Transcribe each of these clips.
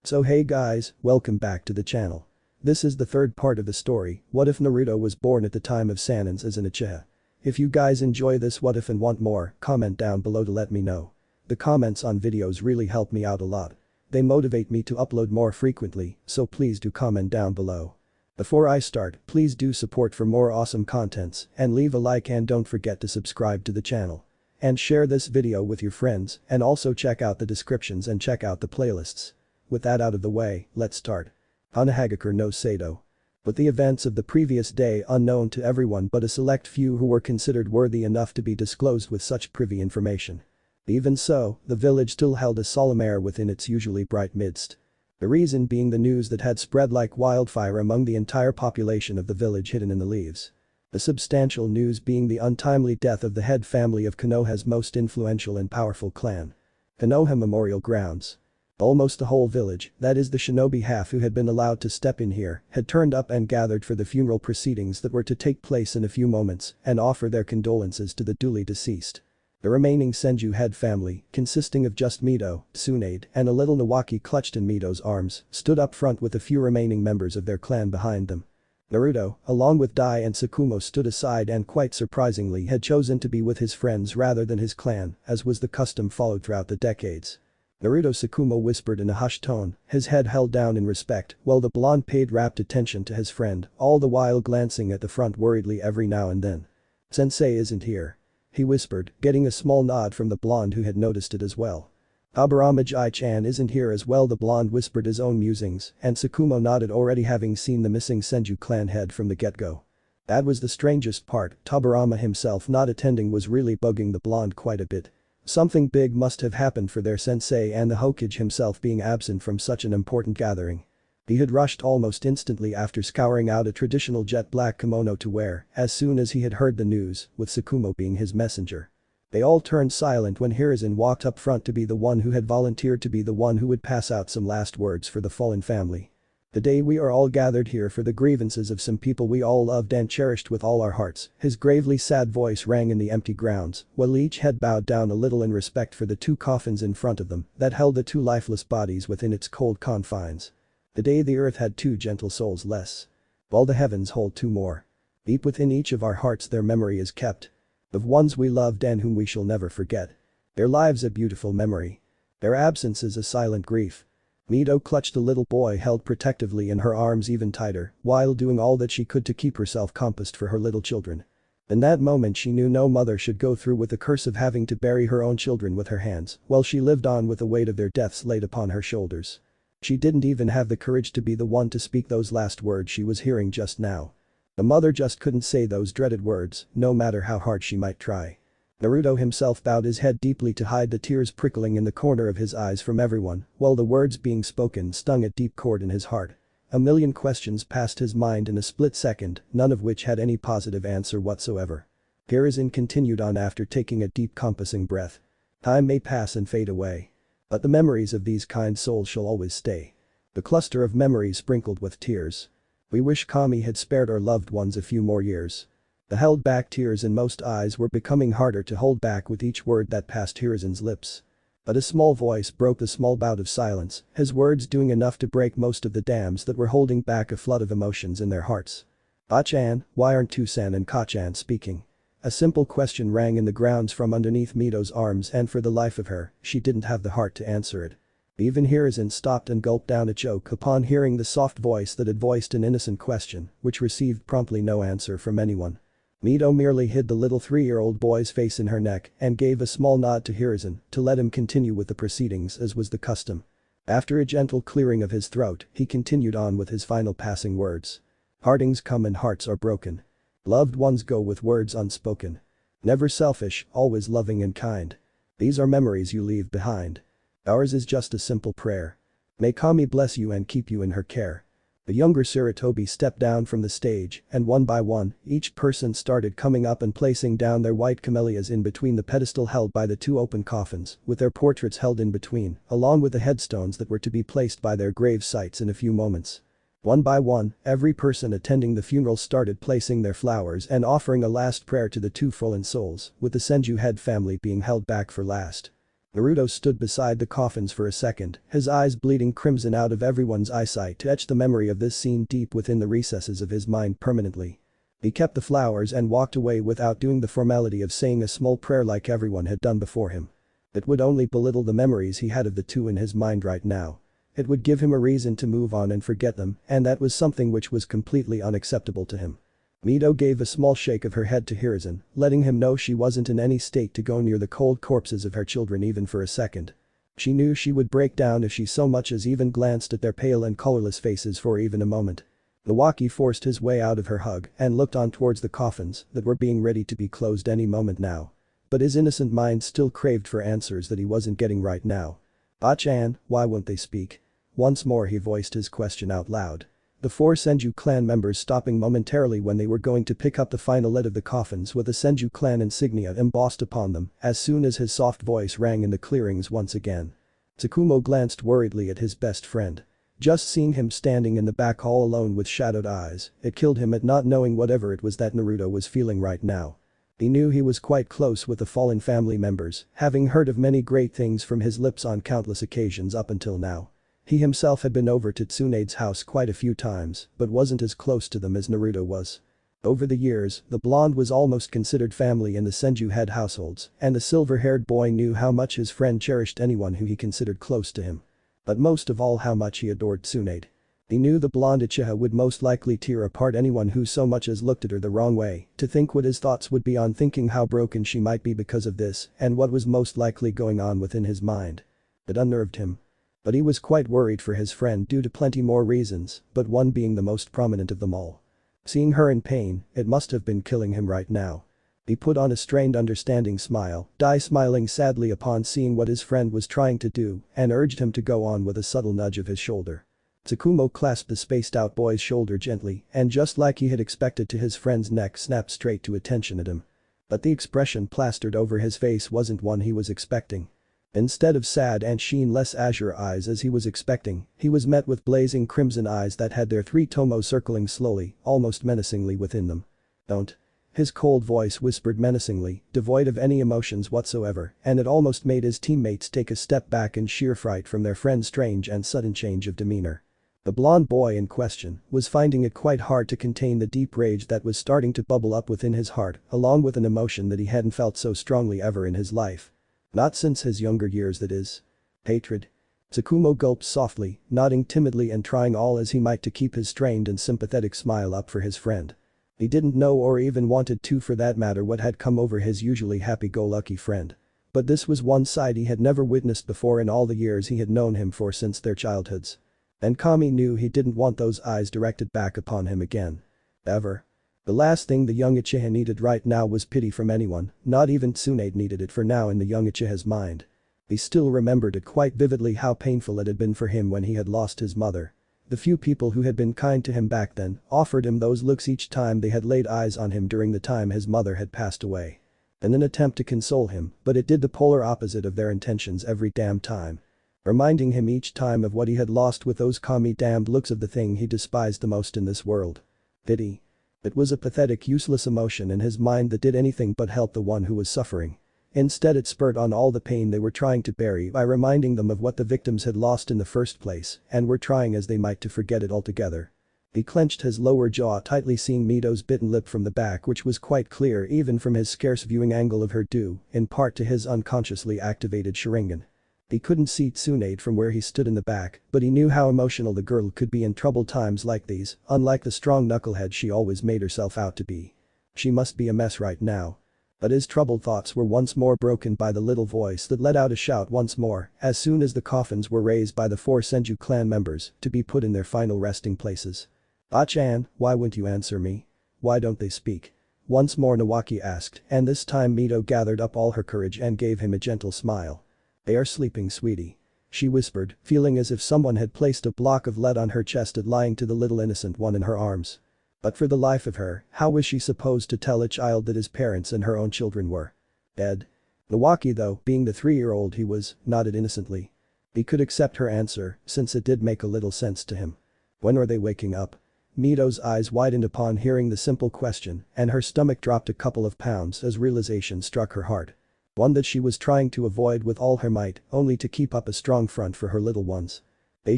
So hey guys, welcome back to the channel. This is the third part of the story, what if Naruto was born at the time of Sanins as an Uchiha? If you guys enjoy this what if and want more, comment down below to let me know. The comments on videos really help me out a lot. They motivate me to upload more frequently, so please do comment down below. Before I start, please do support for more awesome contents and leave a like and don't forget to subscribe to the channel. And share this video with your friends and also check out the descriptions and check out the playlists. With that out of the way, let's start. Hanahagakur no Sato. With the events of the previous day unknown to everyone but a select few who were considered worthy enough to be disclosed with such privy information. Even so, the village still held a solemn air within its usually bright midst. The reason being the news that had spread like wildfire among the entire population of the village hidden in the leaves. The substantial news being the untimely death of the head family of Konoha's most influential and powerful clan. Konoha Memorial Grounds. Almost the whole village, that is the shinobi half who had been allowed to step in here, had turned up and gathered for the funeral proceedings that were to take place in a few moments and offer their condolences to the duly deceased. The remaining Senju head family, consisting of just Mito, Tsunade, and a little Nawaki clutched in Mito's arms, stood up front with a few remaining members of their clan behind them. Naruto, along with Dai and Tsukumo stood aside and quite surprisingly had chosen to be with his friends rather than his clan, as was the custom followed throughout the decades. Naruto Tsukumo whispered in a hushed tone, his head held down in respect, while the blonde paid rapt attention to his friend, all the while glancing at the front worriedly every now and then. "Sensei isn't here," he whispered, getting a small nod from the blonde who had noticed it as well. "Abaramajai-chan isn't here as well," the blonde whispered his own musings, and Tsukumo nodded, already having seen the missing Senju clan head from the get-go. That was the strangest part, Tobirama himself not attending was really bugging the blonde quite a bit. Something big must have happened for their sensei and the Hokage himself being absent from such an important gathering. He had rushed almost instantly after scouring out a traditional jet black kimono to wear as soon as he had heard the news, with Tsukumo being his messenger. They all turned silent when Hiruzen walked up front to be the one who had volunteered to be the one who would pass out some last words for the fallen family. "Today we are all gathered here for the grievances of some people we all loved and cherished with all our hearts," his gravely sad voice rang in the empty grounds, while each head bowed down a little in respect for the two coffins in front of them that held the two lifeless bodies within its cold confines. "Today the earth had two gentle souls less. While the heavens hold two more. Deep within each of our hearts their memory is kept. Of ones we loved and whom we shall never forget. Their lives a beautiful memory. Their absence is a silent grief." Mito clutched the little boy held protectively in her arms even tighter, while doing all that she could to keep herself composed for her little children. In that moment she knew no mother should go through with the curse of having to bury her own children with her hands, while she lived on with the weight of their deaths laid upon her shoulders. She didn't even have the courage to be the one to speak those last words she was hearing just now. The mother just couldn't say those dreaded words, no matter how hard she might try. Naruto himself bowed his head deeply to hide the tears prickling in the corner of his eyes from everyone, while the words being spoken stung a deep chord in his heart. A million questions passed his mind in a split second, none of which had any positive answer whatsoever. Hiruzen continued on after taking a deep compassing breath. "Time may pass and fade away. But the memories of these kind souls shall always stay." The cluster of memories sprinkled with tears. "We wish Kami had spared our loved ones a few more years." The held-back tears in most eyes were becoming harder to hold back with each word that passed Hiruzen's lips. But a small voice broke the small bout of silence, his words doing enough to break most of the dams that were holding back a flood of emotions in their hearts. "Ah-chan, why aren't Tusan and Ka-chan speaking?" A simple question rang in the grounds from underneath Mito's arms and for the life of her, she didn't have the heart to answer it. Even Hiruzen stopped and gulped down a choke upon hearing the soft voice that had voiced an innocent question, which received promptly no answer from anyone. Mito merely hid the little 3-year-old boy's face in her neck and gave a small nod to Hiruzen to let him continue with the proceedings as was the custom. After a gentle clearing of his throat, he continued on with his final passing words. "Partings come and hearts are broken. Loved ones go with words unspoken. Never selfish, always loving and kind. These are memories you leave behind. Ours is just a simple prayer. May Kami bless you and keep you in her care." The younger sarutobi stepped down from the stage and one by one, each person started coming up and placing down their white camellias in between the pedestal held by the two open coffins, with their portraits held in between, along with the headstones that were to be placed by their grave sites in a few moments. One by one, every person attending the funeral started placing their flowers and offering a last prayer to the two fallen souls, with the Senju head family being held back for last. Naruto stood beside the coffins for a second, his eyes bleeding crimson out of everyone's eyesight to etch the memory of this scene deep within the recesses of his mind permanently. He kept the flowers and walked away without doing the formality of saying a small prayer like everyone had done before him. It would only belittle the memories he had of the two in his mind right now. It would give him a reason to move on and forget them, and that was something which was completely unacceptable to him. Mito gave a small shake of her head to Hiruzen, letting him know she wasn't in any state to go near the cold corpses of her children even for a second. She knew she would break down if she so much as even glanced at their pale and colorless faces for even a moment. Nawaki forced his way out of her hug and looked on towards the coffins that were being ready to be closed any moment now. But his innocent mind still craved for answers that he wasn't getting right now. "Ah-chan, why won't they speak?" Once more he voiced his question out loud. The four Senju clan members stopping momentarily when they were going to pick up the final lid of the coffins with the Senju clan insignia embossed upon them as soon as his soft voice rang in the clearings once again. Tsukumo glanced worriedly at his best friend. Just seeing him standing in the back hall alone with shadowed eyes, it killed him at not knowing whatever it was that Naruto was feeling right now. He knew he was quite close with the fallen family members, having heard of many great things from his lips on countless occasions up until now. He himself had been over to Tsunade's house quite a few times, but wasn't as close to them as Naruto was. Over the years, the blonde was almost considered family in the Senju head households, and the silver-haired boy knew how much his friend cherished anyone who he considered close to him. But most of all how much he adored Tsunade. He knew the blonde Uchiha would most likely tear apart anyone who so much as looked at her the wrong way, to think what his thoughts would be on thinking how broken she might be because of this and what was most likely going on within his mind. It unnerved him. But he was quite worried for his friend due to plenty more reasons, but one being the most prominent of them all. Seeing her in pain, it must have been killing him right now. He put on a strained understanding smile, smiling sadly upon seeing what his friend was trying to do and urged him to go on with a subtle nudge of his shoulder. Tsukumo clasped the spaced-out boy's shoulder gently and just like he had expected to his friend's neck snapped straight to attention at him. But the expression plastered over his face wasn't one he was expecting. Instead of sad and sheen-less azure eyes as he was expecting, he was met with blazing crimson eyes that had their three tomo circling slowly, almost menacingly within them. "Don't." His cold voice whispered menacingly, devoid of any emotions whatsoever, and it almost made his teammates take a step back in sheer fright from their friend's strange and sudden change of demeanor. The blonde boy in question was finding it quite hard to contain the deep rage that was starting to bubble up within his heart, along with an emotion that he hadn't felt so strongly ever in his life. Not since his younger years, that is. Hatred. Tsukumo gulped softly, nodding timidly and trying all as he might to keep his strained and sympathetic smile up for his friend. He didn't know or even wanted to for that matter what had come over his usually happy-go-lucky friend. But this was one side he had never witnessed before in all the years he had known him for since their childhoods. And Kami knew he didn't want those eyes directed back upon him again. Ever. The last thing the young Uchiha needed right now was pity from anyone, not even Tsunade needed it for now in the young Uchiha's mind. He still remembered it quite vividly how painful it had been for him when he had lost his mother. The few people who had been kind to him back then offered him those looks each time they had laid eyes on him during the time his mother had passed away. In an attempt to console him, but it did the polar opposite of their intentions every damn time. Reminding him each time of what he had lost with those Kami-damned looks of the thing he despised the most in this world. Pity. It was a pathetic, useless emotion in his mind that did anything but help the one who was suffering. Instead it spurred on all the pain they were trying to bury by reminding them of what the victims had lost in the first place and were trying as they might to forget it altogether. He clenched his lower jaw tightly seeing Mito's bitten lip from the back which was quite clear even from his scarce viewing angle of her due in part to his unconsciously activated sharingan. He couldn't see Tsunade from where he stood in the back, but he knew how emotional the girl could be in troubled times like these, unlike the strong knucklehead she always made herself out to be. She must be a mess right now. But his troubled thoughts were once more broken by the little voice that let out a shout once more as soon as the coffins were raised by the four Senju clan members to be put in their final resting places. "Ah-chan, why won't you answer me? Why don't they speak?" Once more Nawaki asked, and this time Mito gathered up all her courage and gave him a gentle smile. "They are sleeping, sweetie," she whispered, feeling as if someone had placed a block of lead on her chest and lying to the little innocent one in her arms. But for the life of her, how was she supposed to tell a child that his parents and her own children were dead? Nawaki though, being the 3-year-old he was, nodded innocently. He could accept her answer, since it did make a little sense to him. When are they waking up? Mito's eyes widened upon hearing the simple question, and her stomach dropped a couple of pounds as realization struck her heart. One that she was trying to avoid with all her might, only to keep up a strong front for her little ones.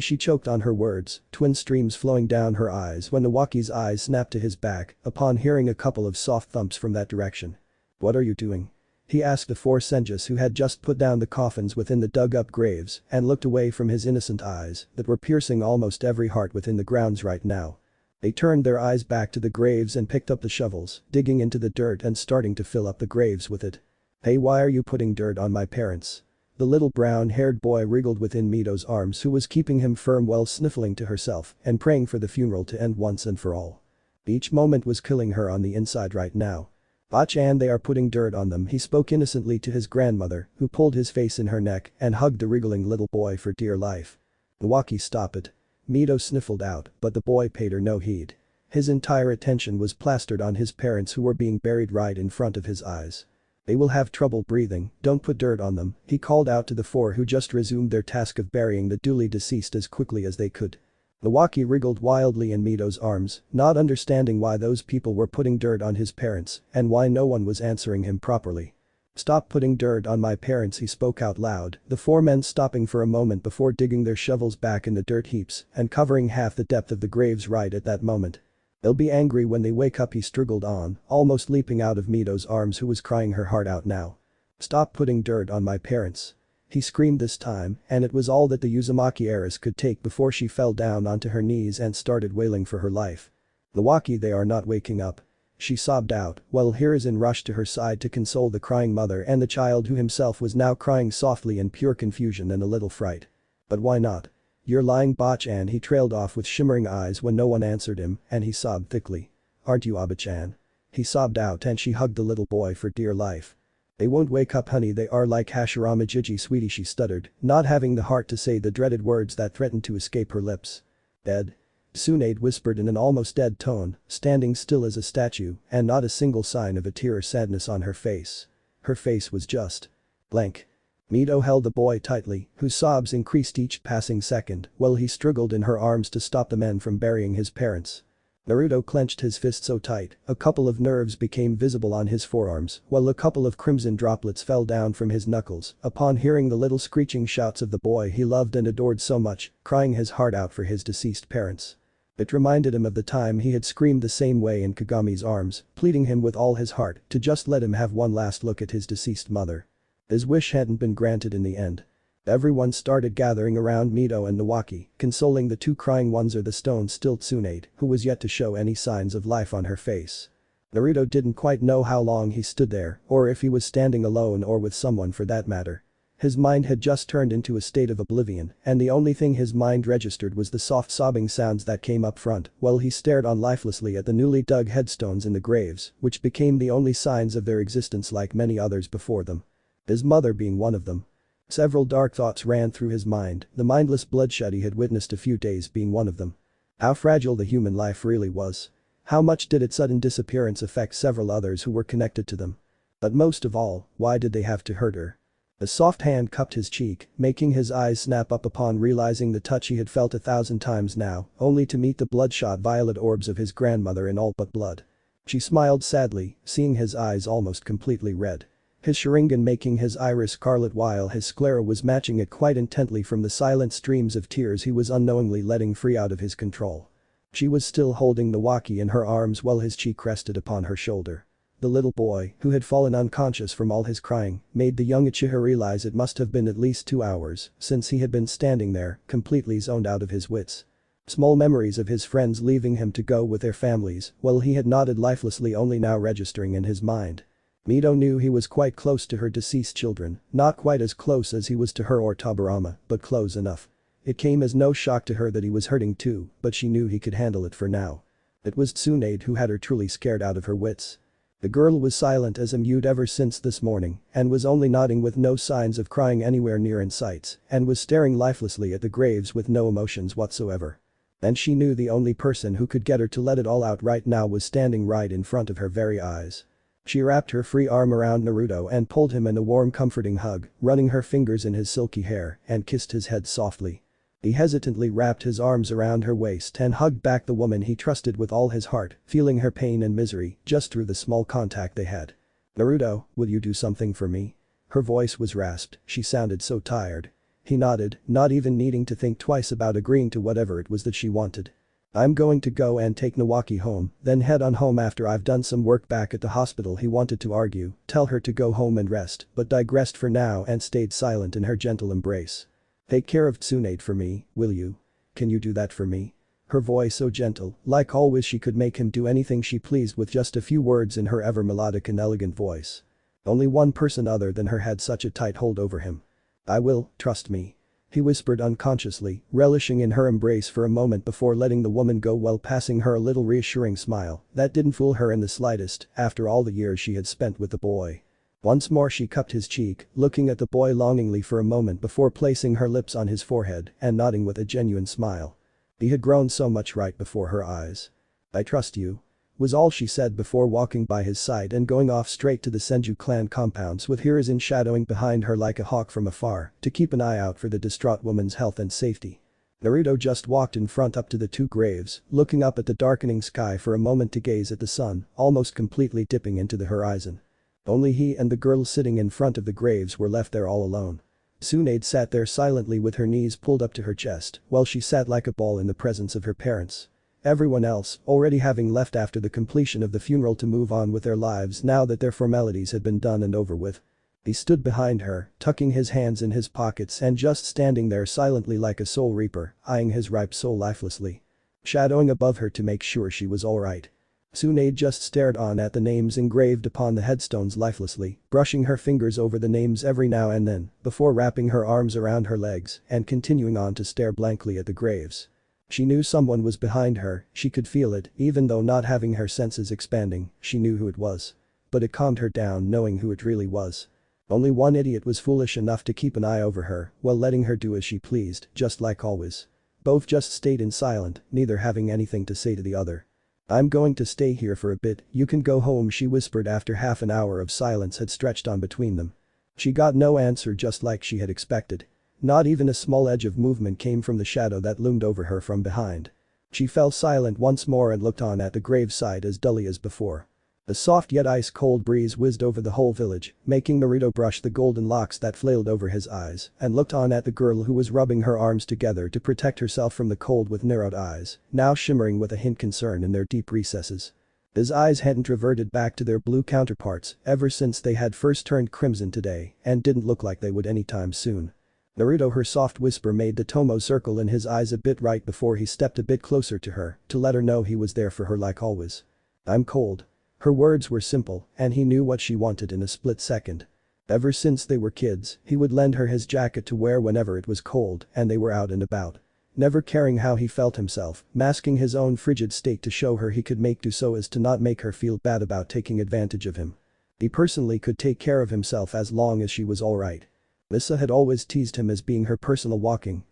She choked on her words, twin streams flowing down her eyes when Nawaki's eyes snapped to his back upon hearing a couple of soft thumps from that direction. "What are you doing?" he asked the four senjus who had just put down the coffins within the dug-up graves and looked away from his innocent eyes that were piercing almost every heart within the grounds right now. They turned their eyes back to the graves and picked up the shovels, digging into the dirt and starting to fill up the graves with it. "Hey, why are you putting dirt on my parents?" The little brown-haired boy wriggled within Mito's arms who was keeping him firm while sniffling to herself and praying for the funeral to end once and for all. Each moment was killing her on the inside right now. "Bachan, they are putting dirt on them," he spoke innocently to his grandmother who pulled his face in her neck and hugged the wriggling little boy for dear life. "Nawaki, stop it." Mito sniffled out, but the boy paid her no heed. His entire attention was plastered on his parents who were being buried right in front of his eyes. "They will have trouble breathing, don't put dirt on them," he called out to the four who just resumed their task of burying the duly deceased as quickly as they could. Nawaki wriggled wildly in Mito's arms, not understanding why those people were putting dirt on his parents and why no one was answering him properly. "Stop putting dirt on my parents," he spoke out loud, the four men stopping for a moment before digging their shovels back in the dirt heaps and covering half the depth of the graves right at that moment. "They'll be angry when they wake up," he struggled on, almost leaping out of Mito's arms who was crying her heart out now. "Stop putting dirt on my parents." He screamed this time, and it was all that the Uzumaki heiress could take before she fell down onto her knees and started wailing for her life. "Nawaki, they are not waking up," she sobbed out, while Hiruzen rushed to her side to console the crying mother and the child who himself was now crying softly in pure confusion and a little fright. "But why not? You're lying, Bachan," he trailed off with shimmering eyes when no one answered him and he sobbed thickly. "Aren't you, Abachan?" he sobbed out and she hugged the little boy for dear life. "They won't wake up, honey, they are like Hashirama Jiji, sweetie," she stuttered, not having the heart to say the dreaded words that threatened to escape her lips. "Dead?" Tsunade whispered in an almost dead tone, standing still as a statue and not a single sign of a tear or sadness on her face. Her face was just blank. Mito held the boy tightly, whose sobs increased each passing second while he struggled in her arms to stop the men from burying his parents. Naruto clenched his fist so tight, a couple of nerves became visible on his forearms while a couple of crimson droplets fell down from his knuckles upon hearing the little screeching shouts of the boy he loved and adored so much, crying his heart out for his deceased parents. It reminded him of the time he had screamed the same way in Kagami's arms, pleading him with all his heart to just let him have one last look at his deceased mother. His wish hadn't been granted in the end. Everyone started gathering around Mito and Nawaki, consoling the two crying ones or the stone-still Tsunade, who was yet to show any signs of life on her face. Naruto didn't quite know how long he stood there, or if he was standing alone or with someone for that matter. His mind had just turned into a state of oblivion, and the only thing his mind registered was the soft sobbing sounds that came up front while he stared on lifelessly at the newly dug headstones in the graves, which became the only signs of their existence like many others before them. His mother being one of them. Several dark thoughts ran through his mind, the mindless bloodshed he had witnessed a few days being one of them. How fragile the human life really was. How much did its sudden disappearance affect several others who were connected to them? But most of all, why did they have to hurt her? A soft hand cupped his cheek, making his eyes snap up upon realizing the touch he had felt 1,000 times now, only to meet the bloodshot violet orbs of his grandmother in all but blood. She smiled sadly, seeing his eyes almost completely red. His sharingan making his iris scarlet while his sclera was matching it quite intently from the silent streams of tears he was unknowingly letting free out of his control. She was still holding Nawaki in her arms while his cheek rested upon her shoulder. The little boy, who had fallen unconscious from all his crying, made the young Uchiha realize it must have been at least 2 hours since he had been standing there, completely zoned out of his wits. Small memories of his friends leaving him to go with their families while he had nodded lifelessly only now registering in his mind. Mito knew he was quite close to her deceased children, not quite as close as he was to her or Tabarama, but close enough. It came as no shock to her that he was hurting too, but she knew he could handle it for now. It was Tsunade who had her truly scared out of her wits. The girl was silent as a mute ever since this morning and was only nodding with no signs of crying anywhere near in sight and was staring lifelessly at the graves with no emotions whatsoever. And she knew the only person who could get her to let it all out right now was standing right in front of her very eyes. She wrapped her free arm around Naruto and pulled him in a warm comforting hug, running her fingers in his silky hair and kissed his head softly. He hesitantly wrapped his arms around her waist and hugged back the woman he trusted with all his heart, feeling her pain and misery just through the small contact they had. "Naruto, will you do something for me?" Her voice was rasped, she sounded so tired. He nodded, not even needing to think twice about agreeing to whatever it was that she wanted. I'm going to go and take Nawaki home, then head on home after I've done some work back at the hospital. He wanted to argue, tell her to go home and rest, but digressed for now and stayed silent in her gentle embrace. Take care of Tsunade for me, will you? Can you do that for me? Her voice so gentle, like always she could make him do anything she pleased with just a few words in her ever melodic and elegant voice. Only one person other than her had such a tight hold over him. I will, trust me. He whispered unconsciously, relishing in her embrace for a moment before letting the woman go while passing her a little reassuring smile that didn't fool her in the slightest after all the years she had spent with the boy. Once more she cupped his cheek, looking at the boy longingly for a moment before placing her lips on his forehead and nodding with a genuine smile. He had grown so much right before her eyes. I trust you. Was all she said before walking by his side and going off straight to the Senju clan compounds with Hiruzen shadowing behind her like a hawk from afar to keep an eye out for the distraught woman's health and safety. Naruto just walked in front up to the two graves, looking up at the darkening sky for a moment to gaze at the sun, almost completely dipping into the horizon. Only he and the girl sitting in front of the graves were left there all alone. Tsunade sat there silently with her knees pulled up to her chest while she sat like a ball in the presence of her parents. Everyone else, already having left after the completion of the funeral to move on with their lives now that their formalities had been done and over with. He stood behind her, tucking his hands in his pockets and just standing there silently like a soul reaper, eyeing his ripe soul lifelessly. Shadowing above her to make sure she was alright. Tsunade just stared on at the names engraved upon the headstones lifelessly, brushing her fingers over the names every now and then, before wrapping her arms around her legs and continuing on to stare blankly at the graves. She knew someone was behind her, she could feel it, even though not having her senses expanding, she knew who it was. But it calmed her down knowing who it really was. Only one idiot was foolish enough to keep an eye over her while letting her do as she pleased, just like always. Both just stayed in silent, neither having anything to say to the other. I'm going to stay here for a bit, you can go home, she whispered after half an hour of silence had stretched on between them. She got no answer, just like she had expected. Not even a small edge of movement came from the shadow that loomed over her from behind. She fell silent once more and looked on at the graveside as dully as before. A soft yet ice-cold breeze whizzed over the whole village, making Naruto brush the golden locks that flailed over his eyes and looked on at the girl who was rubbing her arms together to protect herself from the cold with narrowed eyes, now shimmering with a hint concern in their deep recesses. His eyes hadn't reverted back to their blue counterparts ever since they had first turned crimson today and didn't look like they would anytime soon. Naruto, her soft whisper made the Tomo circle in his eyes a bit right before he stepped a bit closer to her to let her know he was there for her like always. I'm cold. Her words were simple and he knew what she wanted in a split second. Ever since they were kids, he would lend her his jacket to wear whenever it was cold and they were out and about. Never caring how he felt himself, masking his own frigid state to show her he could make do so as to not make her feel bad about taking advantage of him. He personally could take care of himself as long as she was alright. Lisa had always teased him as being her personal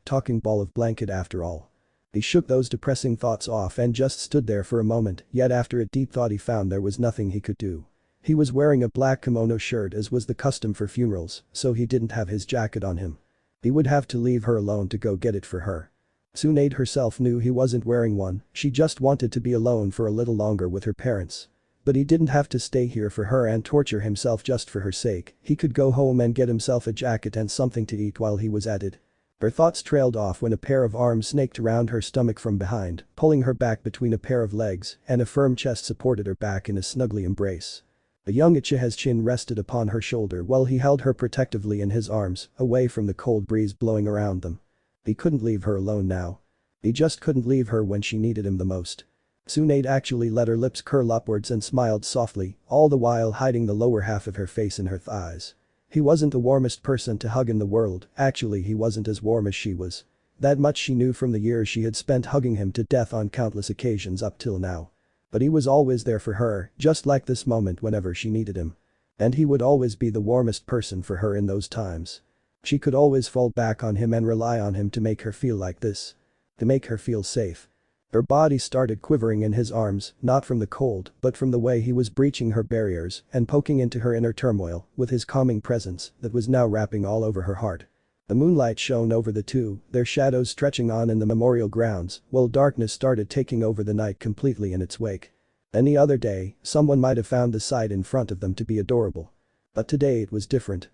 talking ball of blanket after all. He shook those depressing thoughts off and just stood there for a moment, yet after a deep thought he found there was nothing he could do. He was wearing a black kimono shirt as was the custom for funerals, so he didn't have his jacket on him. He would have to leave her alone to go get it for her. Tsunade herself knew he wasn't wearing one, she just wanted to be alone for a little longer with her parents. But he didn't have to stay here for her and torture himself just for her sake, he could go home and get himself a jacket and something to eat while he was at it. Her thoughts trailed off when a pair of arms snaked around her stomach from behind, pulling her back between a pair of legs and a firm chest supported her back in a snuggly embrace. The young Uchiha's chin rested upon her shoulder while he held her protectively in his arms, away from the cold breeze blowing around them. He couldn't leave her alone now. He just couldn't leave her when she needed him the most. Tsunade actually let her lips curl upwards and smiled softly, all the while hiding the lower half of her face in her thighs. He wasn't the warmest person to hug in the world, actually he wasn't as warm as she was. That much she knew from the years she had spent hugging him to death on countless occasions up till now. But he was always there for her, just like this moment whenever she needed him. And he would always be the warmest person for her in those times. She could always fall back on him and rely on him to make her feel like this. To make her feel safe. Her body started quivering in his arms, not from the cold but from the way he was breaching her barriers and poking into her inner turmoil with his calming presence that was now wrapping all over her heart. The moonlight shone over the two, their shadows stretching on in the memorial grounds, while darkness started taking over the night completely in its wake. Any other day, someone might have found the sight in front of them to be adorable. But today it was different.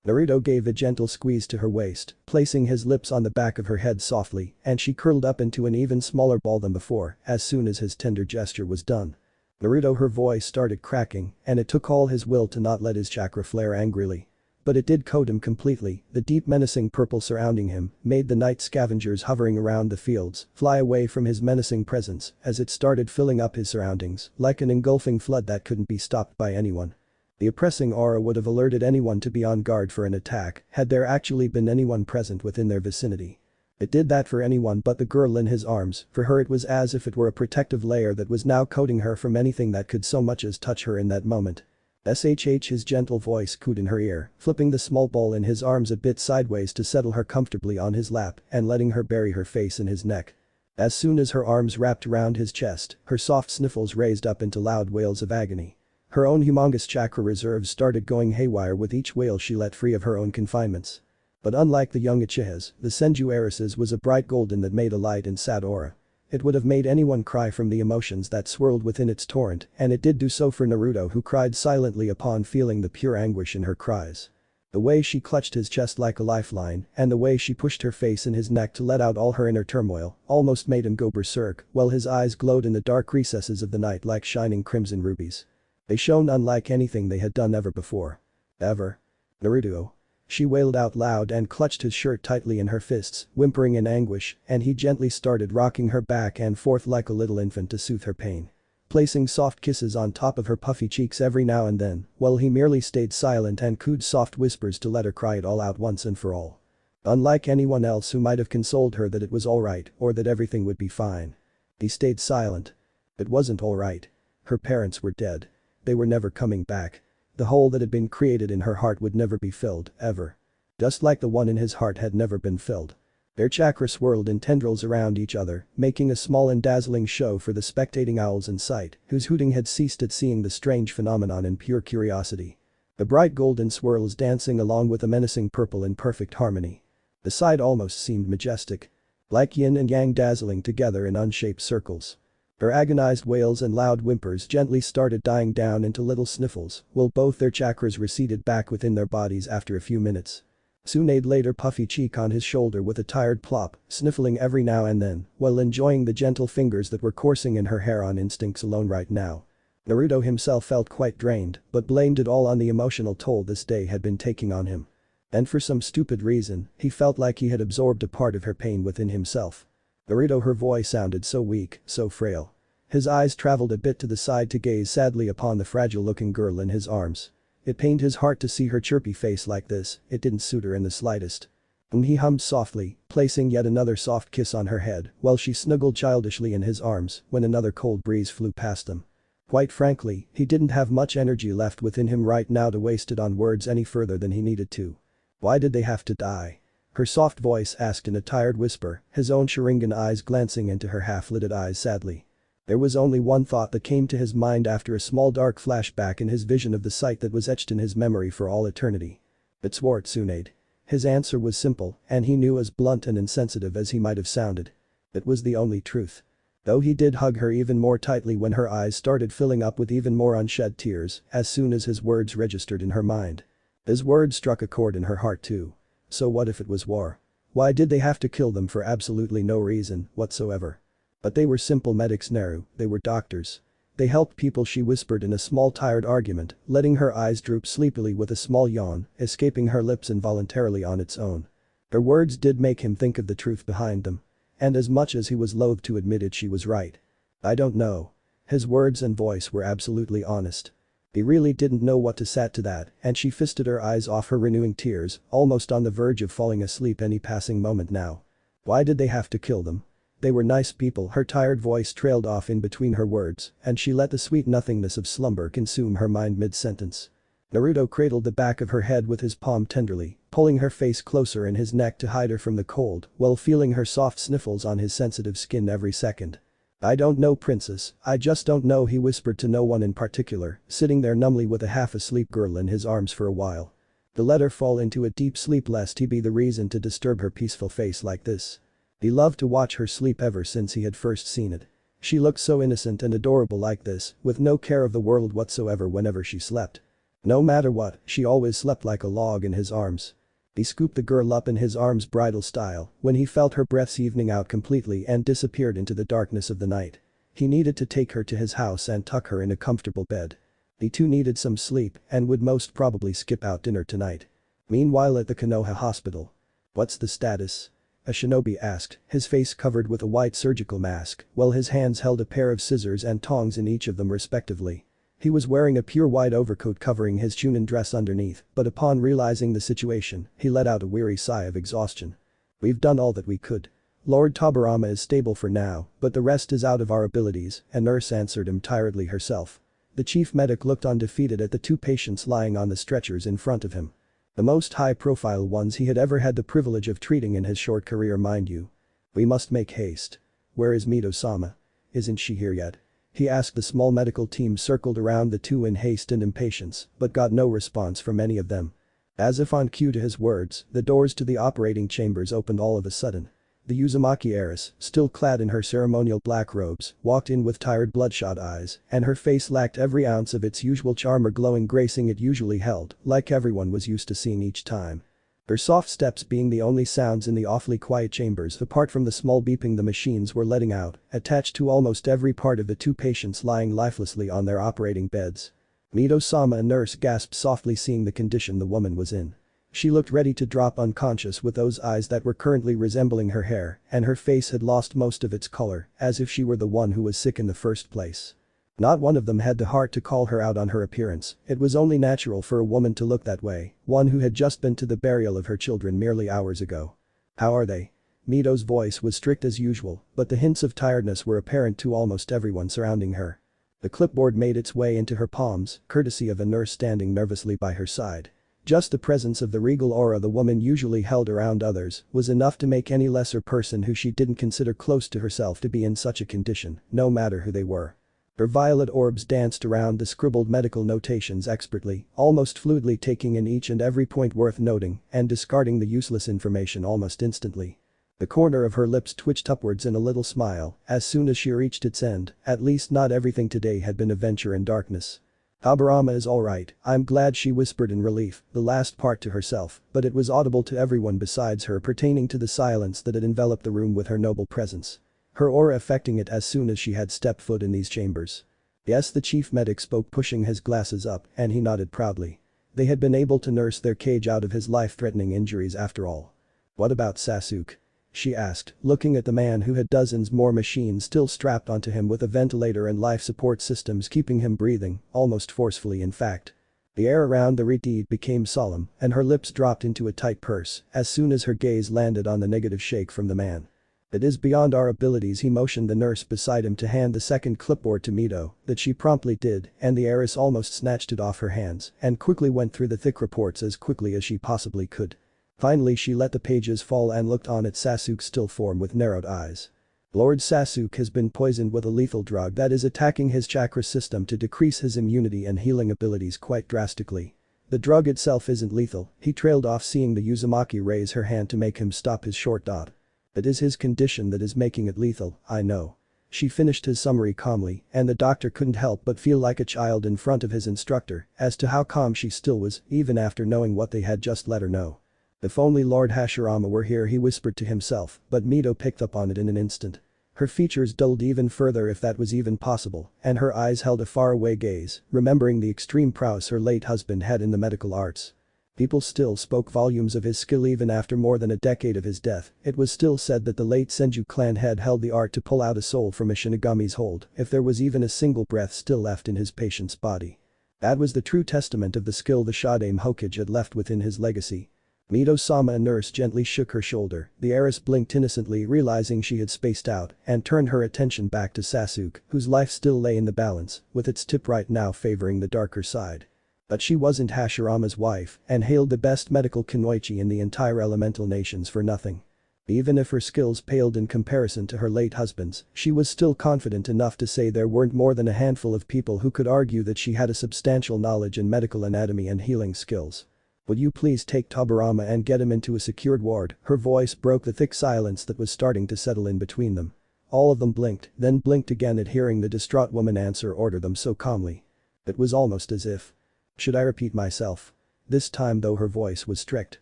Naruto gave a gentle squeeze to her waist, placing his lips on the back of her head softly, and she curled up into an even smaller ball than before as soon as his tender gesture was done. Naruto, her voice started cracking, and it took all his will to not let his chakra flare angrily. But it did coat him completely. The deep menacing purple surrounding him made the night scavengers hovering around the fields fly away from his menacing presence as it started filling up his surroundings like an engulfing flood that couldn't be stopped by anyone. The oppressing aura would have alerted anyone to be on guard for an attack had there actually been anyone present within their vicinity. It did that for anyone but the girl in his arms. For her it was as if it were a protective layer that was now coating her from anything that could so much as touch her in that moment. SHH, his gentle voice cooed in her ear, flipping the small ball in his arms a bit sideways to settle her comfortably on his lap and letting her bury her face in his neck. As soon as her arms wrapped around his chest, her soft sniffles raised up into loud wails of agony. Her own humongous chakra reserves started going haywire with each wail she let free of her own confinements. But unlike the young Uchihas, the Senju heiresses was a bright golden that made a light and sad aura. It would have made anyone cry from the emotions that swirled within its torrent, and it did do so for Naruto, who cried silently upon feeling the pure anguish in her cries. The way she clutched his chest like a lifeline and the way she pushed her face in his neck to let out all her inner turmoil almost made him go berserk, while his eyes glowed in the dark recesses of the night like shining crimson rubies. They shone unlike anything they had done ever before. Ever. Naruto. She wailed out loud and clutched his shirt tightly in her fists, whimpering in anguish, and he gently started rocking her back and forth like a little infant to soothe her pain. Placing soft kisses on top of her puffy cheeks every now and then, while he merely stayed silent and cooed soft whispers to let her cry it all out once and for all. Unlike anyone else who might have consoled her that it was alright or that everything would be fine. He stayed silent. It wasn't alright. Her parents were dead. They were never coming back. The hole that had been created in her heart would never be filled, ever. Just like the one in his heart had never been filled. Their chakra swirled in tendrils around each other, making a small and dazzling show for the spectating owls in sight, whose hooting had ceased at seeing the strange phenomenon in pure curiosity. The bright golden swirls dancing along with the menacing purple in perfect harmony. The sight almost seemed majestic. Like yin and yang dazzling together in unshaped circles. Her agonized wails and loud whimpers gently started dying down into little sniffles, while both their chakras receded back within their bodies after a few minutes. Tsunade laid her puffy cheek on his shoulder with a tired plop, sniffling every now and then, while enjoying the gentle fingers that were coursing in her hair on instincts alone right now. Naruto himself felt quite drained, but blamed it all on the emotional toll this day had been taking on him. And for some stupid reason, he felt like he had absorbed a part of her pain within himself. Naruto, her voice sounded so weak, so frail. His eyes traveled a bit to the side to gaze sadly upon the fragile-looking girl in his arms. It pained his heart to see her chirpy face like this, it didn't suit her in the slightest. He hummed softly, placing yet another soft kiss on her head while she snuggled childishly in his arms when another cold breeze flew past them. Quite frankly, he didn't have much energy left within him right now to waste it on words any further than he needed to. Why did they have to die? Her soft voice asked in a tired whisper, his own sharingan eyes glancing into her half-lidded eyes sadly. There was only one thought that came to his mind after a small dark flashback in his vision of the sight that was etched in his memory for all eternity. It's war, Tsunade. His answer was simple, and he knew as blunt and insensitive as he might have sounded. It was the only truth. Though he did hug her even more tightly when her eyes started filling up with even more unshed tears as soon as his words registered in her mind. His words struck a chord in her heart too. So what if it was war? Why did they have to kill them for absolutely no reason whatsoever? But they were simple medics, Naru, they were doctors. They helped people, she whispered in a small tired argument, letting her eyes droop sleepily with a small yawn, escaping her lips involuntarily on its own. Her words did make him think of the truth behind them. And as much as he was loath to admit it, she was right. I don't know. His words and voice were absolutely honest. He really didn't know what to say to that, and she fisted her eyes off her renewing tears, almost on the verge of falling asleep any passing moment now. Why did they have to kill them? They were nice people. Her tired voice trailed off in between her words, and she let the sweet nothingness of slumber consume her mind mid-sentence. Naruto cradled the back of her head with his palm tenderly, pulling her face closer in his neck to hide her from the cold, while feeling her soft sniffles on his sensitive skin every second. I don't know, princess, I just don't know, he whispered to no one in particular, sitting there numbly with a half-asleep girl in his arms for a while. To let her fall into a deep sleep lest he be the reason to disturb her peaceful face like this. He loved to watch her sleep ever since he had first seen it. She looked so innocent and adorable like this, with no care of the world whatsoever whenever she slept. No matter what, she always slept like a log in his arms. He scooped the girl up in his arms bridal style when he felt her breaths evening out completely and disappeared into the darkness of the night. He needed to take her to his house and tuck her in a comfortable bed. The two needed some sleep and would most probably skip out dinner tonight. Meanwhile at the Konoha hospital. "What's the status?" a shinobi asked, his face covered with a white surgical mask, while his hands held a pair of scissors and tongs in each of them respectively. He was wearing a pure white overcoat covering his chunin dress underneath, but upon realizing the situation, he let out a weary sigh of exhaustion. "We've done all that we could. Lord Tobirama is stable for now, but the rest is out of our abilities," a nurse answered him tiredly herself. The chief medic looked undefeated at the two patients lying on the stretchers in front of him. The most high-profile ones he had ever had the privilege of treating in his short career, mind you. "We must make haste. Where is Mito-sama? Isn't she here yet?" he asked. The small medical team circled around the two in haste and impatience, but got no response from any of them. As if on cue to his words, the doors to the operating chambers opened all of a sudden. The Uzumaki heiress, still clad in her ceremonial black robes, walked in with tired bloodshot eyes, and her face lacked every ounce of its usual charm or glowing gracing it usually held, like everyone was used to seeing each time. Her soft steps being the only sounds in the awfully quiet chambers apart from the small beeping the machines were letting out, attached to almost every part of the two patients lying lifelessly on their operating beds. Mito-sama, a nurse, gasped softly seeing the condition the woman was in. She looked ready to drop unconscious with those eyes that were currently resembling her hair, and her face had lost most of its color, as if she were the one who was sick in the first place. Not one of them had the heart to call her out on her appearance. It was only natural for a woman to look that way, one who had just been to the burial of her children merely hours ago. "How are they?" Mito's voice was strict as usual, but the hints of tiredness were apparent to almost everyone surrounding her. The clipboard made its way into her palms, courtesy of a nurse standing nervously by her side. Just the presence of the regal aura the woman usually held around others was enough to make any lesser person who she didn't consider close to herself to be in such a condition, no matter who they were. Her violet orbs danced around the scribbled medical notations expertly, almost fluidly taking in each and every point worth noting and discarding the useless information almost instantly. The corner of her lips twitched upwards in a little smile as soon as she reached its end. At least not everything today had been a venture in darkness. "Tobirama is alright, I'm glad," she whispered in relief, the last part to herself, but it was audible to everyone besides her pertaining to the silence that had enveloped the room with her noble presence. Her aura affecting it as soon as she had stepped foot in these chambers. "Yes," the chief medic spoke, pushing his glasses up, and he nodded proudly. They had been able to nurse their cage out of his life-threatening injuries after all. "What about Sasuke?" she asked, looking at the man who had dozens more machines still strapped onto him with a ventilator and life support systems keeping him breathing, almost forcefully in fact. The air around the reed became solemn, and her lips dropped into a tight purse as soon as her gaze landed on the negative shake from the man. "It is beyond our abilities," he motioned the nurse beside him to hand the second clipboard to Mito, that she promptly did, and the heiress almost snatched it off her hands and quickly went through the thick reports as quickly as she possibly could. Finally she let the pages fall and looked on at Sasuke's still form with narrowed eyes. "Lord Sasuke has been poisoned with a lethal drug that is attacking his chakra system to decrease his immunity and healing abilities quite drastically. The drug itself isn't lethal," he trailed off seeing the Uzumaki raise her hand to make him stop his short dot. "It is his condition that is making it lethal, I know." She finished his summary calmly, and the doctor couldn't help but feel like a child in front of his instructor as to how calm she still was even after knowing what they had just let her know. "If only Lord Hashirama were here," he whispered to himself, but Mito picked up on it in an instant. Her features dulled even further if that was even possible, and her eyes held a faraway gaze, remembering the extreme prowess her late husband had in the medical arts. People still spoke volumes of his skill even after more than a decade of his death. It was still said that the late Senju clan head held the art to pull out a soul from a Shinigami's hold if there was even a single breath still left in his patient's body. That was the true testament of the skill the Shodaime Hokage had left within his legacy. Mito-sama, a nurse, gently shook her shoulder. The heiress blinked innocently, realizing she had spaced out, and turned her attention back to Sasuke, whose life still lay in the balance, with its tip right now favoring the darker side. But she wasn't Hashirama's wife and hailed the best medical kunoichi in the entire elemental nations for nothing. Even if her skills paled in comparison to her late husband's, she was still confident enough to say there weren't more than a handful of people who could argue that she had a substantial knowledge in medical anatomy and healing skills. "Would you please take Tobirama and get him into a secured ward?" Her voice broke the thick silence that was starting to settle in between them. All of them blinked, then blinked again at hearing the distraught woman answer order them so calmly. It was almost as if Should I repeat myself? This time though her voice was strict.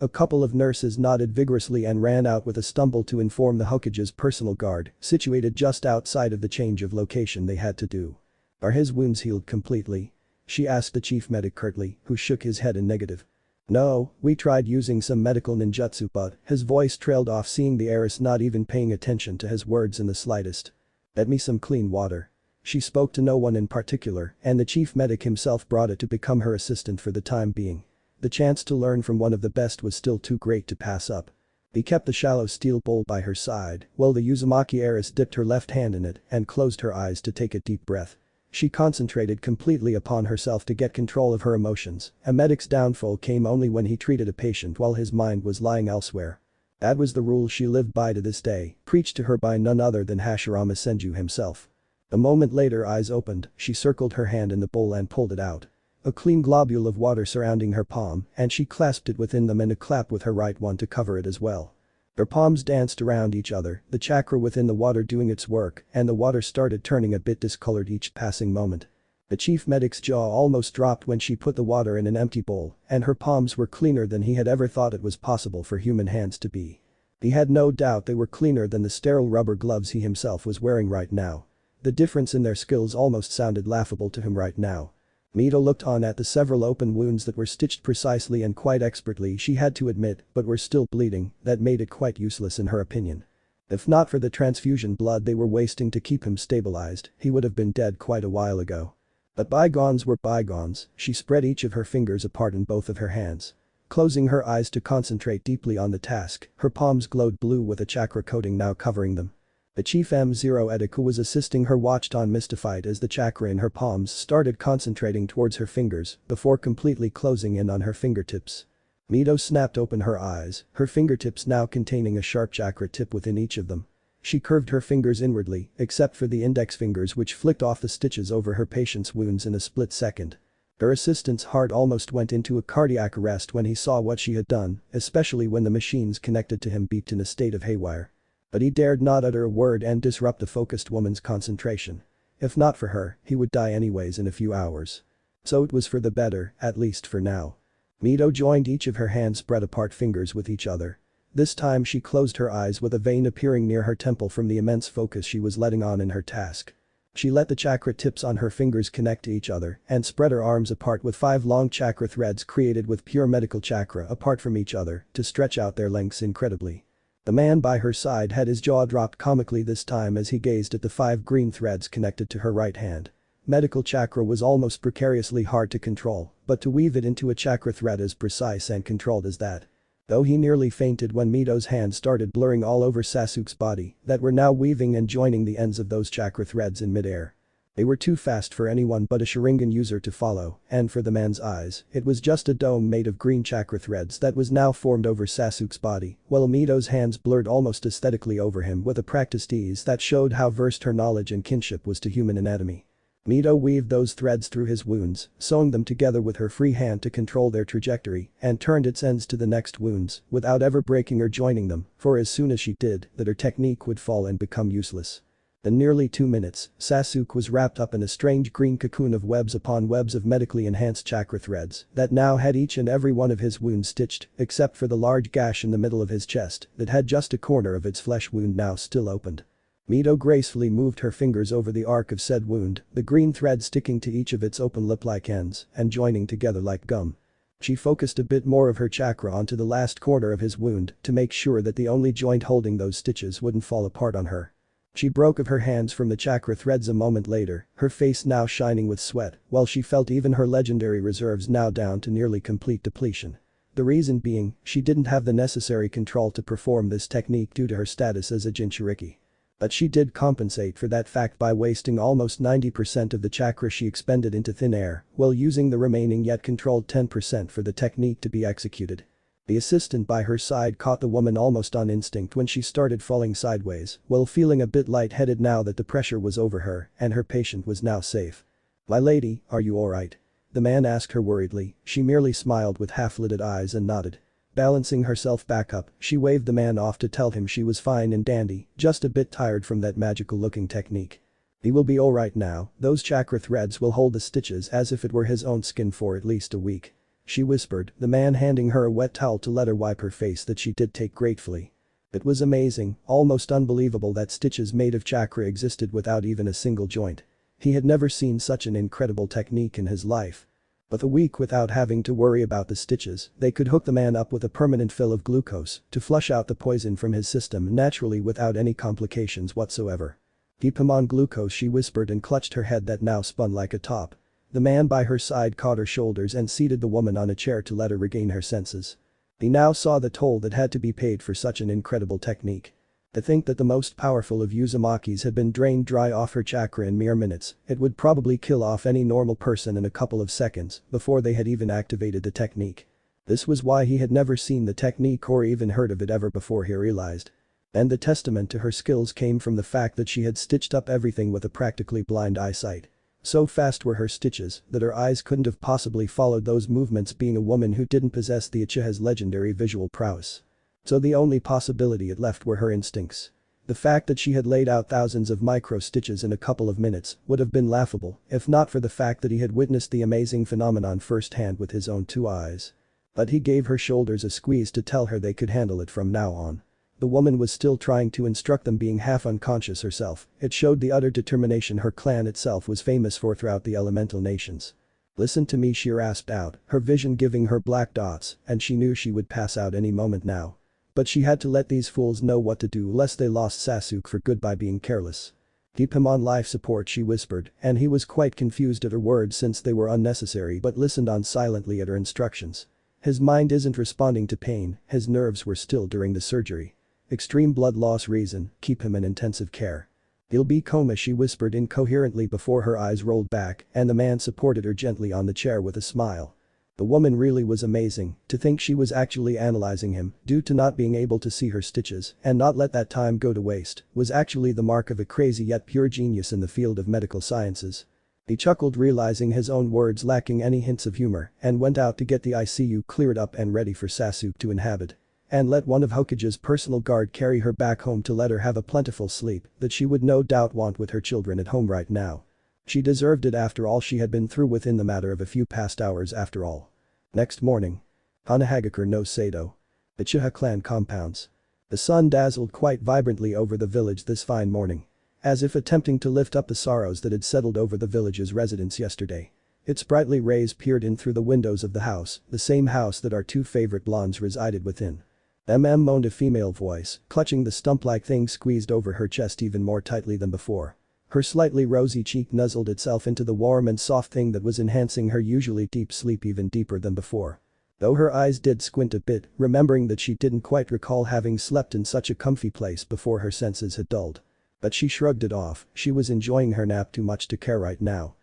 A couple of nurses nodded vigorously and ran out with a stumble to inform the Hokage's personal guard, situated just outside of the change of location they had to do. Are his wounds healed completely? She asked the chief medic curtly, who shook his head in negative. No, we tried using some medical ninjutsu but, his voice trailed off seeing the heiress not even paying attention to his words in the slightest. Get me some clean water. She spoke to no one in particular and the chief medic himself brought it to become her assistant for the time being. The chance to learn from one of the best was still too great to pass up. He kept the shallow steel bowl by her side while the Uzumaki heiress dipped her left hand in it and closed her eyes to take a deep breath. She concentrated completely upon herself to get control of her emotions. A medic's downfall came only when he treated a patient while his mind was lying elsewhere. That was the rule she lived by to this day, preached to her by none other than Hashirama Senju himself. A moment later eyes opened, she circled her hand in the bowl and pulled it out. A clean globule of water surrounding her palm and she clasped it within them and a clap with her right one to cover it as well. Their palms danced around each other, the chakra within the water doing its work and the water started turning a bit discolored each passing moment. The chief medic's jaw almost dropped when she put the water in an empty bowl and her palms were cleaner than he had ever thought it was possible for human hands to be. He had no doubt they were cleaner than the sterile rubber gloves he himself was wearing right now. The difference in their skills almost sounded laughable to him right now. Mito looked on at the several open wounds that were stitched precisely and quite expertly she had to admit but were still bleeding, that made it quite useless in her opinion. If not for the transfusion blood they were wasting to keep him stabilized, he would have been dead quite a while ago. But bygones were bygones, she spread each of her fingers apart in both of her hands. Closing her eyes to concentrate deeply on the task, her palms glowed blue with a chakra coating now covering them. The chief M0 Edik who was assisting her watched on mystified as the chakra in her palms started concentrating towards her fingers before completely closing in on her fingertips. Mito snapped open her eyes, her fingertips now containing a sharp chakra tip within each of them. She curved her fingers inwardly, except for the index fingers which flicked off the stitches over her patient's wounds in a split second. Her assistant's heart almost went into a cardiac arrest when he saw what she had done, especially when the machines connected to him beeped in a state of haywire. But he dared not utter a word and disrupt the focused woman's concentration. If not for her, he would die anyways in a few hours. So it was for the better, at least for now. Mito joined each of her hands spread apart fingers with each other. This time she closed her eyes with a vein appearing near her temple from the immense focus she was letting on in her task. She let the chakra tips on her fingers connect to each other and spread her arms apart with 5 long chakra threads created with pure medical chakra apart from each other to stretch out their lengths incredibly. The man by her side had his jaw dropped comically this time as he gazed at the 5 green threads connected to her right hand. Medical chakra was almost precariously hard to control, but to weave it into a chakra thread as precise and controlled as that. Though he nearly fainted when Mito's hand started blurring all over Sasuke's body that were now weaving and joining the ends of those chakra threads in midair. They were too fast for anyone but a sharingan user to follow, and for the man's eyes, it was just a dome made of green chakra threads that was now formed over Sasuke's body, while Mito's hands blurred almost aesthetically over him with a practiced ease that showed how versed her knowledge and kinship was to human anatomy. Mito weaved those threads through his wounds, sewing them together with her free hand to control their trajectory, and turned its ends to the next wounds, without ever breaking or joining them, for as soon as she did, that her technique would fall and become useless. In nearly 2 minutes, Sasuke was wrapped up in a strange green cocoon of webs upon webs of medically enhanced chakra threads that now had each and every one of his wounds stitched, except for the large gash in the middle of his chest that had just a corner of its flesh wound now still opened. Mito gracefully moved her fingers over the arc of said wound, the green thread sticking to each of its open lip-like ends and joining together like gum. She focused a bit more of her chakra onto the last corner of his wound to make sure that the only joint holding those stitches wouldn't fall apart on her. She broke of her hands from the chakra threads a moment later, her face now shining with sweat, while she felt even her legendary reserves now down to nearly complete depletion. The reason being, she didn't have the necessary control to perform this technique due to her status as a Jinchuriki. But she did compensate for that fact by wasting almost 90% of the chakra she expended into thin air, while using the remaining yet controlled 10% for the technique to be executed. The assistant by her side caught the woman almost on instinct when she started falling sideways, while feeling a bit lightheaded now that the pressure was over her and her patient was now safe. "My lady, are you alright?" the man asked her worriedly, she merely smiled with half-lidded eyes and nodded. Balancing herself back up, she waved the man off to tell him she was fine and dandy, just a bit tired from that magical-looking technique. He will be alright now, those chakra threads will hold the stitches as if it were his own skin for at least a week. She whispered, the man handing her a wet towel to let her wipe her face that she did take gratefully. It was amazing, almost unbelievable that stitches made of chakra existed without even a single joint. He had never seen such an incredible technique in his life. With a week without having to worry about the stitches, they could hook the man up with a permanent fill of glucose to flush out the poison from his system naturally without any complications whatsoever. Keep him on glucose, she whispered and clutched her head that now spun like a top. The man by her side caught her shoulders and seated the woman on a chair to let her regain her senses. He now saw the toll that had to be paid for such an incredible technique. To think that the most powerful of uzumakis had been drained dry off her chakra in mere minutes, it would probably kill off any normal person in a couple of seconds before they had even activated the technique. This was why he had never seen the technique or even heard of it ever before, he realized. And the testament to her skills came from the fact that she had stitched up everything with a practically blind eyesight. So fast were her stitches that her eyes couldn't have possibly followed those movements, being a woman who didn't possess the Uchiha's legendary visual prowess. So the only possibility it left were her instincts. The fact that she had laid out thousands of micro stitches in a couple of minutes would have been laughable if not for the fact that he had witnessed the amazing phenomenon firsthand with his own two eyes. But he gave her shoulders a squeeze to tell her they could handle it from now on. The woman was still trying to instruct them, being half unconscious herself. It showed the utter determination her clan itself was famous for throughout the elemental nations. Listen to me, she rasped out, her vision giving her black dots, and she knew she would pass out any moment now. But she had to let these fools know what to do lest they lost Sasuke for good by being careless. Keep him on life support, she whispered, and he was quite confused at her words since they were unnecessary but listened on silently at her instructions. His mind isn't responding to pain, his nerves were still during the surgery. Extreme blood loss reason, keep him in intensive care. He'll be coma, she whispered incoherently before her eyes rolled back and the man supported her gently on the chair with a smile. The woman really was amazing, to think she was actually analyzing him due to not being able to see her stitches and not let that time go to waste was actually the mark of a crazy yet pure genius in the field of medical sciences. He chuckled, realizing his own words lacking any hints of humor, and went out to get the ICU cleared up and ready for Sasuke to inhabit. And let one of Hokage's personal guard carry her back home to let her have a plentiful sleep that she would no doubt want with her children at home right now. She deserved it after all she had been through within the matter of a few past hours after all. Next morning. Hanahagakure no Sado. Uchiha clan compounds. The sun dazzled quite vibrantly over the village this fine morning. As if attempting to lift up the sorrows that had settled over the village's residents yesterday. Its brightly rays peered in through the windows of the house, the same house that our two favorite blondes resided within. Moaned a female voice, clutching the stump-like thing squeezed over her chest even more tightly than before. Her slightly rosy cheek nuzzled itself into the warm and soft thing that was enhancing her usually deep sleep even deeper than before. Though her eyes did squint a bit, remembering that she didn't quite recall having slept in such a comfy place before her senses had dulled. But she shrugged it off, she was enjoying her nap too much to care right now.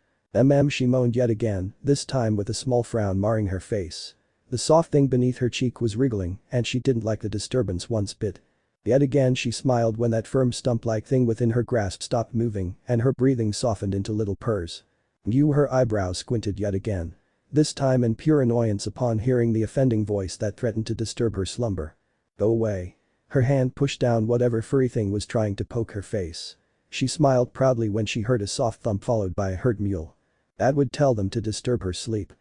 She moaned yet again, this time with a small frown marring her face. The soft thing beneath her cheek was wriggling, and she didn't like the disturbance one bit. Yet again she smiled when that firm stump-like thing within her grasp stopped moving and her breathing softened into little purrs. Her eyebrows squinted yet again. This time in pure annoyance upon hearing the offending voice that threatened to disturb her slumber. Go away. Her hand pushed down whatever furry thing was trying to poke her face. She smiled proudly when she heard a soft thump followed by a hurt mule. That would tell them to disturb her sleep.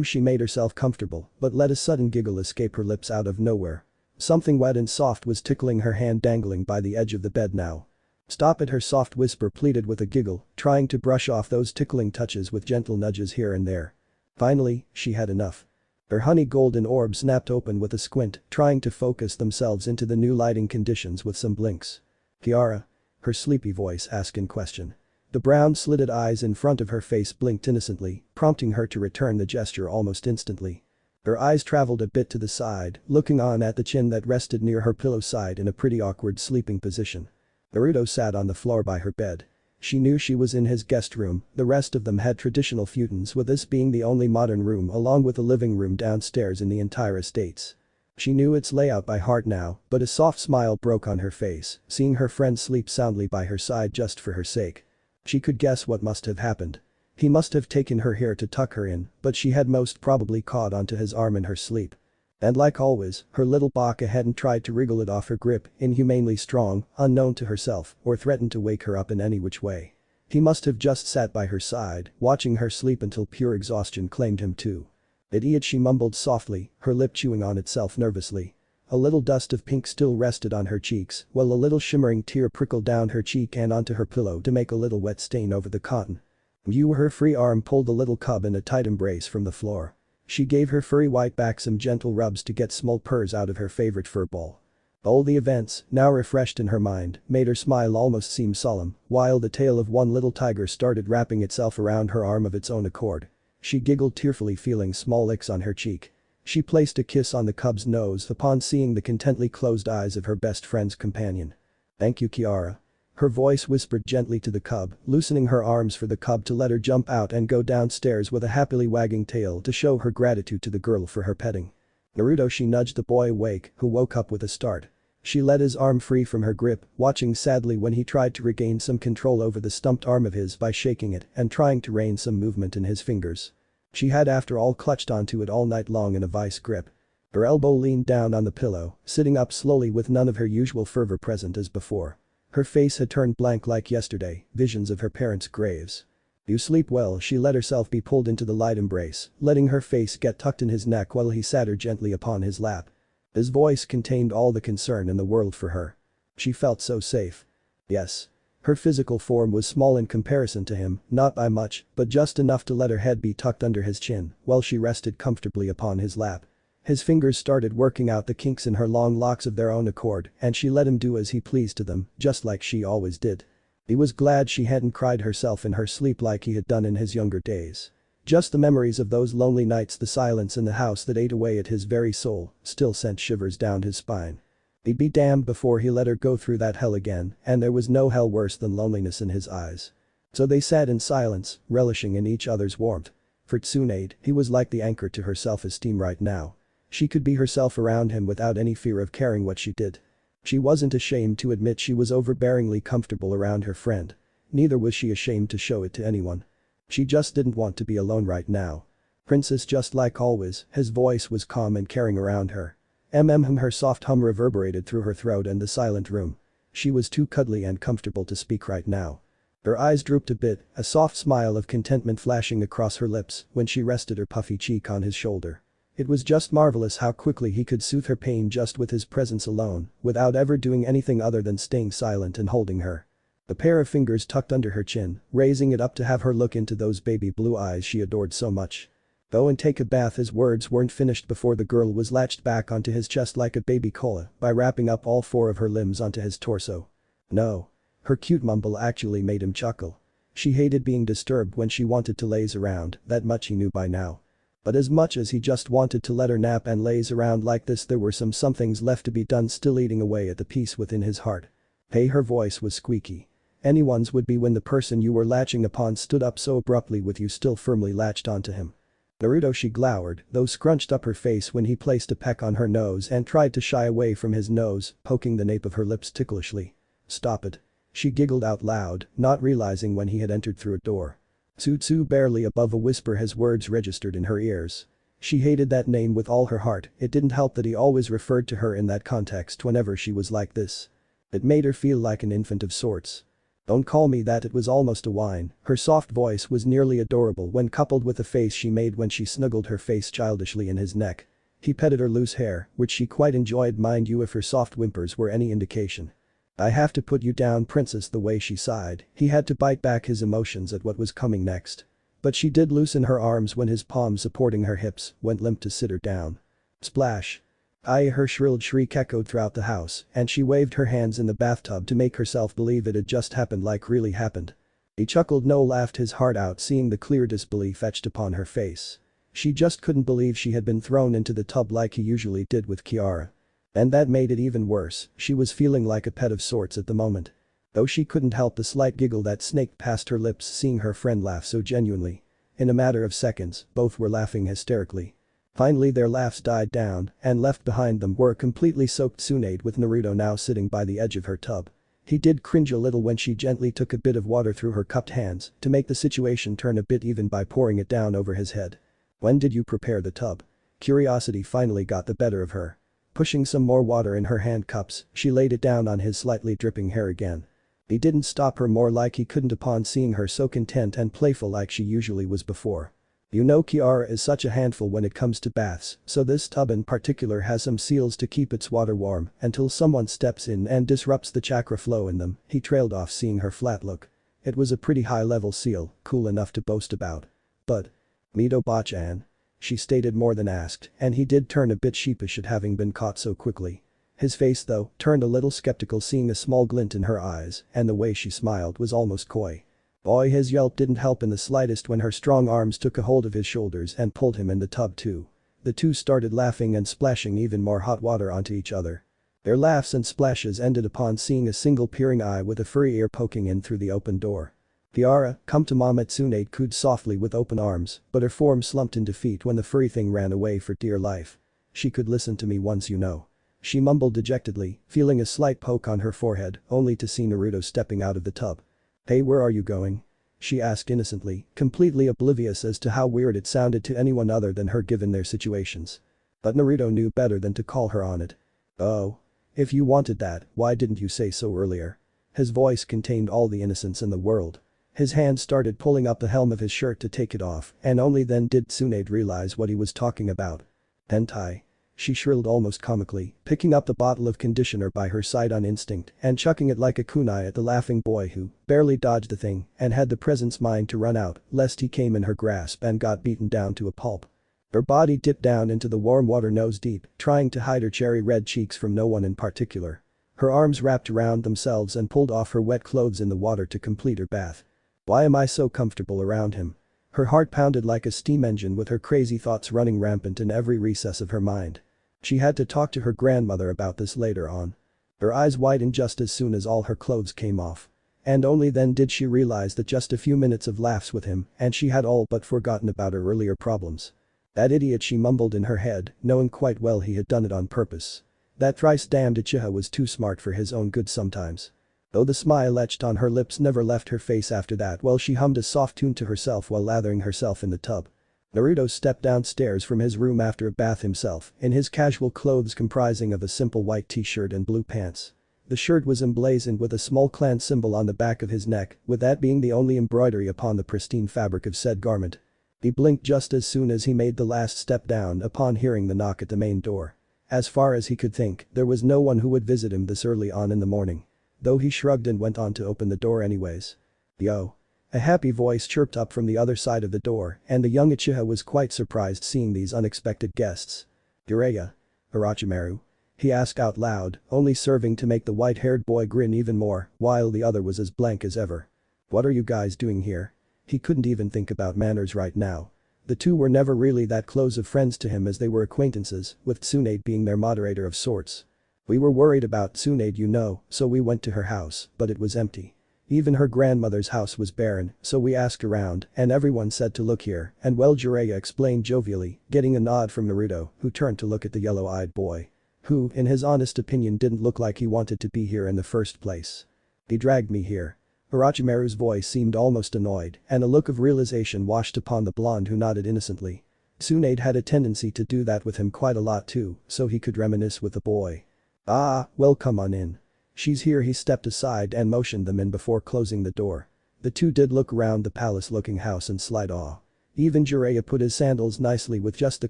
She made herself comfortable but let a sudden giggle escape her lips out of nowhere. Something wet and soft was tickling her hand dangling by the edge of the bed now. Stop it, her soft whisper pleaded with a giggle, trying to brush off those tickling touches with gentle nudges here and there. Finally, she had enough. Her honey golden orbs snapped open with a squint, trying to focus themselves into the new lighting conditions with some blinks. Kiara? Her sleepy voice asked in question. The brown slitted eyes in front of her face blinked innocently, prompting her to return the gesture almost instantly. Her eyes traveled a bit to the side, looking on at the chin that rested near her pillow side in a pretty awkward sleeping position. Naruto sat on the floor by her bed. She knew she was in his guest room, the rest of them had traditional futons, with this being the only modern room along with a living room downstairs in the entire estates. She knew its layout by heart now, but a soft smile broke on her face, seeing her friend sleep soundly by her side just for her sake. She could guess what must have happened. He must have taken her here to tuck her in, but she had most probably caught onto his arm in her sleep. And like always, her little baka hadn't tried to wriggle it off her grip, inhumanely strong, unknown to herself, or threatened to wake her up in any which way. He must have just sat by her side, watching her sleep until pure exhaustion claimed him too. Idiot, she mumbled softly, her lip chewing on itself nervously. A little dust of pink still rested on her cheeks, while a little shimmering tear prickled down her cheek and onto her pillow to make a little wet stain over the cotton. Her free arm pulled the little cub in a tight embrace from the floor. She gave her furry white back some gentle rubs to get small purrs out of her favorite fur ball. All the events, now refreshed in her mind, made her smile almost seem solemn, while the tail of one little tiger started wrapping itself around her arm of its own accord. She giggled tearfully, feeling small licks on her cheek. She placed a kiss on the cub's nose upon seeing the contently closed eyes of her best friend's companion. "Thank you, Kiara." Her voice whispered gently to the cub, loosening her arms for the cub to let her jump out and go downstairs with a happily wagging tail to show her gratitude to the girl for her petting. "Naruto," she nudged the boy awake, who woke up with a start. She let his arm free from her grip, watching sadly when he tried to regain some control over the stumped arm of his by shaking it and trying to rein some movement in his fingers. She had after all clutched onto it all night long in a vice grip. Her elbow leaned down on the pillow, sitting up slowly with none of her usual fervor present as before. Her face had turned blank like yesterday, visions of her parents' graves. "You sleep well," she let herself be pulled into the light embrace, letting her face get tucked in his neck while he sat her gently upon his lap. His voice contained all the concern in the world for her. She felt so safe. Yes. Her physical form was small in comparison to him, not by much, but just enough to let her head be tucked under his chin while she rested comfortably upon his lap. His fingers started working out the kinks in her long locks of their own accord and she let him do as he pleased to them, just like she always did. He was glad she hadn't cried herself in her sleep like he had done in his younger days. Just the memories of those lonely nights, the silence in the house that ate away at his very soul, still sent shivers down his spine. He'd be damned before he let her go through that hell again, and there was no hell worse than loneliness in his eyes. So they sat in silence, relishing in each other's warmth. For Tsunade, he was like the anchor to her self-esteem right now. She could be herself around him without any fear of caring what she did. She wasn't ashamed to admit she was overbearingly comfortable around her friend. Neither was she ashamed to show it to anyone. She just didn't want to be alone right now. "Princess," just like always, his voice was calm and caring around her. Her soft hum reverberated through her throat and the silent room. She was too cuddly and comfortable to speak right now. Her eyes drooped a bit, a soft smile of contentment flashing across her lips when she rested her puffy cheek on his shoulder. It was just marvelous how quickly he could soothe her pain just with his presence alone, without ever doing anything other than staying silent and holding her. A pair of fingers tucked under her chin, raising it up to have her look into those baby blue eyes she adored so much. "Go and take a bath." His words weren't finished before the girl was latched back onto his chest like a baby koala by wrapping up all four of her limbs onto his torso. "No." Her cute mumble actually made him chuckle. She hated being disturbed when she wanted to laze around, that much he knew by now. But as much as he just wanted to let her nap and laze around like this, there were some things left to be done still eating away at the peace within his heart. "Hey," her voice was squeaky. "Anyone's would be when the person you were latching upon stood up so abruptly with you still firmly latched onto him." "Naruto," she glowered, though scrunched up her face when he placed a peck on her nose and tried to shy away from his nose, poking the nape of her lips ticklishly. "Stop it." She giggled out loud, not realizing when he had entered through a door. Tsutsu, barely above a whisper, his words registered in her ears. She hated that name with all her heart. It didn't help that he always referred to her in that context whenever she was like this. It made her feel like an infant of sorts. "Don't call me that." It was almost a whine. Her soft voice was nearly adorable when coupled with the face she made when she snuggled her face childishly in his neck. He petted her loose hair, which she quite enjoyed, mind you, if her soft whimpers were any indication. "I have to put you down, princess." The way she sighed, he had to bite back his emotions at what was coming next. But she did loosen her arms when his palms supporting her hips went limp to sit her down. Splash. Her shrilled shriek echoed throughout the house and she waved her hands in the bathtub to make herself believe it had just happened, like really happened. He chuckled, no, laughed his heart out seeing the clear disbelief etched upon her face. She just couldn't believe she had been thrown into the tub like he usually did with Kiara. And that made it even worse, she was feeling like a pet of sorts at the moment. Though she couldn't help the slight giggle that snaked past her lips seeing her friend laugh so genuinely. In a matter of seconds, both were laughing hysterically. Finally their laughs died down, and left behind them were a completely soaked Tsunade with Naruto now sitting by the edge of her tub. He did cringe a little when she gently took a bit of water through her cupped hands to make the situation turn a bit even by pouring it down over his head. "When did you prepare the tub?" Curiosity finally got the better of her. Pushing some more water in her hand cups, she laid it down on his slightly dripping hair again. He didn't stop her, more like he couldn't upon seeing her so content and playful like she usually was before. You know, Kiara is such a handful when it comes to baths, so this tub in particular has some seals to keep its water warm until someone steps in and disrupts the chakra flow in them. He trailed off, seeing her flat look. It was a pretty high-level seal, cool enough to boast about. But. Mito Bachan? She stated more than asked, and he did turn a bit sheepish at having been caught so quickly. His face, though, turned a little skeptical, seeing a small glint in her eyes, and the way she smiled was almost coy. Boy, his yelp didn't help in the slightest when her strong arms took a hold of his shoulders and pulled him in the tub too. The two started laughing and splashing even more hot water onto each other. Their laughs and splashes ended upon seeing a single peering eye with a furry ear poking in through the open door. Kiara, come to mama, Tsunade cooed softly with open arms, but her form slumped in defeat when the furry thing ran away for dear life. She could listen to me once, you know. She mumbled dejectedly, feeling a slight poke on her forehead, only to see Naruto stepping out of the tub. Hey, where are you going? She asked innocently, completely oblivious as to how weird it sounded to anyone other than her given their situations. But Naruto knew better than to call her on it. Oh. If you wanted that, why didn't you say so earlier? His voice contained all the innocence in the world. His hand started pulling up the hem of his shirt to take it off, and only then did Tsunade realize what he was talking about. Hentai. She shrilled almost comically, picking up the bottle of conditioner by her side on instinct and chucking it like a kunai at the laughing boy who barely dodged the thing and had the presence mind to run out lest he came in her grasp and got beaten down to a pulp. Her body dipped down into the warm water nose deep, trying to hide her cherry red cheeks from no one in particular. Her arms wrapped around themselves and pulled off her wet clothes in the water to complete her bath. Why am I so comfortable around him? Her heart pounded like a steam engine with her crazy thoughts running rampant in every recess of her mind. She had to talk to her grandmother about this later on. Her eyes widened just as soon as all her clothes came off. And only then did she realize that just a few minutes of laughs with him and she had all but forgotten about her earlier problems. That idiot, she mumbled in her head, knowing quite well he had done it on purpose. That thrice-damned Uchiha was too smart for his own good sometimes. Though the smile etched on her lips never left her face after that while she hummed a soft tune to herself while lathering herself in the tub. Naruto stepped downstairs from his room after a bath himself, in his casual clothes comprising of a simple white t-shirt and blue pants. The shirt was emblazoned with a small clan symbol on the back of his neck, with that being the only embroidery upon the pristine fabric of said garment. He blinked just as soon as he made the last step down upon hearing the knock at the main door. As far as he could think, there was no one who would visit him this early on in the morning. Though he shrugged and went on to open the door anyways. Yo. A happy voice chirped up from the other side of the door, and the young Uchiha was quite surprised seeing these unexpected guests. Jiraiya? Orochimaru? He asked out loud, only serving to make the white-haired boy grin even more, while the other was as blank as ever. What are you guys doing here? He couldn't even think about manners right now. The two were never really that close of friends to him as they were acquaintances, with Tsunade being their moderator of sorts. We were worried about Tsunade, you know, so we went to her house, but it was empty. Even her grandmother's house was barren, so we asked around and everyone said to look here, and well, Jiraiya explained jovially, getting a nod from Naruto, who turned to look at the yellow-eyed boy. Who, in his honest opinion, didn't look like he wanted to be here in the first place. He dragged me here. Orochimaru's voice seemed almost annoyed, and a look of realization washed upon the blonde who nodded innocently. Tsunade had a tendency to do that with him quite a lot too, so he could reminisce with the boy. Ah, well, come on in. She's here. He stepped aside and motioned them in before closing the door. The two did look around the palace-looking house in slight awe. Even Jiraiya put his sandals nicely with just the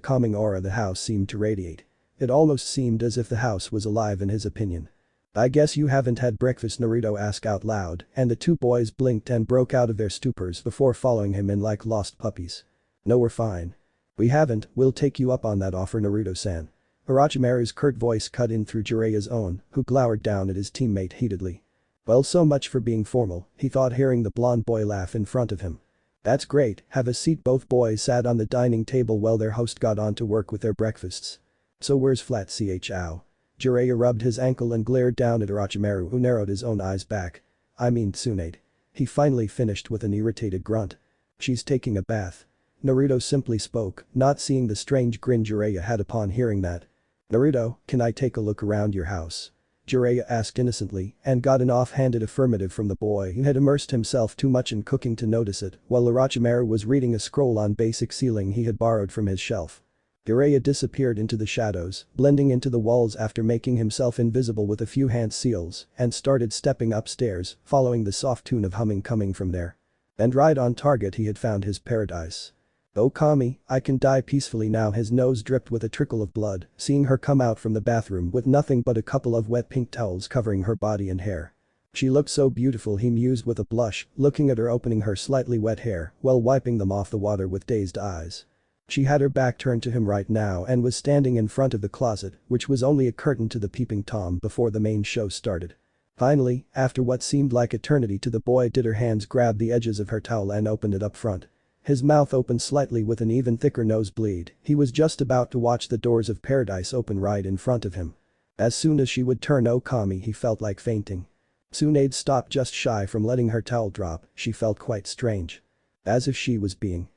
calming aura the house seemed to radiate. It almost seemed as if the house was alive in his opinion. I guess you haven't had breakfast, Naruto asked out loud, and the two boys blinked and broke out of their stupors before following him in like lost puppies. No, we're fine. We haven't, we'll take you up on that offer, Naruto-san. Orochimaru's curt voice cut in through Jiraiya's own, who glowered down at his teammate heatedly. Well, so much for being formal, he thought, hearing the blonde boy laugh in front of him. That's great, have a seat. Both boys sat on the dining table while their host got on to work with their breakfasts. So where's Flat Chow? Jiraiya rubbed his ankle and glared down at Orochimaru, who narrowed his own eyes back. I mean Tsunade. He finally finished with an irritated grunt. She's taking a bath. Naruto simply spoke, not seeing the strange grin Jiraiya had upon hearing that. Naruto, can I take a look around your house? Jiraiya asked innocently and got an offhanded affirmative from the boy who had immersed himself too much in cooking to notice it while Orochimaru was reading a scroll on basic sealing he had borrowed from his shelf. Jiraiya disappeared into the shadows, blending into the walls after making himself invisible with a few hand seals, and started stepping upstairs, following the soft tune of humming coming from there. And right on target he had found his paradise. "Oh Kami, I can die peacefully now." His nose dripped with a trickle of blood, seeing her come out from the bathroom with nothing but a couple of wet pink towels covering her body and hair. She looked so beautiful, he mused with a blush, looking at her opening her slightly wet hair while wiping them off the water with dazed eyes. She had her back turned to him right now and was standing in front of the closet, which was only a curtain to the peeping Tom before the main show started. Finally, after what seemed like eternity to the boy, did her hands grab the edges of her towel and opened it up front. His mouth opened slightly with an even thicker nosebleed. He was just about to watch the doors of paradise open right in front of him. As soon as she would turn Okami, he felt like fainting. Tsunade stopped just shy from letting her towel drop. She felt quite strange. As if she was being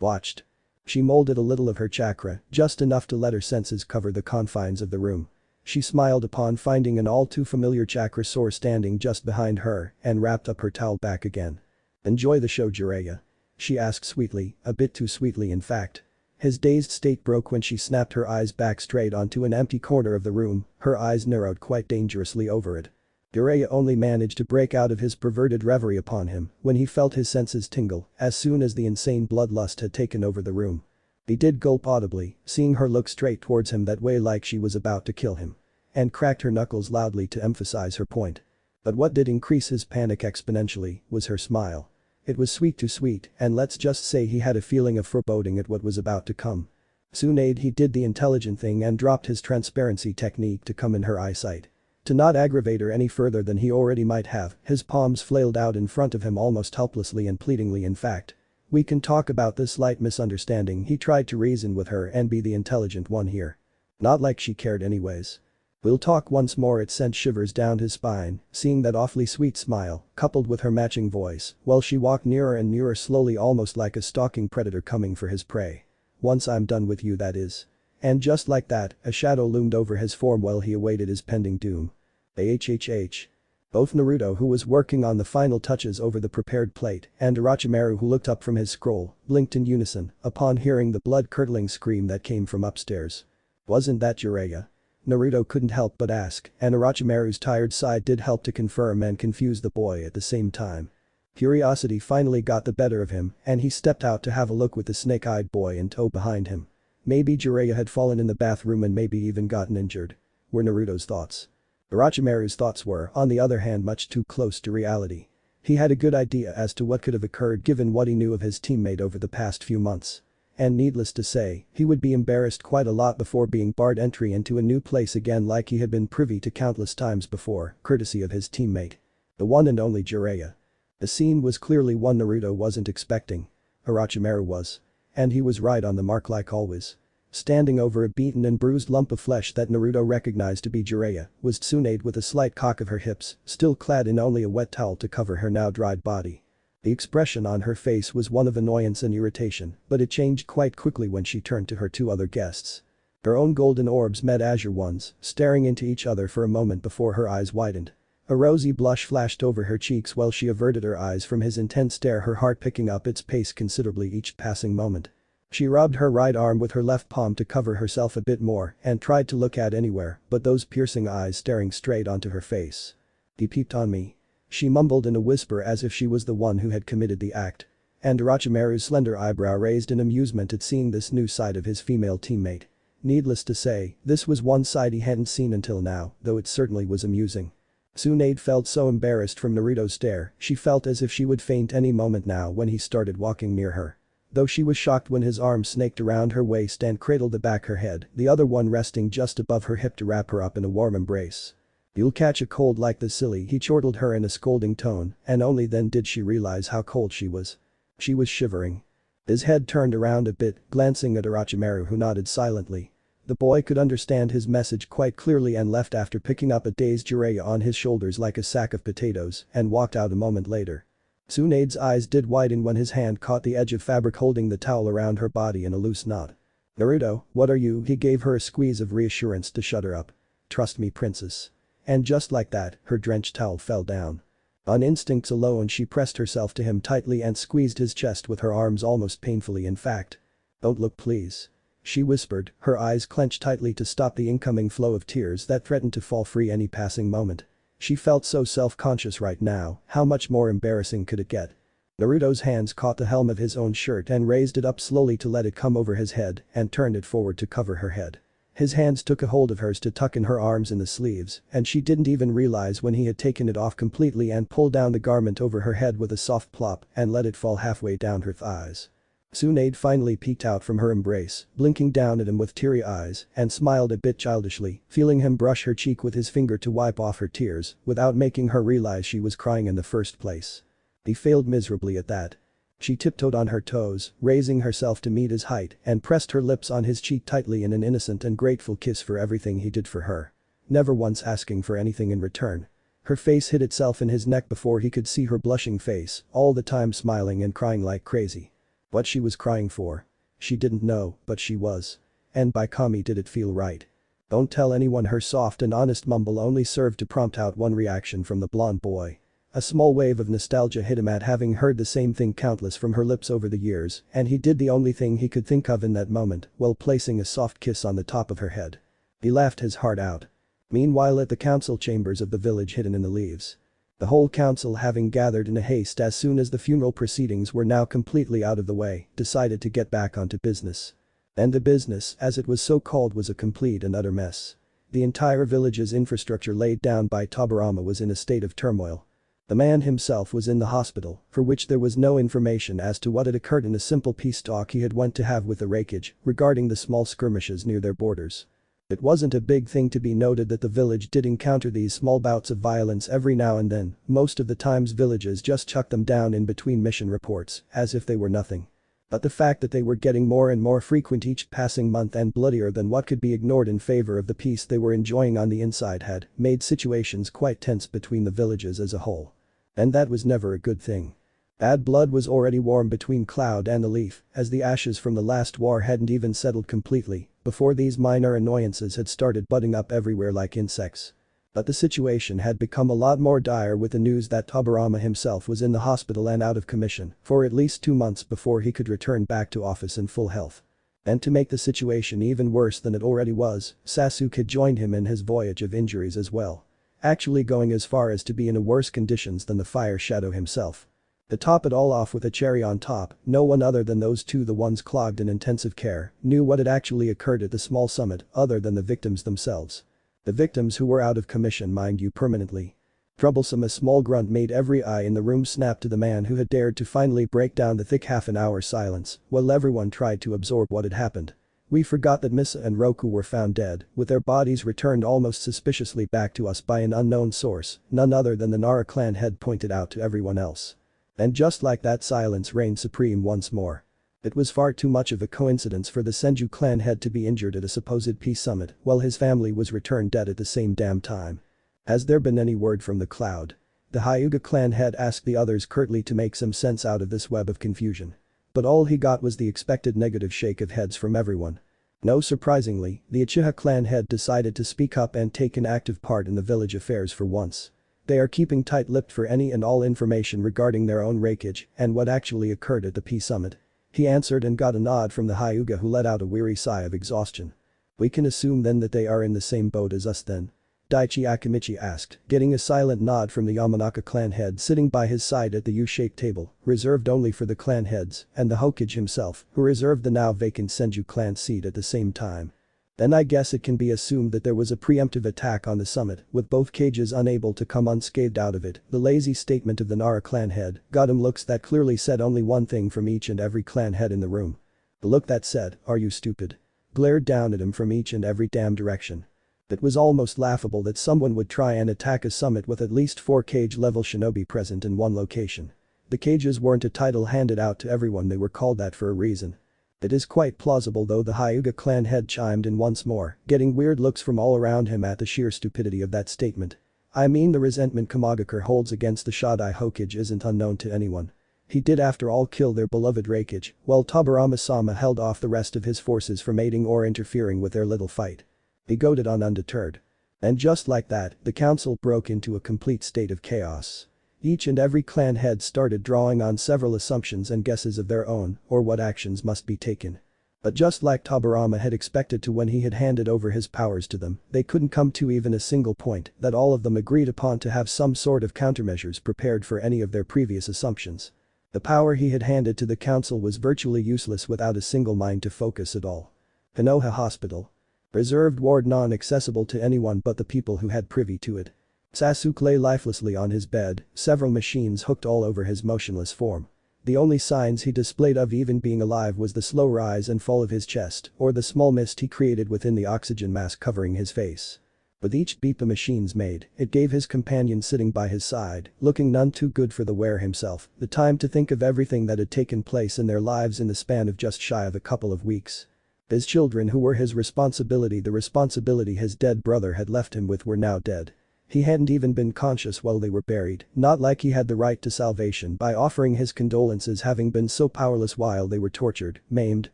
watched. She molded a little of her chakra, just enough to let her senses cover the confines of the room. She smiled upon finding an all too familiar chakra source standing just behind her and wrapped up her towel back again. "Enjoy the show, Jiraiya?" she asked sweetly, a bit too sweetly in fact. His dazed state broke when she snapped her eyes back straight onto an empty corner of the room, her eyes narrowed quite dangerously over it. Jiraiya only managed to break out of his perverted reverie upon him when he felt his senses tingle as soon as the insane bloodlust had taken over the room. He did gulp audibly, seeing her look straight towards him that way like she was about to kill him. And cracked her knuckles loudly to emphasize her point. But what did increase his panic exponentially was her smile. It was sweet too sweet, and let's just say he had a feeling of foreboding at what was about to come. Tsunade, he did the intelligent thing and dropped his transparency technique to come in her eyesight. To not aggravate her any further than he already might have, his palms flailed out in front of him almost helplessly and pleadingly in fact. "We can talk about this slight misunderstanding." He tried to reason with her and be the intelligent one here. Not like she cared anyways. "We'll talk once more." It sent shivers down his spine, seeing that awfully sweet smile, coupled with her matching voice, while she walked nearer and nearer slowly almost like a stalking predator coming for his prey. "Once I'm done with you, that is." And just like that, a shadow loomed over his form while he awaited his pending doom. AHHH. Both Naruto, who was working on the final touches over the prepared plate, and Orochimaru, who looked up from his scroll, blinked in unison upon hearing the blood-curdling scream that came from upstairs. "Wasn't that Jiraiya?" Naruto couldn't help but ask, and Orochimaru's tired sigh did help to confirm and confuse the boy at the same time. Curiosity finally got the better of him, and he stepped out to have a look with the snake-eyed boy in tow behind him. Maybe Jiraiya had fallen in the bathroom and maybe even gotten injured. Were Naruto's thoughts. Orochimaru's thoughts were, on the other hand, much too close to reality. He had a good idea as to what could have occurred given what he knew of his teammate over the past few months. And needless to say, he would be embarrassed quite a lot before being barred entry into a new place again like he had been privy to countless times before, courtesy of his teammate. The one and only Jiraiya. The scene was clearly one Naruto wasn't expecting. Orochimaru was. And he was right on the mark like always. Standing over a beaten and bruised lump of flesh that Naruto recognized to be Jiraiya was Tsunade with a slight cock of her hips, still clad in only a wet towel to cover her now dried body. The expression on her face was one of annoyance and irritation, but it changed quite quickly when she turned to her two other guests. Her own golden orbs met azure ones, staring into each other for a moment before her eyes widened. A rosy blush flashed over her cheeks while she averted her eyes from his intense stare, her heart picking up its pace considerably each passing moment. She rubbed her right arm with her left palm to cover herself a bit more and tried to look at anywhere but those piercing eyes staring straight onto her face. "He peeped on me," she mumbled in a whisper as if she was the one who had committed the act. And Orochimaru's slender eyebrow raised in amusement at seeing this new side of his female teammate. Needless to say, this was one side he hadn't seen until now, though it certainly was amusing. Tsunade felt so embarrassed from Naruto's stare, she felt as if she would faint any moment now when he started walking near her. Though she was shocked when his arm snaked around her waist and cradled the back her head, the other one resting just above her hip to wrap her up in a warm embrace. "You'll catch a cold like this, silly," he chortled her in a scolding tone, and only then did she realize how cold she was. She was shivering. His head turned around a bit, glancing at Orochimaru, who nodded silently. The boy could understand his message quite clearly and left after picking up a dazed Jiraiya on his shoulders like a sack of potatoes and walked out a moment later. Tsunade's eyes did widen when his hand caught the edge of fabric holding the towel around her body in a loose knot. "Naruto, what are you?" He gave her a squeeze of reassurance to shut her up. "Trust me, princess." And just like that, her drenched towel fell down. On instincts alone she pressed herself to him tightly and squeezed his chest with her arms almost painfully in fact. "Don't look, please." she whispered, her eyes clenched tightly to stop the incoming flow of tears that threatened to fall free any passing moment. She felt so self-conscious right now, how much more embarrassing could it get? Naruto's hands caught the hem of his own shirt and raised it up slowly to let it come over his head and turned it forward to cover her head. His hands took a hold of hers to tuck in her arms in the sleeves, and she didn't even realize when he had taken it off completely and pulled down the garment over her head with a soft plop and let it fall halfway down her thighs. Tsunade finally peeked out from her embrace, blinking down at him with teary eyes, and smiled a bit childishly, feeling him brush her cheek with his finger to wipe off her tears, without making her realize she was crying in the first place. He failed miserably at that. She tiptoed on her toes, raising herself to meet his height, and pressed her lips on his cheek tightly in an innocent and grateful kiss for everything he did for her. Never once asking for anything in return. Her face hid itself in his neck before he could see her blushing face, all the time smiling and crying like crazy. What she was crying for? She didn't know, but she was. And by Kami did it feel right. Don't tell anyone. Her soft and honest mumble only served to prompt out one reaction from the blonde boy. A small wave of nostalgia hit him at having heard the same thing countless from her lips over the years, and he did the only thing he could think of in that moment, while placing a soft kiss on the top of her head. He laughed his heart out. Meanwhile at the council chambers of the village hidden in the leaves. The whole council, having gathered in a haste as soon as the funeral proceedings were now completely out of the way, decided to get back onto business. And the business, as it was so called, was a complete and utter mess. The entire village's infrastructure laid down by Tobirama was in a state of turmoil. The man himself was in the hospital, for which there was no information as to what had occurred in a simple peace talk he had went to have with the Raikage regarding the small skirmishes near their borders. It wasn't a big thing to be noted that the village did encounter these small bouts of violence every now and then, most of the times villages just chucked them down in between mission reports, as if they were nothing. But the fact that they were getting more and more frequent each passing month and bloodier than what could be ignored in favor of the peace they were enjoying on the inside had made situations quite tense between the villages as a whole. And that was never a good thing. Bad blood was already warm between Cloud and the Leaf, as the ashes from the last war hadn't even settled completely, before these minor annoyances had started budding up everywhere like insects. But the situation had become a lot more dire with the news that Tobirama himself was in the hospital and out of commission for at least 2 months before he could return back to office in full health. And to make the situation even worse than it already was, Sasuke had joined him in his voyage of injuries as well. Actually going as far as to be in worse conditions than the Fire Shadow himself. To top it all off with a cherry on top, no one other than those two, the ones clogged in intensive care, knew what had actually occurred at the small summit other than the victims themselves. The victims who were out of commission, mind you, permanently. Troublesome. A small grunt made every eye in the room snap to the man who had dared to finally break down the thick half-an-hour silence while everyone tried to absorb what had happened. We forgot that Misa and Roku were found dead, with their bodies returned almost suspiciously back to us by an unknown source, none other than the Nara clan had pointed out to everyone else. And just like that, silence reigned supreme once more. It was far too much of a coincidence for the Senju clan head to be injured at a supposed peace summit while his family was returned dead at the same damn time. Has there been any word from the Cloud? The Hyuga clan head asked the others curtly to make some sense out of this web of confusion. But all he got was the expected negative shake of heads from everyone. No, surprisingly, the Uchiha clan head decided to speak up and take an active part in the village affairs for once. They are keeping tight-lipped for any and all information regarding their own Raikage and what actually occurred at the peace summit. He answered and got a nod from the Hyuga, who let out a weary sigh of exhaustion. We can assume then that they are in the same boat as us then? Daichi Akimichi asked, getting a silent nod from the Yamanaka clan head sitting by his side at the U-shaped table, reserved only for the clan heads, and the Hokage himself, who reserved the now vacant Senju clan seat at the same time. Then I guess it can be assumed that there was a preemptive attack on the summit, with both cages unable to come unscathed out of it. The lazy statement of the Nara clan head got him looks that clearly said only one thing from each and every clan head in the room. The look that said, "Are you stupid?" glared down at him from each and every damn direction. It was almost laughable that someone would try and attack a summit with at least 4 cage-level shinobi present in one location. The cages weren't a title handed out to everyone, they were called that for a reason. It is quite plausible though, the Hyuga clan head chimed in once more, getting weird looks from all around him at the sheer stupidity of that statement. I mean, the resentment Kamagakure holds against the Shodai Hokage isn't unknown to anyone. He did after all kill their beloved Raikage, while Tobirama-sama held off the rest of his forces from aiding or interfering with their little fight. He goaded on undeterred. And just like that, the council broke into a complete state of chaos. Each and every clan head started drawing on several assumptions and guesses of their own, or what actions must be taken. But just like Tobirama had expected to when he had handed over his powers to them, they couldn't come to even a single point that all of them agreed upon to have some sort of countermeasures prepared for any of their previous assumptions. The power he had handed to the council was virtually useless without a single mind to focus at all. Konoha Hospital. Reserved ward non-accessible to anyone but the people who had privy to it. Sasuke lay lifelessly on his bed, several machines hooked all over his motionless form. The only signs he displayed of even being alive was the slow rise and fall of his chest or the small mist he created within the oxygen mask covering his face. With each beep the machines made, it gave his companion sitting by his side, looking none too good for the wearer himself, the time to think of everything that had taken place in their lives in the span of just shy of a couple of weeks. His children who were his responsibility, the responsibility his dead brother had left him with, were now dead. He hadn't even been conscious while they were buried, not like he had the right to salvation by offering his condolences having been so powerless while they were tortured, maimed,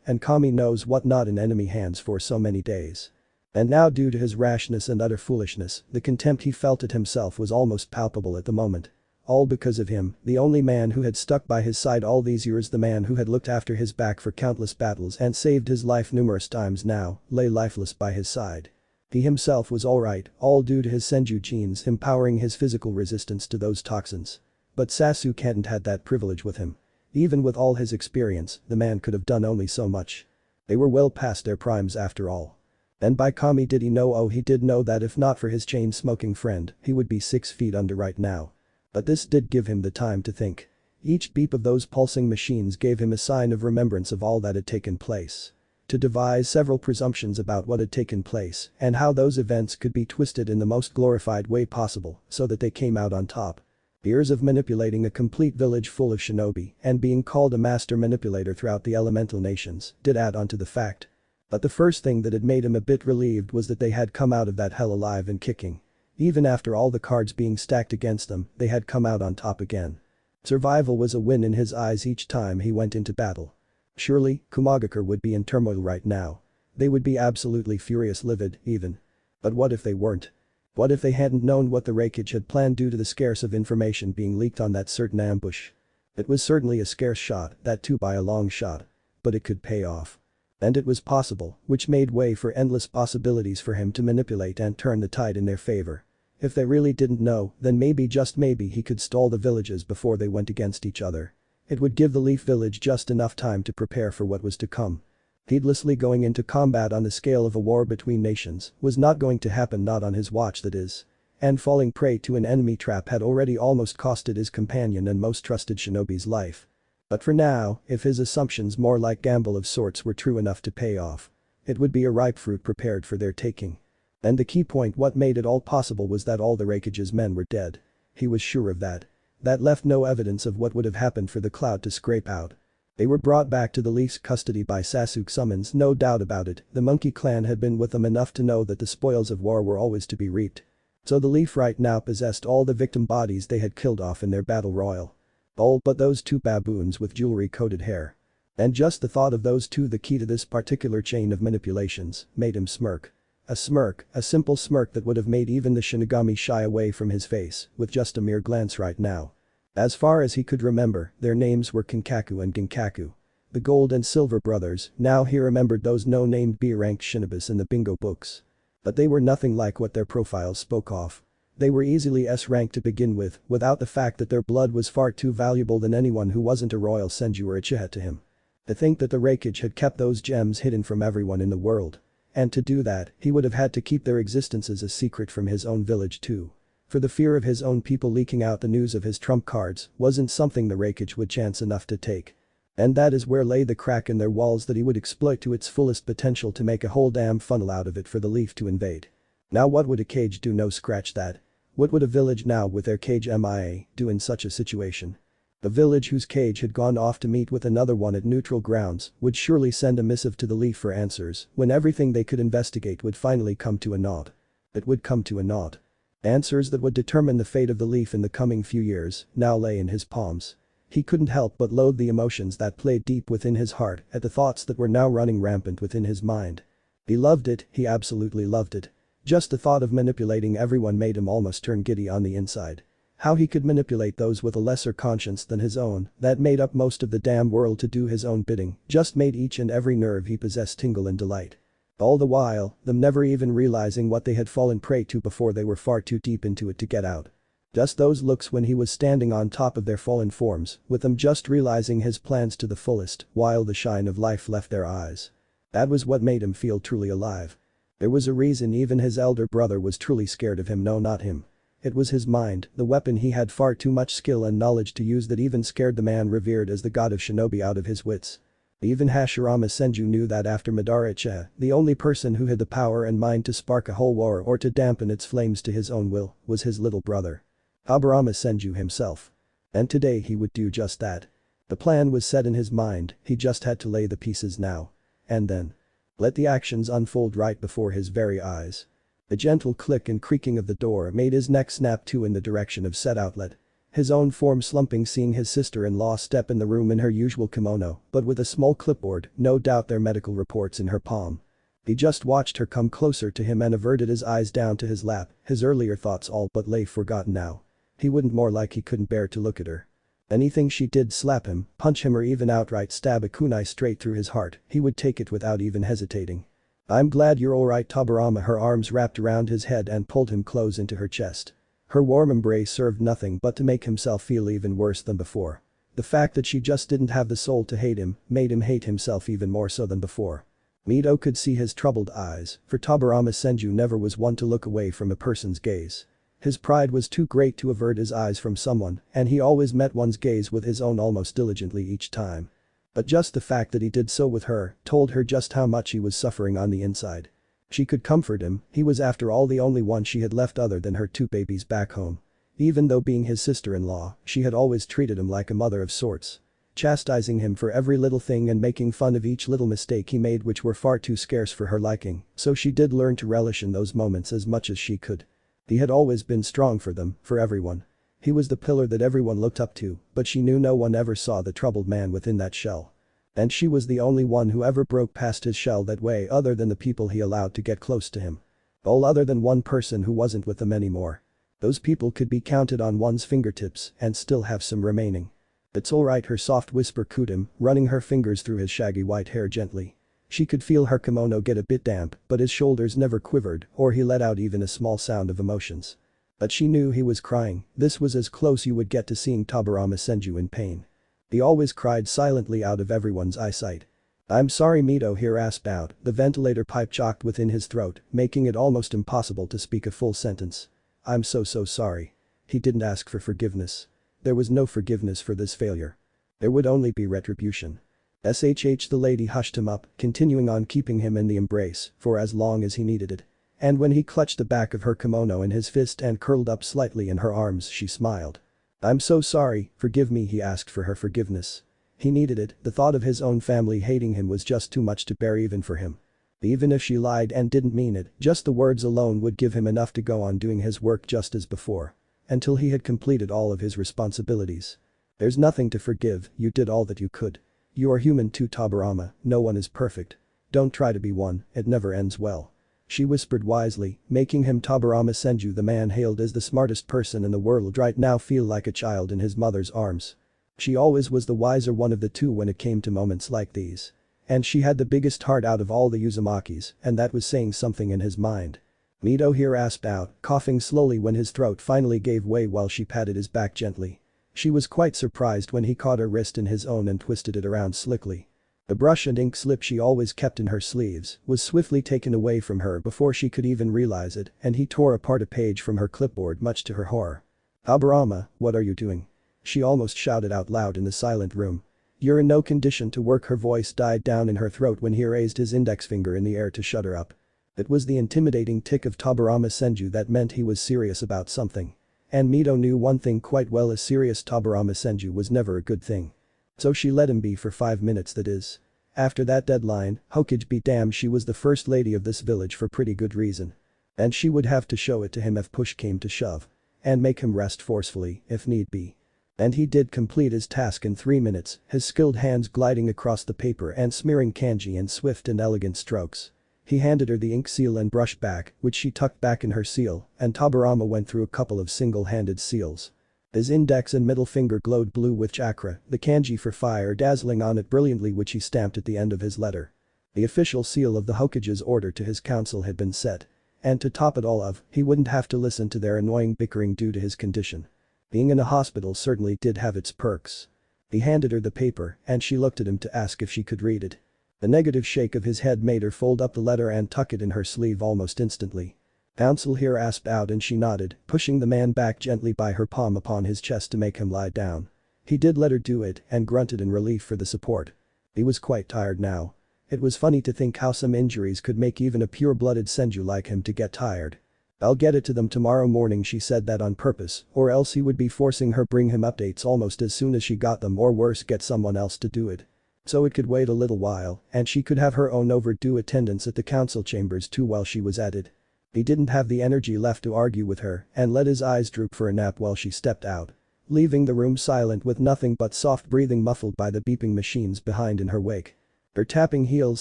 and Kami knows what not in enemy hands for so many days. And now due to his rashness and utter foolishness, the contempt he felt at himself was almost palpable at the moment. All because of him, the only man who had stuck by his side all these years, the man who had looked after his back for countless battles and saved his life numerous times now, lay lifeless by his side. He himself was alright, all due to his Senju genes empowering his physical resistance to those toxins. But Sasuke hadn't had that privilege with him. Even with all his experience, the man could have done only so much. They were well past their primes after all. And by Kami did he know? Oh, he did know that if not for his chain-smoking friend, he would be 6 feet under right now. But this did give him the time to think. Each beep of those pulsing machines gave him a sign of remembrance of all that had taken place. To devise several presumptions about what had taken place and how those events could be twisted in the most glorified way possible so that they came out on top. Years of manipulating a complete village full of shinobi and being called a master manipulator throughout the elemental nations did add on to the fact. But the first thing that had made him a bit relieved was that they had come out of that hell alive and kicking. Even after all the cards being stacked against them, they had come out on top again. Survival was a win in his eyes each time he went into battle. Surely, Kumagakure would be in turmoil right now. They would be absolutely furious, livid, even. But what if they weren't? What if they hadn't known what the Reikage had planned due to the scarce of information being leaked on that certain ambush? It was certainly a scarce shot, that too by a long shot. But it could pay off. And it was possible, which made way for endless possibilities for him to manipulate and turn the tide in their favor. If they really didn't know, then maybe, just maybe, he could stall the villages before they went against each other. It would give the Leaf Village just enough time to prepare for what was to come. Heedlessly going into combat on the scale of a war between nations was not going to happen, not on his watch that is. And falling prey to an enemy trap had already almost costed his companion and most trusted shinobi's life. But for now, if his assumptions, more like gamble of sorts, were true enough to pay off, it would be a ripe fruit prepared for their taking. And the key point, what made it all possible, was that all the Reikage's men were dead. He was sure of that. That left no evidence of what would have happened for the cloud to scrape out. They were brought back to the Leaf's custody by Sasuke Summons, no doubt about it. The Monkey Clan had been with them enough to know that the spoils of war were always to be reaped. So the Leaf right now possessed all the victim bodies they had killed off in their battle royal. All but those 2 baboons with jewelry-coated hair. And just the thought of those 2, the key to this particular chain of manipulations, made him smirk. A smirk, a simple smirk that would have made even the Shinigami shy away from his face with just a mere glance right now. As far as he could remember, their names were Kinkaku and Ginkaku. The Gold and Silver brothers. Now he remembered those no-named B-ranked shinobis in the bingo books. But they were nothing like what their profiles spoke of. They were easily S-ranked to begin with, without the fact that their blood was far too valuable than anyone who wasn't a royal Senju or Uchiha to him. To think that the Reikage had kept those gems hidden from everyone in the world. And to do that, he would have had to keep their existences a secret from his own village too. For the fear of his own people leaking out the news of his trump cards wasn't something the Reikage would chance enough to take. And that is where lay the crack in their walls that he would exploit to its fullest potential to make a whole damn funnel out of it for the Leaf to invade. Now what would a cage do? No, scratch that. What would a village now with their cage MIA do in such a situation? The village whose cage had gone off to meet with another one at neutral grounds would surely send a missive to the Leaf for answers when everything they could investigate would finally come to a naught. It would come to a naught. Answers that would determine the fate of the Leaf in the coming few years now lay in his palms. He couldn't help but loathe the emotions that played deep within his heart at the thoughts that were now running rampant within his mind. He loved it, he absolutely loved it. Just the thought of manipulating everyone made him almost turn giddy on the inside. How he could manipulate those with a lesser conscience than his own, that made up most of the damn world to do his own bidding, just made each and every nerve he possessed tingle in delight. All the while, them never even realizing what they had fallen prey to before they were far too deep into it to get out. Just those looks when he was standing on top of their fallen forms, with them just realizing his plans to the fullest, while the shine of life left their eyes. That was what made him feel truly alive. There was a reason even his elder brother was truly scared of him. No, not him. It was his mind, the weapon he had far too much skill and knowledge to use that even scared the man revered as the god of shinobi out of his wits. Even Hashirama Senju knew that after Madara Uchiha, the only person who had the power and mind to spark a whole war or to dampen its flames to his own will was his little brother. Habarama Senju himself. And today he would do just that. The plan was set in his mind, he just had to lay the pieces now. And then. Let the actions unfold right before his very eyes. The gentle click and creaking of the door made his neck snap too in the direction of said outlet. His own form slumping, seeing his sister-in-law step in the room in her usual kimono, but with a small clipboard, no doubt their medical reports in her palm. He just watched her come closer to him and averted his eyes down to his lap, his earlier thoughts all but lay forgotten now. He wouldn't, more like he couldn't bear to look at her. Anything she did, slap him, punch him or even outright stab a kunai straight through his heart, he would take it without even hesitating. "I'm glad you're alright, Tabarama." Her arms wrapped around his head and pulled him close into her chest. Her warm embrace served nothing but to make himself feel even worse than before. The fact that she just didn't have the soul to hate him made him hate himself even more so than before. Mito could see his troubled eyes, for Tabarama Senju never was one to look away from a person's gaze. His pride was too great to avert his eyes from someone, and he always met one's gaze with his own almost diligently each time. But just the fact that he did so with her told her just how much he was suffering on the inside. She could comfort him, he was after all the only one she had left other than her two babies back home. Even though being his sister-in-law, she had always treated him like a mother of sorts. Chastising him for every little thing and making fun of each little mistake he made, which were far too scarce for her liking, so she did learn to relish in those moments as much as she could. He had always been strong for them, for everyone. He was the pillar that everyone looked up to, but she knew no one ever saw the troubled man within that shell. And she was the only one who ever broke past his shell that way, other than the people he allowed to get close to him. All other than one person who wasn't with them anymore. Those people could be counted on one's fingertips and still have some remaining. "It's alright," her soft whisper cooed him, running her fingers through his shaggy white hair gently. She could feel her kimono get a bit damp, but his shoulders never quivered or he let out even a small sound of emotions. But she knew he was crying. This was as close you would get to seeing Tabarama Senju in pain. He always cried silently out of everyone's eyesight. "I'm sorry," Mito here asped out, the ventilator pipe chocked within his throat, making it almost impossible to speak a full sentence. "I'm so sorry." He didn't ask for forgiveness. There was no forgiveness for this failure. There would only be retribution. The lady hushed him up, continuing on keeping him in the embrace for as long as he needed it. And when he clutched the back of her kimono in his fist and curled up slightly in her arms, she smiled. "I'm so sorry, forgive me." He asked for her forgiveness. He needed it, the thought of his own family hating him was just too much to bear even for him. Even if she lied and didn't mean it, just the words alone would give him enough to go on doing his work just as before. Until he had completed all of his responsibilities. "There's nothing to forgive, you did all that you could. You are human too, Tabarama, no one is perfect. Don't try to be one, it never ends well." She whispered wisely, making him, Tabarama Senju, the man hailed as the smartest person in the world right now, feel like a child in his mother's arms. She always was the wiser one of the two when it came to moments like these. And she had the biggest heart out of all the Uzumakis, and that was saying something in his mind. Mito here asped out, coughing slowly when his throat finally gave way while she patted his back gently. She was quite surprised when he caught her wrist in his own and twisted it around slickly. The brush and ink slip she always kept in her sleeves was swiftly taken away from her before she could even realize it, and he tore apart a page from her clipboard, much to her horror. "Tabarama, what are you doing?" She almost shouted out loud in the silent room. "You're in no condition to work." Her voice died down in her throat when he raised his index finger in the air to shut her up. It was the intimidating tick of Tabarama Senju that meant he was serious about something. And Mito knew one thing quite well: a serious Tabarama Senju was never a good thing. So she let him be for 5 minutes, that is. After that deadline, Hokage be damned, she was the first lady of this village for pretty good reason. And she would have to show it to him if push came to shove. And make him rest forcefully, if need be. And he did complete his task in 3 minutes, his skilled hands gliding across the paper and smearing kanji in swift and elegant strokes. He handed her the ink seal and brush back, which she tucked back in her seal, and Tabarama went through a couple of single-handed seals. His index and middle finger glowed blue with chakra, the kanji for fire dazzling on it brilliantly, which he stamped at the end of his letter. The official seal of the Hokage's order to his council had been set. And to top it all off, he wouldn't have to listen to their annoying bickering due to his condition. Being in a hospital certainly did have its perks. He handed her the paper, and she looked at him to ask if she could read it. The negative shake of his head made her fold up the letter and tuck it in her sleeve almost instantly. "Counsel here?" asked out, and she nodded, pushing the man back gently by her palm upon his chest to make him lie down. He did let her do it and grunted in relief for the support. He was quite tired now. It was funny to think how some injuries could make even a pure-blooded senju like him to get tired. "I'll get it to them tomorrow morning." She said that on purpose, or else he would be forcing her bring him updates almost as soon as she got them, or worse, get someone else to do it. So it could wait a little while, and she could have her own overdue attendance at the council chambers too while she was at it. He didn't have the energy left to argue with her and let his eyes droop for a nap while she stepped out. Leaving the room silent with nothing but soft breathing muffled by the beeping machines behind in her wake. Her tapping heels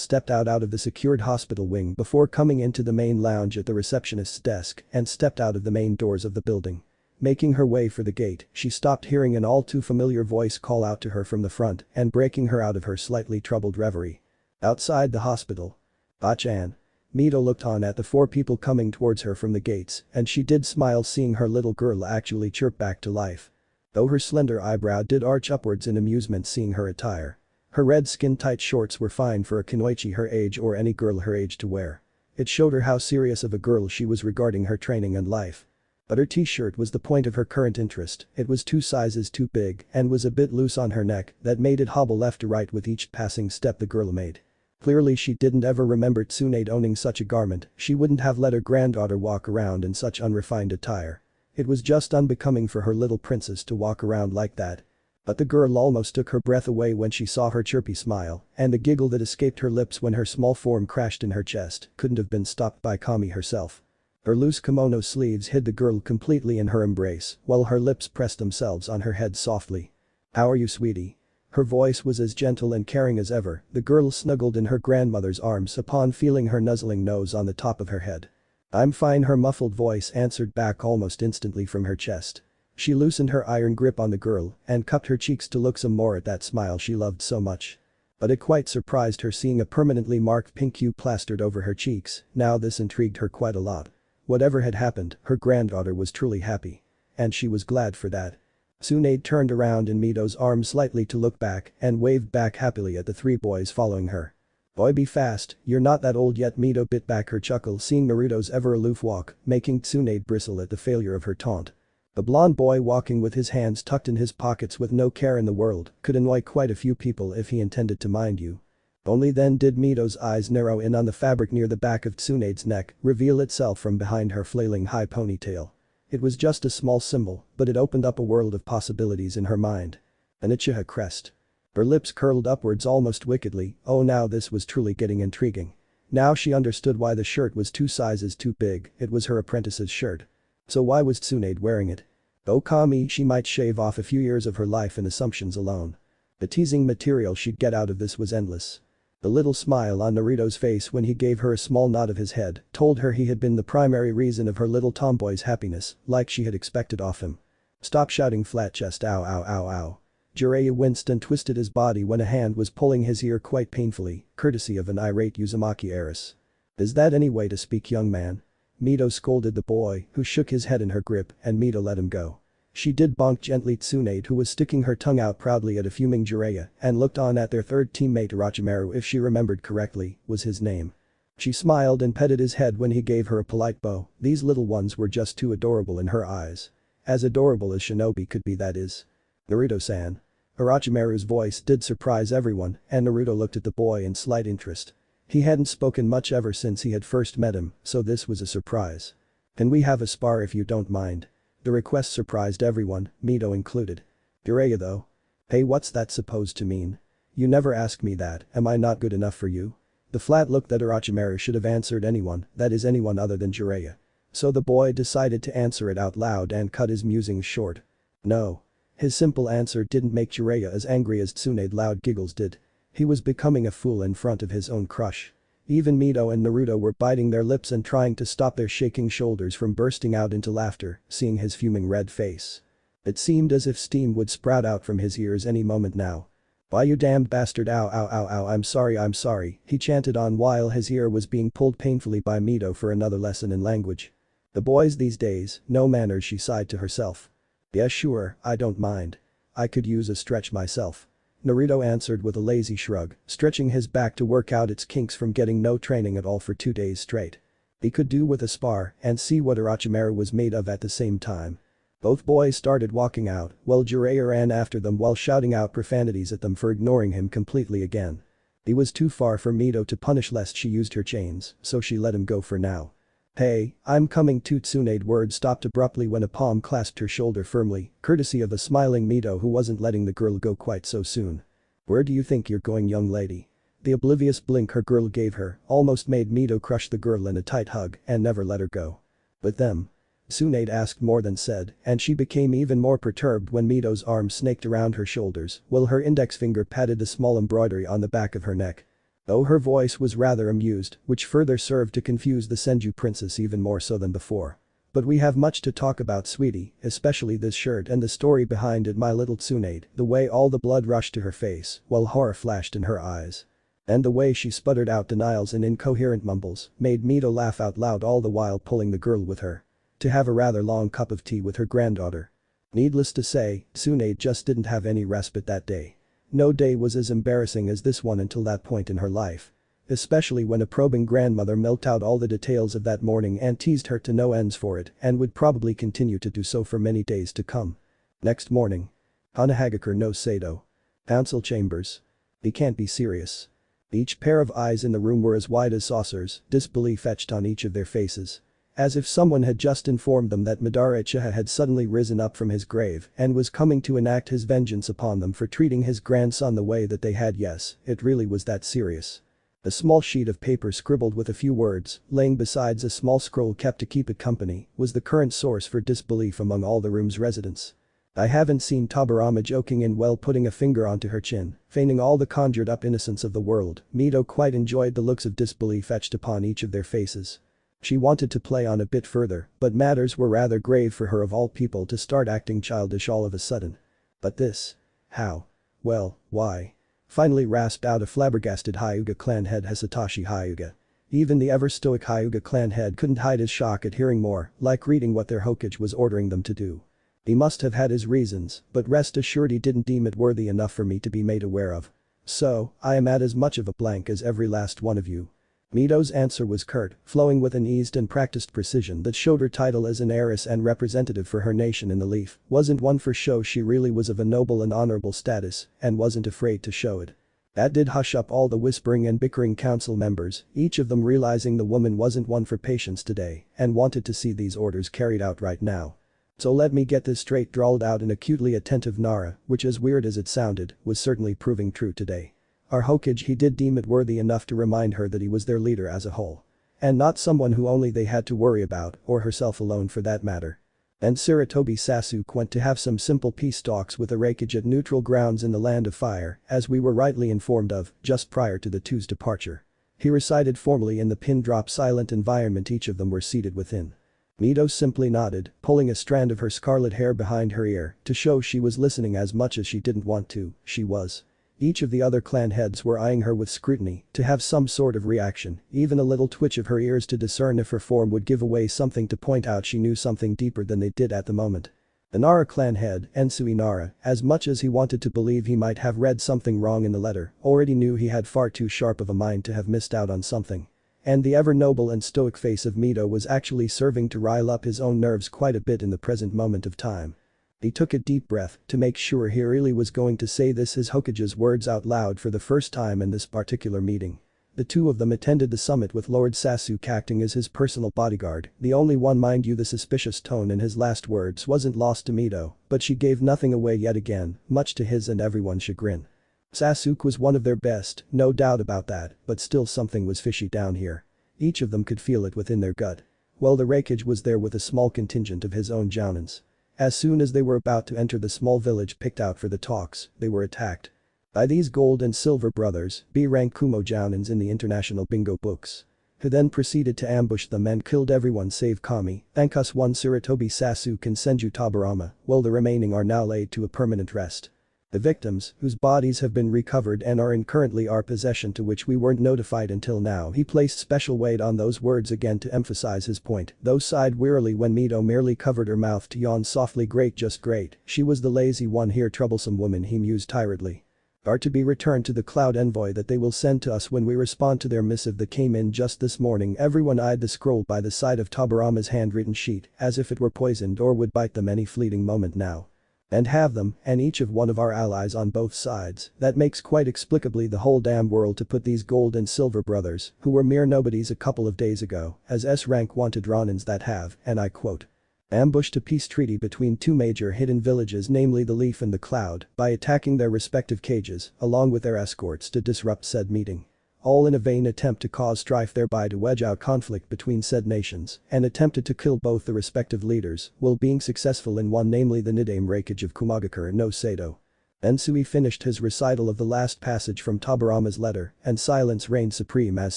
stepped out of the secured hospital wing before coming into the main lounge at the receptionist's desk and stepped out of the main doors of the building. Making her way for the gate, she stopped hearing an all too familiar voice call out to her from the front and breaking her out of her slightly troubled reverie. Outside the hospital. "Ba-chan." Mito looked on at the four people coming towards her from the gates, and she did smile seeing her little girl actually chirp back to life. Though her slender eyebrow did arch upwards in amusement seeing her attire. Her red skin-tight shorts were fine for a kunoichi her age or any girl her age to wear. It showed her how serious of a girl she was regarding her training and life. But her t-shirt was the point of her current interest. It was 2 sizes too big and was a bit loose on her neck that made it hobble left to right with each passing step the girl made. Clearly she didn't ever remember Tsunade owning such a garment. She wouldn't have let her granddaughter walk around in such unrefined attire. It was just unbecoming for her little princess to walk around like that. But the girl almost took her breath away when she saw her chirpy smile, and the giggle that escaped her lips when her small form crashed in her chest couldn't have been stopped by Kami herself. Her loose kimono sleeves hid the girl completely in her embrace while her lips pressed themselves on her head softly. "How are you, sweetie?" Her voice was as gentle and caring as ever. The girl snuggled in her grandmother's arms upon feeling her nuzzling nose on the top of her head. "I'm fine," her muffled voice answered back almost instantly from her chest. She loosened her iron grip on the girl and cupped her cheeks to look some more at that smile she loved so much. But it quite surprised her seeing a permanently marked pink hue plastered over her cheeks. Now this intrigued her quite a lot. Whatever had happened, her granddaughter was truly happy. And she was glad for that. Tsunade turned around in Mito's arms slightly to look back and waved back happily at the 3 boys following her. "Boy, be fast, you're not that old yet." Mito bit back her chuckle seeing Naruto's ever-aloof walk, making Tsunade bristle at the failure of her taunt. The blonde boy walking with his hands tucked in his pockets with no care in the world could annoy quite a few people if he intended to, mind you. Only then did Mito's eyes narrow in on the fabric near the back of Tsunade's neck reveal itself from behind her flailing high ponytail. It was just a small symbol, but it opened up a world of possibilities in her mind. An Uchiha crest. Her lips curled upwards almost wickedly. Oh, now this was truly getting intriguing. Now she understood why the shirt was 2 sizes too big. It was her apprentice's shirt. So why was Tsunade wearing it? Oh, Kami, she might shave off a few years of her life in assumptions alone. The teasing material she'd get out of this was endless. The little smile on Naruto's face when he gave her a small nod of his head told her he had been the primary reason of her little tomboy's happiness, like she had expected of him. "Stop shouting, flat chest, ow ow ow ow." Jiraiya winced and twisted his body when a hand was pulling his ear quite painfully, courtesy of an irate Uzumaki heiress. "Is that any way to speak, young man?" Mito scolded the boy, who shook his head in her grip, and Mito let him go. She did bonk gently Tsunade, who was sticking her tongue out proudly at a fuming Jiraiya, and looked on at their third teammate Orochimaru, if she remembered correctly, was his name. She smiled and petted his head when he gave her a polite bow. These little ones were just too adorable in her eyes. As adorable as shinobi could be, that is. "Naruto-san." Orochimaru's voice did surprise everyone, and Naruto looked at the boy in slight interest. He hadn't spoken much ever since he had first met him, so this was a surprise. "Can we have a spar if you don't mind?" The request surprised everyone, Mito included. "Jiraiya though? Hey, what's that supposed to mean? You never ask me that, am I not good enough for you?" The flat look that Orochimaru should have answered anyone, that is anyone other than Jiraiya. So the boy decided to answer it out loud and cut his musings short. "No." His simple answer didn't make Jiraiya as angry as Tsunade loud giggles did. He was becoming a fool in front of his own crush. Even Mito and Naruto were biting their lips and trying to stop their shaking shoulders from bursting out into laughter, seeing his fuming red face. It seemed as if steam would sprout out from his ears any moment now. "Why you damned bastard, ow ow ow ow, I'm sorry," he chanted on while his ear was being pulled painfully by Mito for another lesson in language. The boys these days, no manners, she sighed to herself. "Yeah sure, I don't mind. I could use a stretch myself." Naruto answered with a lazy shrug, stretching his back to work out its kinks from getting no training at all for 2 days straight. He could do with a spar and see what Orochimaru was made of at the same time. Both boys started walking out, while Jiraiya ran after them while shouting out profanities at them for ignoring him completely again. He was too far for Mito to punish lest she used her chains, so she let him go for now. "Hey, I'm coming too." Tsunade's word stopped abruptly when a palm clasped her shoulder firmly, courtesy of a smiling Mito who wasn't letting the girl go quite so soon. "Where do you think you're going, young lady?" The oblivious blink her girl gave her almost made Mito crush the girl in a tight hug and never let her go. "But them?" Tsunade asked more than said, and she became even more perturbed when Mito's arm snaked around her shoulders while her index finger patted the small embroidery on the back of her neck. Though her voice was rather amused, which further served to confuse the Senju princess even more so than before. "But we have much to talk about, sweetie, especially this shirt and the story behind it, my little Tsunade." The way all the blood rushed to her face while horror flashed in her eyes. And the way she sputtered out denials and incoherent mumbles made Mito laugh out loud, all the while pulling the girl with her to have a rather long cup of tea with her granddaughter. Needless to say, Tsunade just didn't have any respite that day. No day was as embarrassing as this one until that point in her life. Especially when a probing grandmother milked out all the details of that morning and teased her to no ends for it and would probably continue to do so for many days to come. Next morning. Hanahagakure no Sato. Council chambers. He can't be serious. Each pair of eyes in the room were as wide as saucers, disbelief etched on each of their faces. As if someone had just informed them that Madara Uchiha had suddenly risen up from his grave and was coming to enact his vengeance upon them for treating his grandson the way that they had. Yes, it really was that serious. A small sheet of paper scribbled with a few words, laying besides a small scroll kept to keep it company, was the current source for disbelief among all the room's residents. "I haven't seen," Tobirama joking in while putting a finger onto her chin, feigning all the conjured up innocence of the world. Mito quite enjoyed the looks of disbelief etched upon each of their faces. She wanted to play on a bit further, but matters were rather grave for her of all people to start acting childish all of a sudden. "But this? How? Well, why?" Finally rasped out a flabbergasted Hyuga clan head Hisatoshi Hyuga. Even the ever-stoic Hyuga clan head couldn't hide his shock at hearing more, like reading what their Hokage was ordering them to do. "He must have had his reasons, but rest assured he didn't deem it worthy enough for me to be made aware of. So, I am at as much of a blank as every last one of you." Mito's answer was curt, flowing with an eased and practiced precision that showed her title as an heiress and representative for her nation in the leaf wasn't one for show. She really was of a noble and honorable status and wasn't afraid to show it. That did hush up all the whispering and bickering council members, each of them realizing the woman wasn't one for patience today and wanted to see these orders carried out right now. "So let me get this straight," drawled out an acutely attentive Nara, which, as weird as it sounded, was certainly proving true today. Our Hokage, he did deem it worthy enough to remind her that he was their leader as a whole. And not someone who only they had to worry about, or herself alone for that matter. And Sarutobi Sasuke went to have some simple peace talks with Arakage at neutral grounds in the Land of Fire, as we were rightly informed of, just prior to the two's departure. He recited formally in the pin-drop silent environment each of them were seated within. Mito simply nodded, pulling a strand of her scarlet hair behind her ear to show she was listening as much as she didn't want to, she was. Each of the other clan heads were eyeing her with scrutiny to have some sort of reaction, even a little twitch of her ears to discern if her form would give away something to point out she knew something deeper than they did at the moment. The Nara clan head, Ensui Nara, as much as he wanted to believe he might have read something wrong in the letter, already knew he had far too sharp of a mind to have missed out on something. And the ever-noble and stoic face of Mito was actually serving to rile up his own nerves quite a bit in the present moment of time. He took a deep breath to make sure he really was going to say his Hokage's words out loud for the first time in this particular meeting. The two of them attended the summit with Lord Sasuke acting as his personal bodyguard, the only one, mind you. The suspicious tone in his last words wasn't lost to Mito, but she gave nothing away yet again, much to his and everyone's chagrin. Sasuke was one of their best, no doubt about that, but still something was fishy down here. Each of them could feel it within their gut. Well, the Raikage was there with a small contingent of his own jounins. As soon as they were about to enter the small village picked out for the talks, they were attacked by these gold and silver brothers, B-rank Kumo jounins in the international bingo books. who then proceeded to ambush them and killed everyone save Kami, Ankus 1 Sarutobi Sasuke and Senju Tobirama, while the remaining are now laid to a permanent rest. The victims, whose bodies have been recovered and are in currently our possession to which we weren't notified until now, he placed special weight on those words again to emphasize his point, though sighed wearily when Mito merely covered her mouth to yawn softly. Great, just great, she was the lazy one here, troublesome woman, he mused tiredly. Are to be returned to the cloud envoy that they will send to us when we respond to their missive that came in just this morning. Everyone eyed the scroll by the side of Tobirama's handwritten sheet as if it were poisoned or would bite them any fleeting moment now. And have them, and each of one of our allies on both sides, that makes quite explicably the whole damn world to put these gold and silver brothers, who were mere nobodies a couple of days ago, as S-rank wanted Ronins that have, and I quote, ambushed a peace treaty between two major hidden villages, namely the Leaf and the Cloud, by attacking their respective cages, along with their escorts to disrupt said meeting. All in a vain attempt to cause strife, thereby to wedge out conflict between said nations, and attempted to kill both the respective leaders, while being successful in one, namely the Nidaime Reikage of Kumagakure no Sato. Ensui finished his recital of the last passage from Tobirama's letter, and silence reigned supreme as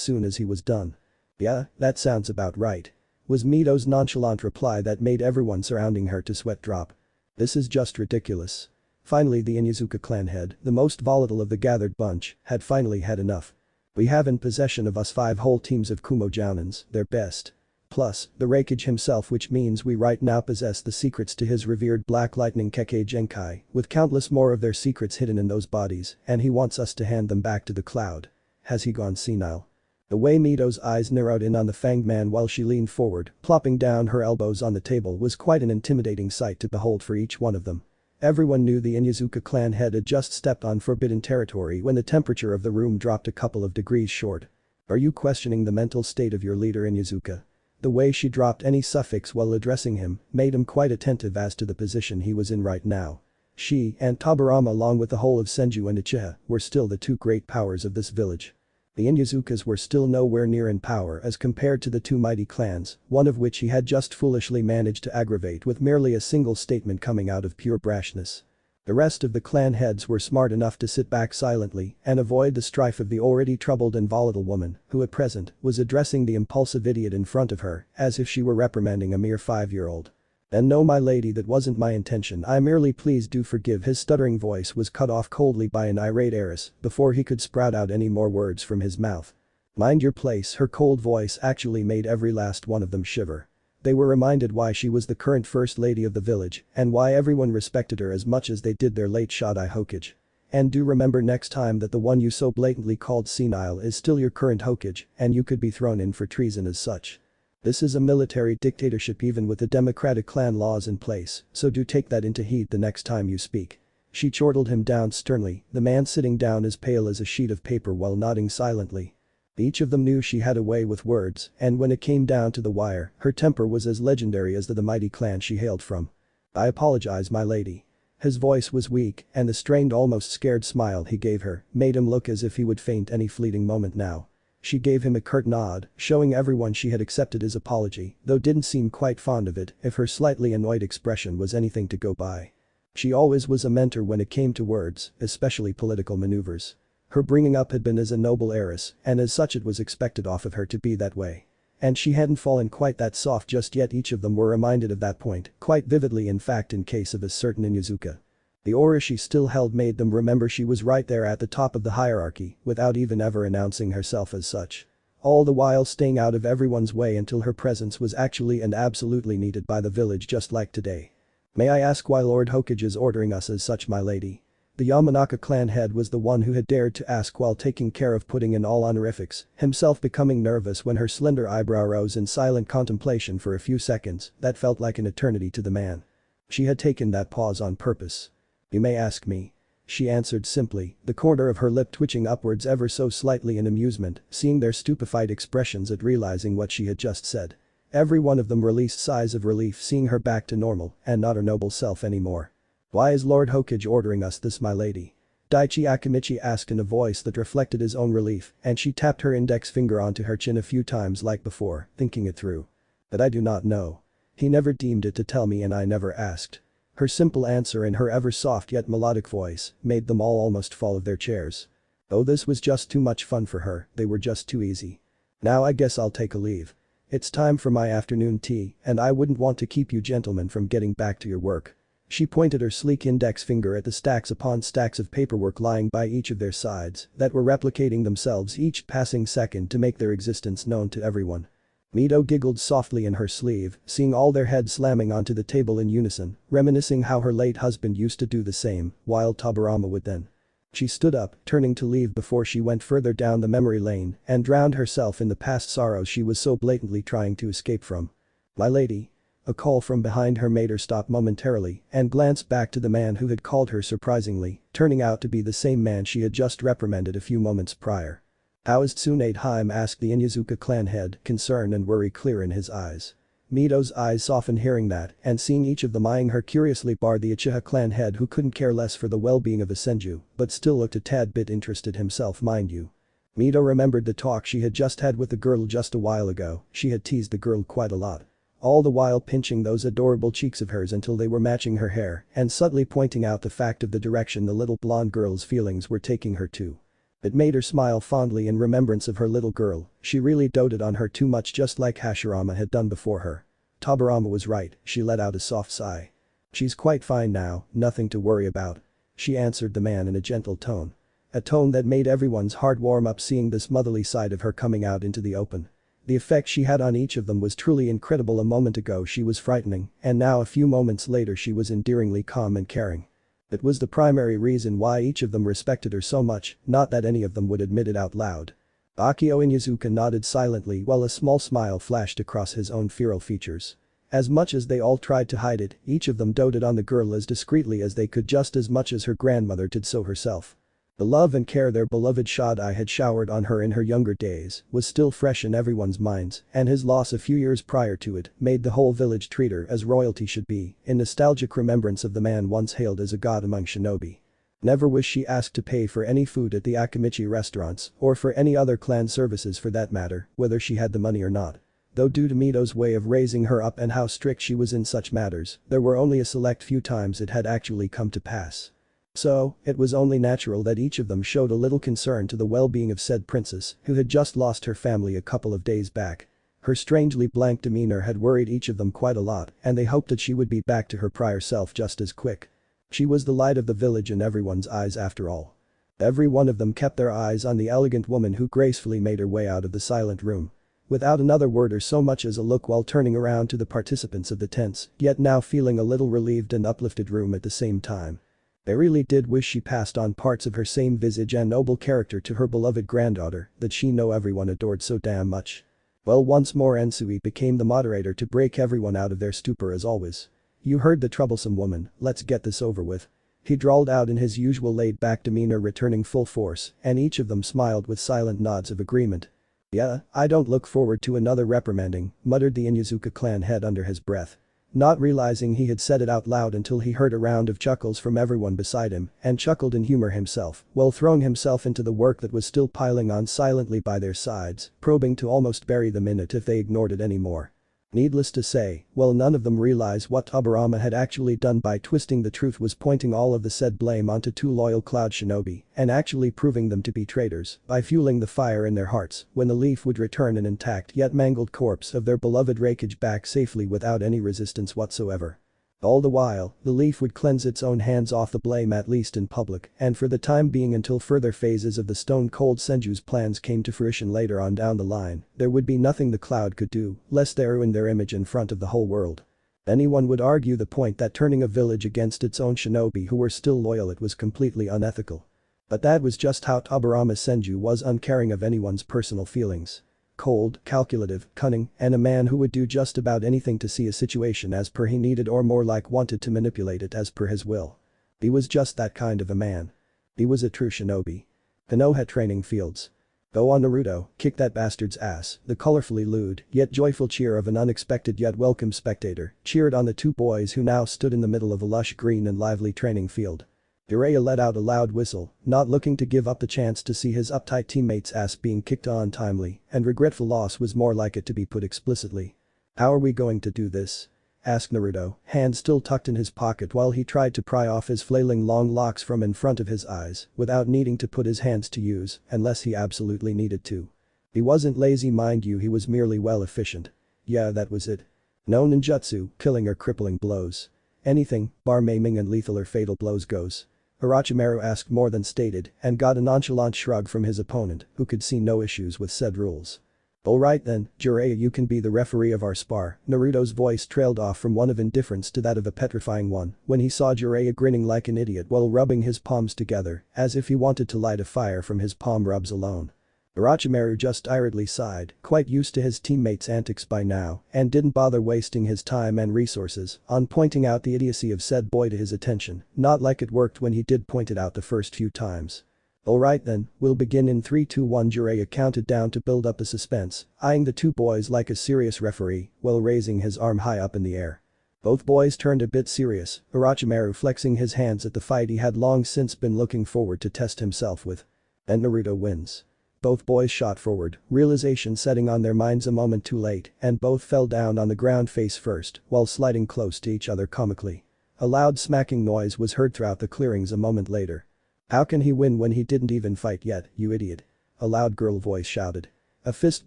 soon as he was done. Yeah, that sounds about right, was Mito's nonchalant reply that made everyone surrounding her to sweat drop. This is just ridiculous. Finally the Inyazuka clan head, the most volatile of the gathered bunch, had finally had enough. We have in possession of us 5 whole teams of Kumo Jounins, their best. Plus, the Reikage himself, which means we right now possess the secrets to his revered Black Lightning Kekkei Genkai, with countless more of their secrets hidden in those bodies, and he wants us to hand them back to the cloud. Has he gone senile? The way Mito's eyes narrowed in on the fanged man while she leaned forward, plopping down her elbows on the table, was quite an intimidating sight to behold for each one of them. Everyone knew the Inyazuka clan head had just stepped on forbidden territory when the temperature of the room dropped a couple of degrees short. Are you questioning the mental state of your leader, Inyazuka? The way she dropped any suffix while addressing him made him quite attentive as to the position he was in right now. She and Tobirama, along with the whole of Senju and Uchiha, were still the 2 great powers of this village. The Inyazukas were still nowhere near in power as compared to the 2 mighty clans, one of which he had just foolishly managed to aggravate with merely a single statement coming out of pure brashness. The rest of the clan heads were smart enough to sit back silently and avoid the strife of the already troubled and volatile woman, who at present was addressing the impulsive idiot in front of her as if she were reprimanding a mere 5-year-old. And no, my lady, that wasn't my intention, I merely, please do forgive. His stuttering voice was cut off coldly by an irate heiress before he could sprout out any more words from his mouth. Mind your place. Her cold voice actually made every last one of them shiver. They were reminded why she was the current first lady of the village and why everyone respected her as much as they did their late Shodai Hokage. And do remember next time that the one you so blatantly called senile is still your current Hokage, and you could be thrown in for treason as such. This is a military dictatorship even with the democratic clan laws in place, so do take that into heed the next time you speak. She chortled him down sternly, the man sitting down as pale as a sheet of paper while nodding silently. Each of them knew she had a way with words, and when it came down to the wire, her temper was as legendary as the mighty clan she hailed from. I apologize, my lady. His voice was weak, and the strained, almost scared smile he gave her made him look as if he would faint any fleeting moment now. She gave him a curt nod, showing everyone she had accepted his apology, though didn't seem quite fond of it if her slightly annoyed expression was anything to go by. She always was a mentor when it came to words, especially political maneuvers. Her bringing up had been as a noble heiress, and as such it was expected off of her to be that way. And she hadn't fallen quite that soft just yet. Each of them were reminded of that point, quite vividly in fact in case of a certain Inyazuka. The aura she still held made them remember she was right there at the top of the hierarchy without even ever announcing herself as such. All the while staying out of everyone's way until her presence was actually and absolutely needed by the village, just like today. May I ask why Lord Hokage is ordering us as such, my lady? The Yamanaka clan head was the one who had dared to ask while taking care of putting in all honorifics, himself becoming nervous when her slender eyebrow rose in silent contemplation for a few seconds that felt like an eternity to the man. She had taken that pause on purpose. You may ask me. She answered simply, the corner of her lip twitching upwards ever so slightly in amusement, seeing their stupefied expressions at realizing what she had just said. Every one of them released sighs of relief seeing her back to normal and not her noble self anymore. Why is Lord Hokage ordering us this, my lady? Daichi Akimichi asked in a voice that reflected his own relief, and she tapped her index finger onto her chin a few times like before, thinking it through. But I do not know. He never deemed it to tell me and I never asked. Her simple answer in her ever soft yet melodic voice made them all almost fall of their chairs. Oh, this was just too much fun for her, they were just too easy. Now I guess I'll take a leave. It's time for my afternoon tea and I wouldn't want to keep you gentlemen from getting back to your work. She pointed her sleek index finger at the stacks upon stacks of paperwork lying by each of their sides that were replicating themselves each passing second to make their existence known to everyone. Mito giggled softly in her sleeve, seeing all their heads slamming onto the table in unison, reminiscing how her late husband used to do the same, while Tobirama would then. She stood up, turning to leave before she went further down the memory lane and drowned herself in the past sorrows she was so blatantly trying to escape from. "My lady." A call from behind her made her stop momentarily and glance back to the man who had called her surprisingly, turning out to be the same man she had just reprimanded a few moments prior. "How is Tsunadeheim?" asked the Inyazuka clan head, concern and worry clear in his eyes. Mito's eyes softened hearing that and seeing each of them eyeing her curiously barred the Uchiha clan head who couldn't care less for the well-being of a senju but still looked a tad bit interested himself mind you. Mito remembered the talk she had just had with the girl just a while ago, she had teased the girl quite a lot. All the while pinching those adorable cheeks of hers until they were matching her hair and subtly pointing out the fact of the direction the little blonde girl's feelings were taking her to. It made her smile fondly in remembrance of her little girl, she really doted on her too much just like Hashirama had done before her. Tobirama was right, she let out a soft sigh. "She's quite fine now, nothing to worry about," she answered the man in a gentle tone. A tone that made everyone's heart warm up seeing this motherly side of her coming out into the open. The effect she had on each of them was truly incredible. A moment ago she was frightening and now a few moments later she was endearingly calm and caring. It was the primary reason why each of them respected her so much, not that any of them would admit it out loud. Akio Inyazuka nodded silently while a small smile flashed across his own feral features. As much as they all tried to hide it, each of them doted on the girl as discreetly as they could just as much as her grandmother did so herself. The love and care their beloved Shadai had showered on her in her younger days was still fresh in everyone's minds and his loss a few years prior to it made the whole village treat her as royalty should be in nostalgic remembrance of the man once hailed as a god among shinobi. Never was she asked to pay for any food at the Akimichi restaurants or for any other clan services for that matter, whether she had the money or not. Though due to Mito's way of raising her up and how strict she was in such matters, there were only a select few times it had actually come to pass. So, it was only natural that each of them showed a little concern to the well-being of said princess who had just lost her family a couple of days back. Her strangely blank demeanor had worried each of them quite a lot and they hoped that she would be back to her prior self just as quick. She was the light of the village in everyone's eyes after all. Every one of them kept their eyes on the elegant woman who gracefully made her way out of the silent room. Without another word or so much as a look while turning around to the participants of the tense, yet now feeling a little relieved and uplifted room at the same time. They really did wish she passed on parts of her same visage and noble character to her beloved granddaughter that she know everyone adored so damn much. Well, once more NXSE became the moderator to break everyone out of their stupor as always. "You heard the troublesome woman, let's get this over with." He drawled out in his usual laid-back demeanor returning full force and each of them smiled with silent nods of agreement. "Yeah, I don't look forward to another reprimanding," muttered the Inyazuka clan head under his breath. Not realizing he had said it out loud until he heard a round of chuckles from everyone beside him and chuckled in humor himself while throwing himself into the work that was still piling on silently by their sides, probing to almost bury them in it if they ignored it anymore. Needless to say, while none of them realized what Tobirama had actually done by twisting the truth was pointing all of the said blame onto two loyal cloud shinobi and actually proving them to be traitors by fueling the fire in their hearts when the leaf would return an intact yet mangled corpse of their beloved Reikage back safely without any resistance whatsoever. All the while, the leaf would cleanse its own hands off the blame at least in public and for the time being until further phases of the Stone Cold Senju's plans came to fruition later on down the line, there would be nothing the cloud could do lest they ruin their image in front of the whole world. Anyone would argue the point that turning a village against its own shinobi who were still loyal it was completely unethical. But that was just how Tobirama Senju was, uncaring of anyone's personal feelings. Cold, calculative, cunning, and a man who would do just about anything to see a situation as per he needed or more like wanted to manipulate it as per his will. He was just that kind of a man. He was a true shinobi. Konoha training fields. "Go on Naruto, kick that bastard's ass," the colorfully lewd yet joyful cheer of an unexpected yet welcome spectator cheered on the two boys who now stood in the middle of a lush green and lively training field. Jiraiya let out a loud whistle, not looking to give up the chance to see his uptight teammates' ass being kicked untimely, and regretful loss was more like it to be put explicitly. "How are we going to do this?" asked Naruto, hand still tucked in his pocket while he tried to pry off his flailing long locks from in front of his eyes without needing to put his hands to use unless he absolutely needed to. He wasn't lazy, mind you, he was merely well efficient. Yeah, that was it. No ninjutsu, killing or crippling blows. Anything, bar maiming and lethal or fatal blows goes. Orochimaru asked more than stated and got a nonchalant shrug from his opponent, who could see no issues with said rules. Alright then, Jiraiya, you can be the referee of our spar. Naruto's voice trailed off from one of indifference to that of a petrifying one when he saw Jiraiya grinning like an idiot while rubbing his palms together as if he wanted to light a fire from his palm rubs alone. Orochimaru just irately sighed, quite used to his teammates' antics by now, and didn't bother wasting his time and resources on pointing out the idiocy of said boy to his attention, not like it worked when he did point it out the first few times. Alright then, we'll begin in 3 2 1. Jiraiya counted down to build up the suspense, eyeing the two boys like a serious referee while raising his arm high up in the air. Both boys turned a bit serious, Orochimaru flexing his hands at the fight he had long since been looking forward to test himself with. And Naruto wins. Both boys shot forward, realization setting on their minds a moment too late, and both fell down on the ground face first while sliding close to each other comically. A loud smacking noise was heard throughout the clearings a moment later. How can he win when he didn't even fight yet, you idiot? A loud girl voice shouted. A fist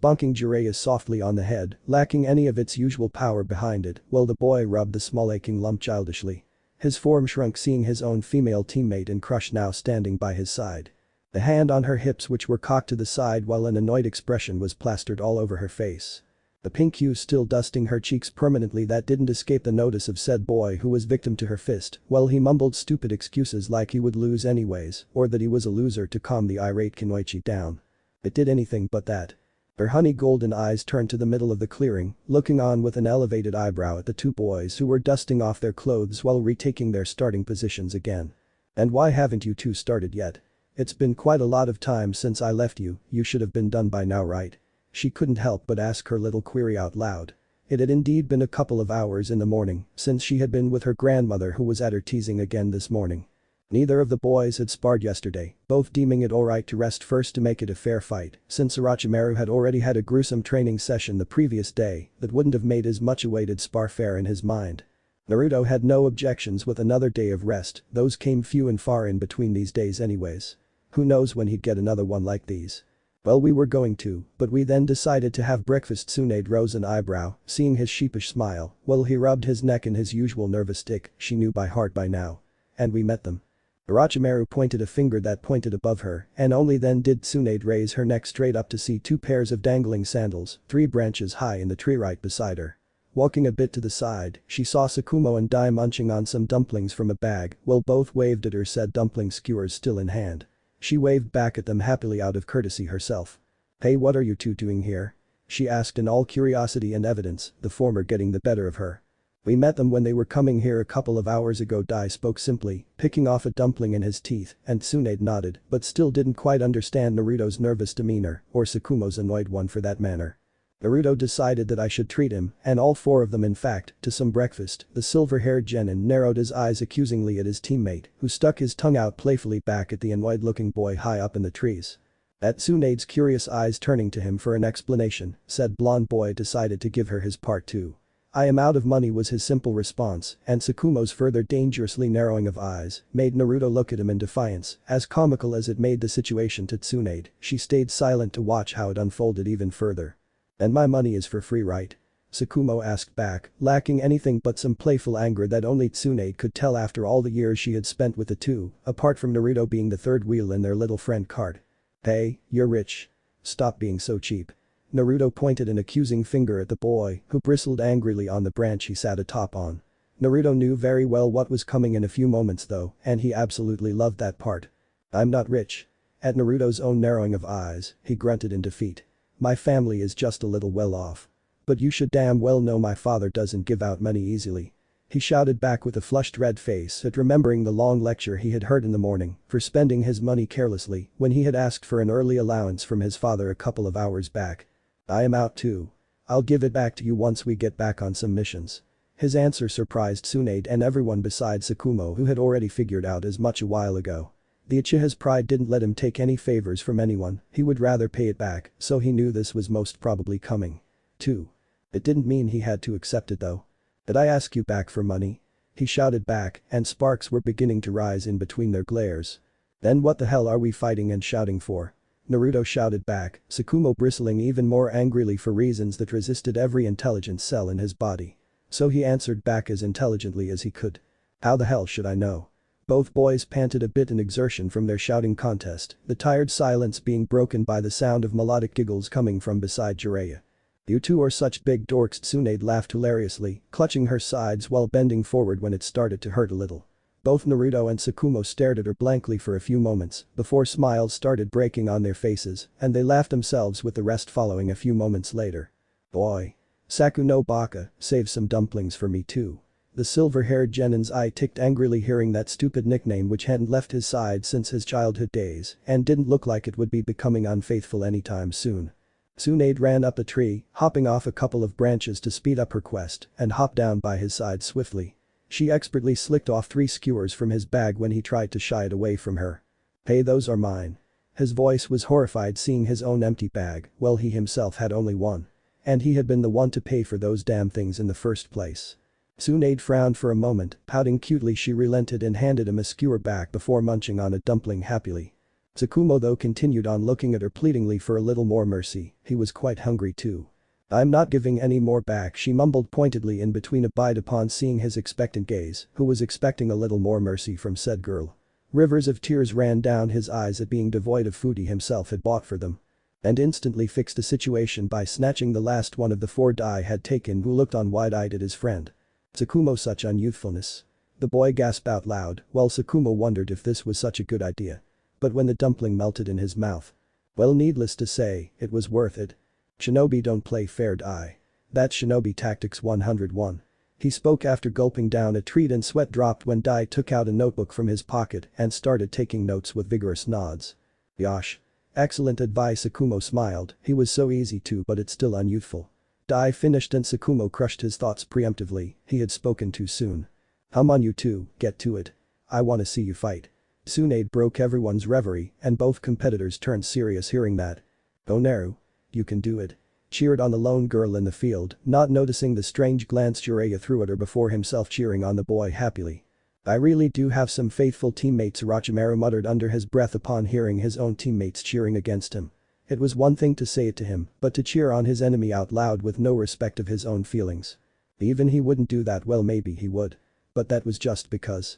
bonking Jiraiya softly on the head, lacking any of its usual power behind it, while the boy rubbed the small aching lump childishly. His form shrunk seeing his own female teammate and Crush now standing by his side. The hand on her hips which were cocked to the side while an annoyed expression was plastered all over her face. The pink hue still dusting her cheeks permanently that didn't escape the notice of said boy who was victim to her fist while he mumbled stupid excuses like he would lose anyways or that he was a loser to calm the irate Kunoichi down. It did anything but that. Her honey golden eyes turned to the middle of the clearing, looking on with an elevated eyebrow at the two boys who were dusting off their clothes while retaking their starting positions again. And why haven't you two started yet? It's been quite a lot of time since I left you, you should have been done by now, right? She couldn't help but ask her little query out loud. It had indeed been a couple of hours in the morning since she had been with her grandmother who was at her teasing again this morning. Neither of the boys had sparred yesterday, both deeming it alright to rest first to make it a fair fight since Orochimaru had already had a gruesome training session the previous day that wouldn't have made his much awaited spar fair in his mind. Naruto had no objections with another day of rest, those came few and far in between these days anyways. Who knows when he'd get another one like these. Well, we were going to, but we then decided to have breakfast. Tsunade rose an eyebrow, seeing his sheepish smile, while he rubbed his neck in his usual nervous tick she knew by heart by now. And we met them. Orochimaru pointed a finger that pointed above her, and only then did Tsunade raise her neck straight up to see two pairs of dangling sandals, 3 branches high in the tree right beside her. Walking a bit to the side, she saw Sakumo and Dai munching on some dumplings from a bag while both waved at her, said dumpling skewers still in hand. She waved back at them happily out of courtesy herself. Hey, what are you two doing here? She asked in all curiosity and evidence, the former getting the better of her. We met them when they were coming here a couple of hours ago, Dai spoke simply, picking off a dumpling in his teeth, and Tsunade nodded but still didn't quite understand Naruto's nervous demeanor, or Sakumo's annoyed one for that matter. Naruto decided that I should treat him, and all 4 of them in fact, to some breakfast. The silver-haired genin narrowed his eyes accusingly at his teammate, who stuck his tongue out playfully back at the annoyed-looking boy high up in the trees. At Tsunade's curious eyes turning to him for an explanation, said blonde boy decided to give her his part too. I am out of money was his simple response, and Sakumo's further dangerously narrowing of eyes made Naruto look at him in defiance, as comical as it made the situation to Tsunade. She stayed silent to watch how it unfolded even further. And my money is for free, right? Sakumo asked back, lacking anything but some playful anger that only Tsunade could tell after all the years she had spent with the two, apart from Naruto being the third wheel in their little friend cart. Hey, you're rich. Stop being so cheap. Naruto pointed an accusing finger at the boy, who bristled angrily on the branch he sat atop on. Naruto knew very well what was coming in a few moments though, and he absolutely loved that part. I'm not rich. At Naruto's own narrowing of eyes, he grunted in defeat. My family is just a little well off. But you should damn well know my father doesn't give out money easily. He shouted back with a flushed red face at remembering the long lecture he had heard in the morning for spending his money carelessly when he had asked for an early allowance from his father a couple of hours back. I am out too. I'll give it back to you once we get back on some missions. His answer surprised Tsunade and everyone besides Sakumo who had already figured out as much a while ago. The Uchiha's pride didn't let him take any favors from anyone, he would rather pay it back, so he knew this was most probably coming. 2. It didn't mean he had to accept it though. Did I ask you back for money? He shouted back, and sparks were beginning to rise in between their glares. Then what the hell are we fighting and shouting for? Naruto shouted back, Sakumo bristling even more angrily for reasons that resisted every intelligent cell in his body. So he answered back as intelligently as he could. How the hell should I know? Both boys panted a bit in exertion from their shouting contest, the tired silence being broken by the sound of melodic giggles coming from beside Jiraiya. You two are such big dorks, Tsunade laughed hilariously, clutching her sides while bending forward when it started to hurt a little. Both Naruto and Sakumo stared at her blankly for a few moments before smiles started breaking on their faces and they laughed themselves with the rest following a few moments later. Boy. Saku no baka, save some dumplings for me too. The silver-haired genin's eye ticked angrily hearing that stupid nickname which hadn't left his side since his childhood days and didn't look like it would be becoming unfaithful anytime soon. Tsunade ran up a tree, hopping off a couple of branches to speed up her quest and hopped down by his side swiftly. She expertly slicked off 3 skewers from his bag when he tried to shy it away from her. Hey, those are mine. His voice was horrified seeing his own empty bag, well he himself had only one. And he had been the one to pay for those damn things in the first place. Tsunade frowned for a moment, pouting cutely she relented and handed him a skewer back before munching on a dumpling happily. Sakumo though continued on looking at her pleadingly for a little more mercy, he was quite hungry too. I'm not giving any more back, she mumbled pointedly in between a bite upon seeing his expectant gaze, who was expecting a little more mercy from said girl. Rivers of tears ran down his eyes at being devoid of food he himself had bought for them. And instantly fixed the situation by snatching the last one of the 4 Dai had taken who looked on wide-eyed at his friend. Sakumo, such unyouthfulness. The boy gasped out loud while Sakumo wondered if this was such a good idea. But when the dumpling melted in his mouth. Well, needless to say, it was worth it. Shinobi don't play fair, Dai. That's Shinobi Tactics 101. He spoke after gulping down a treat and sweat dropped when Dai took out a notebook from his pocket and started taking notes with vigorous nods. Yosh. Excellent advice, Sakumo smiled, he was so easy to but it's still unyouthful. Dai finished and Sakumo crushed his thoughts preemptively, he had spoken too soon. Hum on you two, get to it. I wanna see you fight. Tsunade broke everyone's reverie and both competitors turned serious hearing that. Oh Naru. You can do it. Cheered on the lone girl in the field, not noticing the strange glance Jiraiya threw at her before himself cheering on the boy happily. I really do have some faithful teammates, Orochimaru muttered under his breath upon hearing his own teammates cheering against him. It was one thing to say it to him, but to cheer on his enemy out loud with no respect of his own feelings. Even he wouldn't do that, well maybe he would. But that was just because.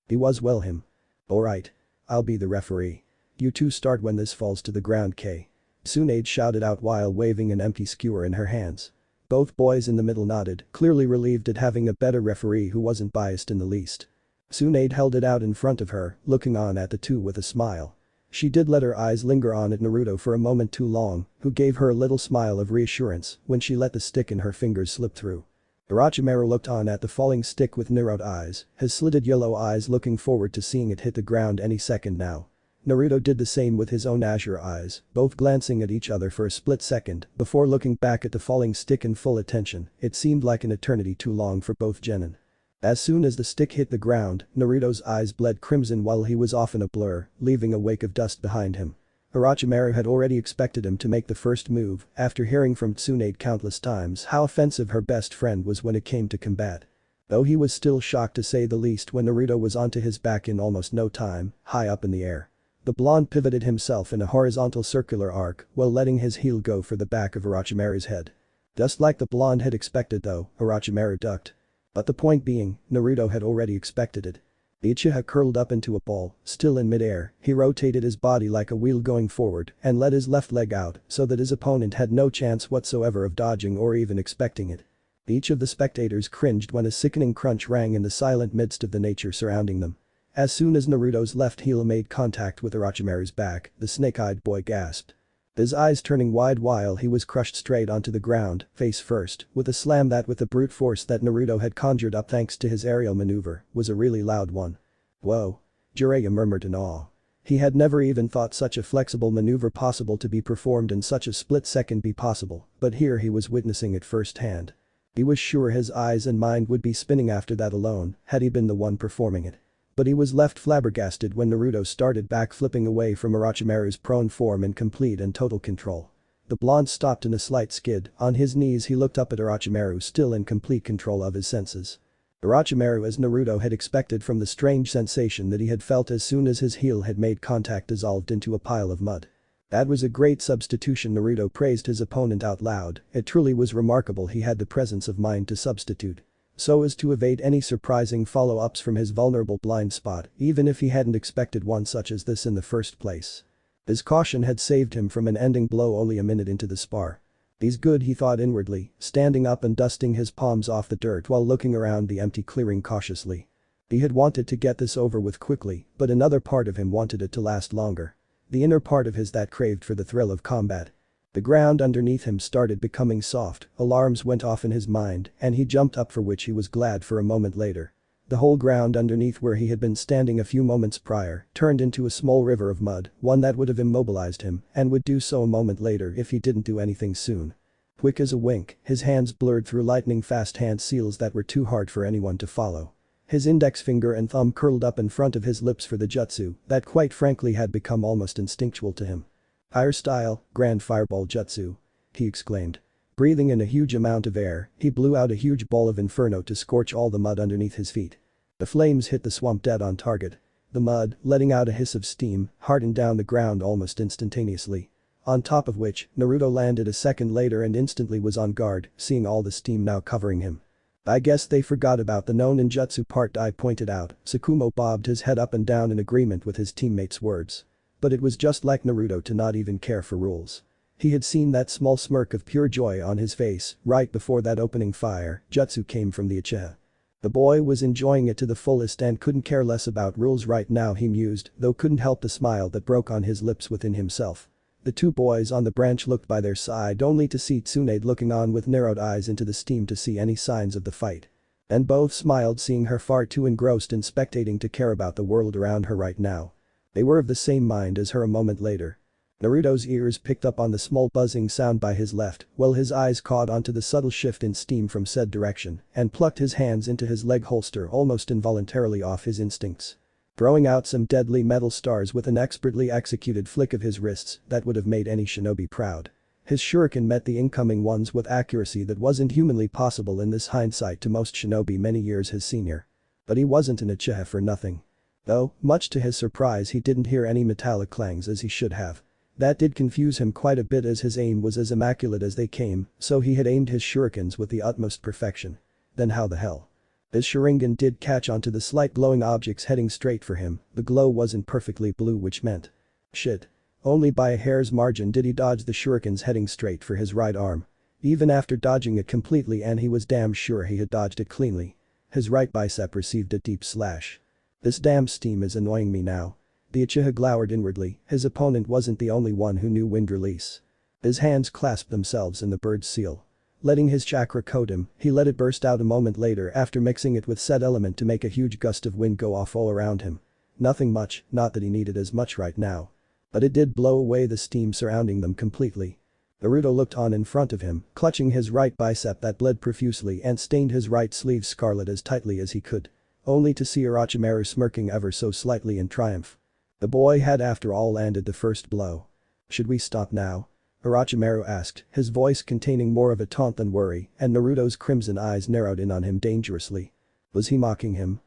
He was well him. Alright. I'll be the referee. You two start when this falls to the ground, K. Tsunade shouted out while waving an empty skewer in her hands. Both boys in the middle nodded, clearly relieved at having a better referee who wasn't biased in the least. Tsunade held it out in front of her, looking on at the two with a smile. She did let her eyes linger on at Naruto for a moment too long, who gave her a little smile of reassurance when she let the stick in her fingers slip through. Orochimaru looked on at the falling stick with narrowed eyes, his slitted yellow eyes looking forward to seeing it hit the ground any second now. Naruto did the same with his own azure eyes, both glancing at each other for a split second before looking back at the falling stick in full attention. It seemed like an eternity too long for both genin. As soon as the stick hit the ground, Naruto's eyes bled crimson while he was off in a blur, leaving a wake of dust behind him. Orochimaru had already expected him to make the first move after hearing from Tsunade countless times how offensive her best friend was when it came to combat. Though he was still shocked to say the least when Naruto was onto his back in almost no time, high up in the air. The blonde pivoted himself in a horizontal circular arc while letting his heel go for the back of Orochimaru's head. Just like the blonde had expected though, Orochimaru ducked. But the point being, Naruto had already expected it. Uchiha curled up into a ball, still in midair, he rotated his body like a wheel going forward and let his left leg out so that his opponent had no chance whatsoever of dodging or even expecting it. Each of the spectators cringed when a sickening crunch rang in the silent midst of the nature surrounding them. As soon as Naruto's left heel made contact with Orochimaru's back, the snake-eyed boy gasped. His eyes turning wide while he was crushed straight onto the ground, face first, with a slam that with the brute force that Naruto had conjured up thanks to his aerial maneuver, was a really loud one. Whoa. Jiraiya murmured in awe. He had never even thought such a flexible maneuver possible to be performed in such a split second be possible, but here he was witnessing it firsthand. He was sure his eyes and mind would be spinning after that alone, had he been the one performing it. But he was left flabbergasted when Naruto started backflipping away from Orochimaru's prone form in complete and total control. The blonde stopped in a slight skid, on his knees he looked up at Orochimaru still in complete control of his senses. Orochimaru, as Naruto had expected from the strange sensation that he had felt as soon as his heel had made contact, dissolved into a pile of mud. That was a great substitution. Naruto praised his opponent out loud. It truly was remarkable he had the presence of mind to substitute. So as to evade any surprising follow-ups from his vulnerable blind spot, even if he hadn't expected one such as this in the first place. His caution had saved him from an ending blow only a minute into the spar. He's good, he thought inwardly, standing up and dusting his palms off the dirt while looking around the empty clearing cautiously. He had wanted to get this over with quickly, but another part of him wanted it to last longer. The inner part of his that craved for the thrill of combat. The ground underneath him started becoming soft, alarms went off in his mind, and he jumped up, for which he was glad for a moment later. The whole ground underneath where he had been standing a few moments prior turned into a small river of mud, one that would have immobilized him and would do so a moment later if he didn't do anything soon. Quick as a wink, his hands blurred through lightning-fast hand seals that were too hard for anyone to follow. His index finger and thumb curled up in front of his lips for the jutsu that quite frankly had become almost instinctual to him. "Higher style, Grand Fireball Jutsu," he exclaimed. Breathing in a huge amount of air, he blew out a huge ball of inferno to scorch all the mud underneath his feet. The flames hit the swamp dead on target. The mud, letting out a hiss of steam, hardened down the ground almost instantaneously. On top of which, Naruto landed a second later and instantly was on guard, seeing all the steam now covering him. "I guess they forgot about the no ninjutsu part," I pointed out. Sakumo bobbed his head up and down in agreement with his teammate's words. But it was just like Naruto to not even care for rules. He had seen that small smirk of pure joy on his face right before that opening fire jutsu came from the Uchiha. The boy was enjoying it to the fullest and couldn't care less about rules right now, he mused, though couldn't help the smile that broke on his lips within himself. The two boys on the branch looked by their side only to see Tsunade looking on with narrowed eyes into the steam to see any signs of the fight. And both smiled, seeing her far too engrossed in spectating to care about the world around her right now. They were of the same mind as her a moment later. Naruto's ears picked up on the small buzzing sound by his left, while his eyes caught onto the subtle shift in steam from said direction and plucked his hands into his leg holster almost involuntarily off his instincts. Throwing out some deadly metal stars with an expertly executed flick of his wrists that would have made any shinobi proud. His shuriken met the incoming ones with accuracy that wasn't humanly possible in this hindsight to most shinobi many years his senior. But he wasn't an Uchiha for nothing. Though, much to his surprise, he didn't hear any metallic clangs as he should have. That did confuse him quite a bit as his aim was as immaculate as they came, so he had aimed his shurikens with the utmost perfection. Then how the hell? His sharingan did catch onto the slight glowing objects heading straight for him. The glow wasn't perfectly blue, which meant shit. Only by a hair's margin did he dodge the shurikens heading straight for his right arm. Even after dodging it completely, and he was damn sure he had dodged it cleanly, his right bicep received a deep slash. "This damn steam is annoying me now." The Uchiha glowered inwardly. His opponent wasn't the only one who knew wind release. His hands clasped themselves in the bird's seal. Letting his chakra coat him, he let it burst out a moment later after mixing it with said element to make a huge gust of wind go off all around him. Nothing much, not that he needed as much right now. But it did blow away the steam surrounding them completely. Naruto looked on in front of him, clutching his right bicep that bled profusely and stained his right sleeve scarlet as tightly as he could. Only to see Orochimaru smirking ever so slightly in triumph. The boy had after all landed the first blow. "Should we stop now?" Orochimaru asked, his voice containing more of a taunt than worry, and Naruto's crimson eyes narrowed in on him dangerously. Was he mocking him?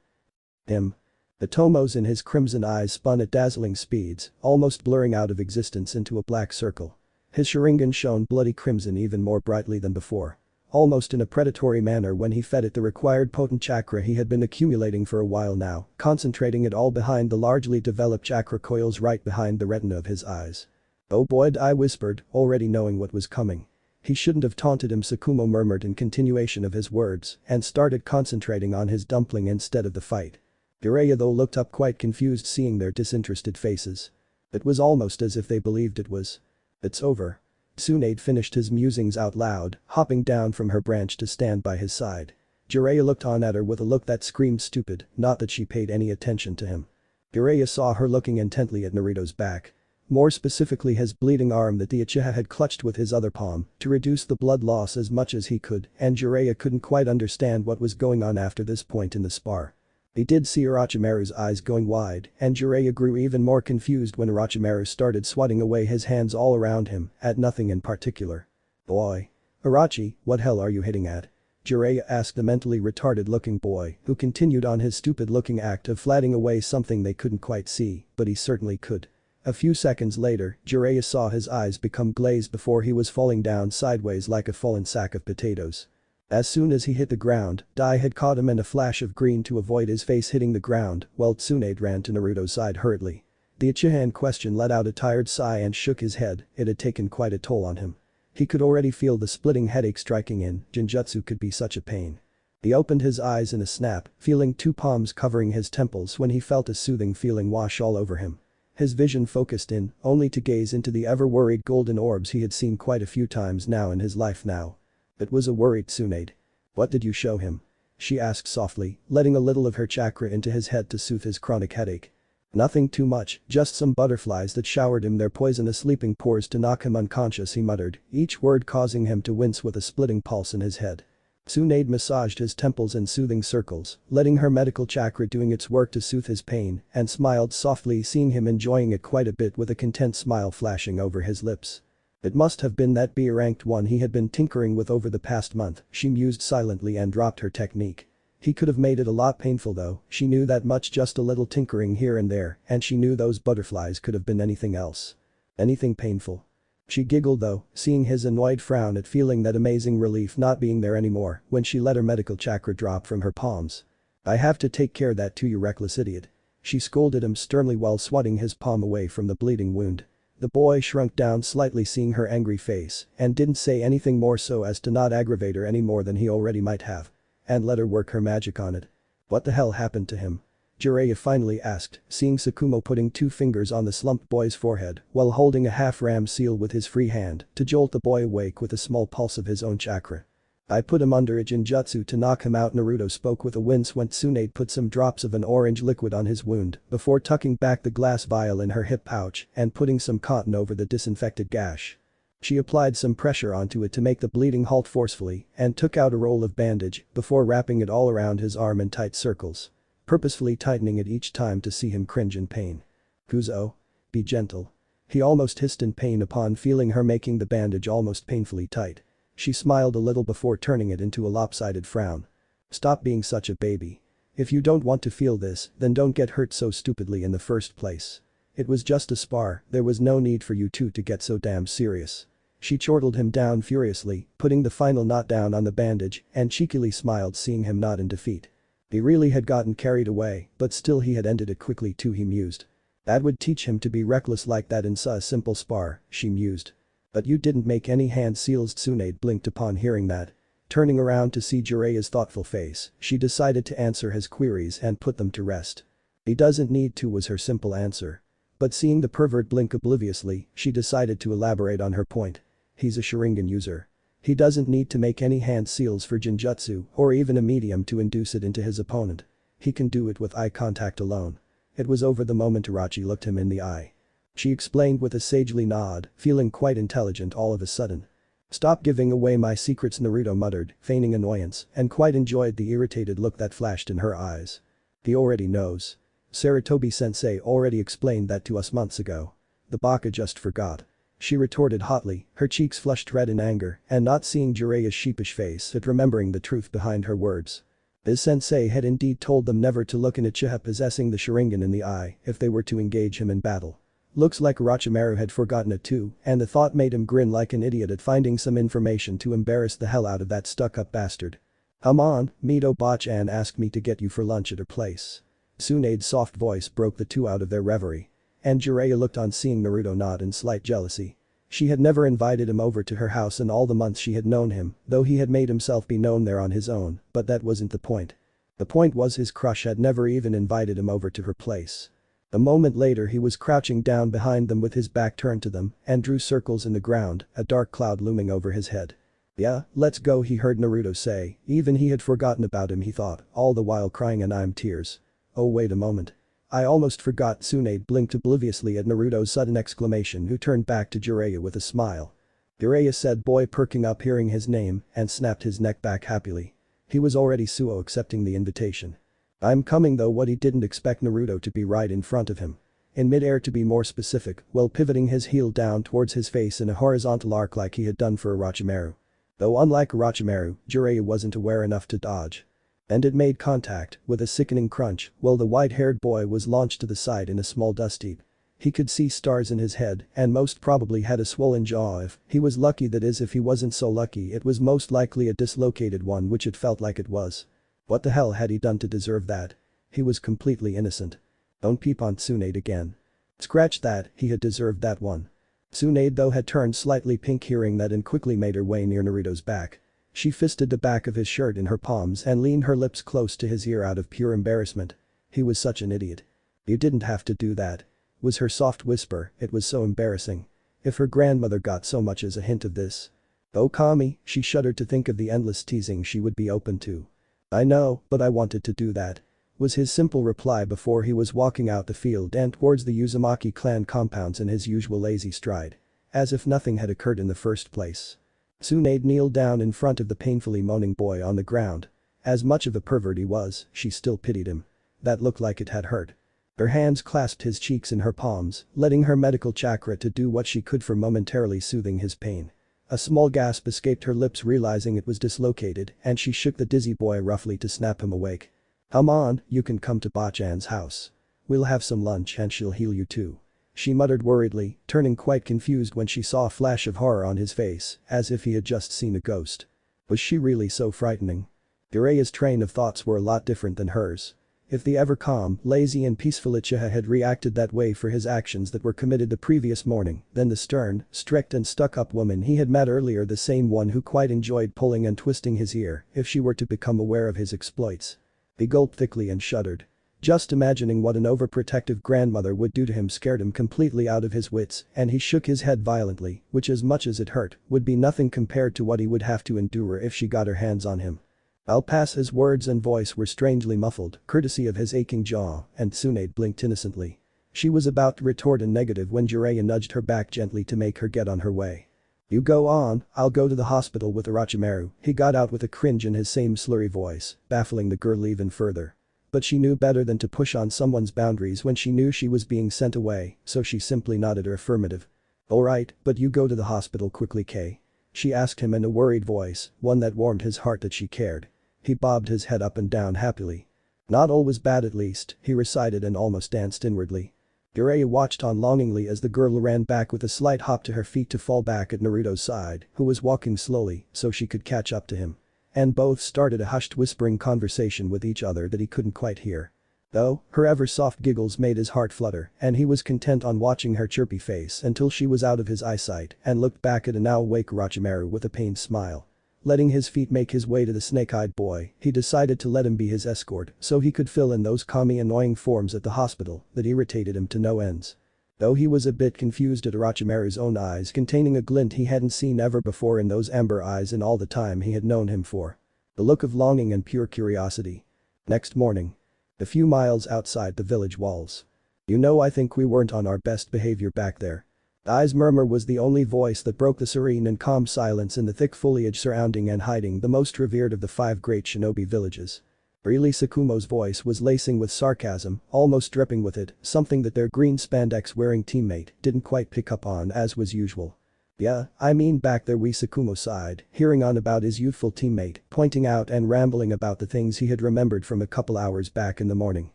Him? The tomos in his crimson eyes spun at dazzling speeds, almost blurring out of existence into a black circle. His sharingan shone bloody crimson even more brightly than before. Almost in a predatory manner when he fed it the required potent chakra he had been accumulating for a while now, concentrating it all behind the largely developed chakra coils right behind the retina of his eyes. "Oh boy," I whispered, already knowing what was coming. "He shouldn't have taunted him," Sakumo murmured in continuation of his words and started concentrating on his dumpling instead of the fight. Jiraiya though looked up quite confused seeing their disinterested faces. It was almost as if they believed it was. "It's over." Tsunade finished his musings out loud, hopping down from her branch to stand by his side. Jiraiya looked on at her with a look that screamed stupid, not that she paid any attention to him. Jiraiya saw her looking intently at Naruto's back. More specifically his bleeding arm that the Uchiha had clutched with his other palm to reduce the blood loss as much as he could, and Jiraiya couldn't quite understand what was going on after this point in the spar. He did see Orochimaru's eyes going wide, and Jiraiya grew even more confused when Orochimaru started swatting away his hands all around him, at nothing in particular. "Boy. Orochi, what hell are you hitting at?" Jiraiya asked the mentally retarded looking boy, who continued on his stupid looking act of flatting away something they couldn't quite see, but he certainly could. A few seconds later, Jiraiya saw his eyes become glazed before he was falling down sideways like a fallen sack of potatoes. As soon as he hit the ground, Dai had caught him in a flash of green to avoid his face hitting the ground, while Tsunade ran to Naruto's side hurriedly. The Uchiha in question let out a tired sigh and shook his head, it had taken quite a toll on him. He could already feel the splitting headache striking in, Genjutsu could be such a pain. He opened his eyes in a snap, feeling two palms covering his temples when he felt a soothing feeling wash all over him. His vision focused in, only to gaze into the ever-worried golden orbs he had seen quite a few times now in his life now. It was a worried Tsunade. "What did you show him?" she asked softly, letting a little of her chakra into his head to soothe his chronic headache. "Nothing too much, just some butterflies that showered him their poisonous sleeping pores to knock him unconscious," he muttered, each word causing him to wince with a splitting pulse in his head. Tsunade massaged his temples in soothing circles, letting her medical chakra doing its work to soothe his pain, and smiled softly seeing him enjoying it quite a bit with a content smile flashing over his lips. It must have been that B-ranked one he had been tinkering with over the past month, she mused silently and dropped her technique. He could have made it a lot painful though, she knew that much, just a little tinkering here and there, and she knew those butterflies could have been anything else. Anything painful. She giggled though, seeing his annoyed frown at feeling that amazing relief not being there anymore when she let her medical chakra drop from her palms. "I have to take care of that too, you reckless idiot." She scolded him sternly while swatting his palm away from the bleeding wound. The boy shrunk down slightly seeing her angry face and didn't say anything more so as to not aggravate her any more than he already might have. And let her work her magic on it. "What the hell happened to him?" Jiraiya finally asked, seeing Sakumo putting two fingers on the slumped boy's forehead while holding a half-ram seal with his free hand to jolt the boy awake with a small pulse of his own chakra. "I put him under a Genjutsu to knock him out," Naruto spoke with a wince when Tsunade put some drops of an orange liquid on his wound before tucking back the glass vial in her hip pouch and putting some cotton over the disinfected gash. She applied some pressure onto it to make the bleeding halt forcefully and took out a roll of bandage before wrapping it all around his arm in tight circles, purposefully tightening it each time to see him cringe in pain. "Kuzo. Be gentle." He almost hissed in pain upon feeling her making the bandage almost painfully tight. She smiled a little before turning it into a lopsided frown. "Stop being such a baby. If you don't want to feel this, then don't get hurt so stupidly in the first place. It was just a spar, there was no need for you two to get so damn serious." She chortled him down furiously, putting the final knot down on the bandage and cheekily smiled seeing him not in defeat. He really had gotten carried away, but still he had ended it quickly too, he mused. That would teach him to be reckless like that in a simple spar, she mused. "But you didn't make any hand seals," Tsunade blinked upon hearing that. Turning around to see Jiraiya's thoughtful face, she decided to answer his queries and put them to rest. "He doesn't need to," was her simple answer. But seeing the pervert blink obliviously, she decided to elaborate on her point. "He's a sharingan user. He doesn't need to make any hand seals for Genjutsu or even a medium to induce it into his opponent. He can do it with eye contact alone." It was over the moment Itachi looked him in the eye. She explained with a sagely nod, feeling quite intelligent all of a sudden. "Stop giving away my secrets," Naruto muttered, feigning annoyance, and quite enjoyed the irritated look that flashed in her eyes. "He already knows. Sarutobi-sensei already explained that to us months ago. The baka just forgot." She retorted hotly, her cheeks flushed red in anger and not seeing Jiraiya's sheepish face at remembering the truth behind her words. His sensei had indeed told them never to look an Uchiha possessing the Sharingan in the eye if they were to engage him in battle. Looks like Orochimaru had forgotten it too, and the thought made him grin like an idiot at finding some information to embarrass the hell out of that stuck-up bastard. "Come on, Mito Bachan asked me to get you for lunch at her place." Tsunade's soft voice broke the two out of their reverie. And Jiraiya looked on seeing Naruto nod in slight jealousy. She had never invited him over to her house in all the months she had known him, though he had made himself be known there on his own, but that wasn't the point. The point was his crush had never even invited him over to her place. A moment later he was crouching down behind them with his back turned to them and drew circles in the ground, a dark cloud looming over his head. "Yeah, let's go," he heard Naruto say, even he had forgotten about him he thought, all the while crying and I'm tears. "Oh wait a moment. I almost forgot." Tsunade blinked obliviously at Naruto's sudden exclamation who turned back to Jiraiya with a smile. "Jiraiya," said boy perking up hearing his name and snapped his neck back happily. He was already suo accepting the invitation. "I'm coming though." What he didn't expect Naruto to be right in front of him. In mid-air to be more specific, while pivoting his heel down towards his face in a horizontal arc like he had done for Orochimaru. Though unlike Orochimaru, Jiraiya wasn't aware enough to dodge. And it made contact with a sickening crunch while the white-haired boy was launched to the side in a small dust heap. He could see stars in his head and most probably had a swollen jaw if he was lucky, that is, if he wasn't so lucky it was most likely a dislocated one, which it felt like it was. What the hell had he done to deserve that? He was completely innocent. Don't peep on Tsunade again. Scratch that, he had deserved that one. Tsunade though had turned slightly pink hearing that and quickly made her way near Naruto's back. She fisted the back of his shirt in her palms and leaned her lips close to his ear out of pure embarrassment. He was such an idiot. You didn't have to do that. Was her soft whisper, it was so embarrassing. If her grandmother got so much as a hint of this. Oh Kami, she shuddered to think of the endless teasing she would be open to. I know, but I wanted to do that. Was his simple reply before he was walking out the field and towards the Uzumaki clan compounds in his usual lazy stride. As if nothing had occurred in the first place. Tsunade kneeled down in front of the painfully moaning boy on the ground. As much of a pervert he was, she still pitied him. That looked like it had hurt. Her hands clasped his cheeks in her palms, letting her medical chakra to do what she could for momentarily soothing his pain. A small gasp escaped her lips realizing it was dislocated, and she shook the dizzy boy roughly to snap him awake. Come on, you can come to Bachan's house. We'll have some lunch and she'll heal you too. She muttered worriedly, turning quite confused when she saw a flash of horror on his face, as if he had just seen a ghost. Was she really so frightening? Jiraiya's train of thoughts were a lot different than hers. If the ever calm, lazy and peaceful Uchiha had reacted that way for his actions that were committed the previous morning, then the stern, strict and stuck-up woman he had met earlier, the same one who quite enjoyed pulling and twisting his ear, if she were to become aware of his exploits. He gulped thickly and shuddered. Just imagining what an overprotective grandmother would do to him scared him completely out of his wits, and he shook his head violently, which as much as it hurt, would be nothing compared to what he would have to endure if she got her hands on him. I'll pass. His words and voice were strangely muffled, courtesy of his aching jaw, and Tsunade blinked innocently. She was about to retort a negative when Jiraiya nudged her back gently to make her get on her way. You go on, I'll go to the hospital with Orochimaru, he got out with a cringe in his same slurry voice, baffling the girl even further. But she knew better than to push on someone's boundaries when she knew she was being sent away, so she simply nodded her affirmative. Alright, but you go to the hospital quickly, Kay. She asked him in a worried voice, one that warmed his heart that she cared. He bobbed his head up and down happily. Not all was bad at least, he recited and almost danced inwardly. Jiraiya watched on longingly as the girl ran back with a slight hop to her feet to fall back at Naruto's side, who was walking slowly so she could catch up to him. And both started a hushed whispering conversation with each other that he couldn't quite hear. Though, her ever-soft giggles made his heart flutter and he was content on watching her chirpy face until she was out of his eyesight and looked back at a now awake Orochimaru with a pained smile. Letting his feet make his way to the snake-eyed boy, he decided to let him be his escort so he could fill in those Kami annoying forms at the hospital that irritated him to no ends. Though he was a bit confused at Orochimaru's own eyes containing a glint he hadn't seen ever before in those amber eyes in all the time he had known him for. The look of longing and pure curiosity. Next morning. A few miles outside the village walls. You know, I think we weren't on our best behavior back there. Ai's murmur was the only voice that broke the serene and calm silence in the thick foliage surrounding and hiding the most revered of the 5 great shinobi villages. Really, Sakumo's voice was lacing with sarcasm, almost dripping with it, something that their green spandex-wearing teammate didn't quite pick up on as was usual. Yeah, I mean back there, Sakumo sighed, hearing on about his youthful teammate, pointing out and rambling about the things he had remembered from a couple hours back in the morning.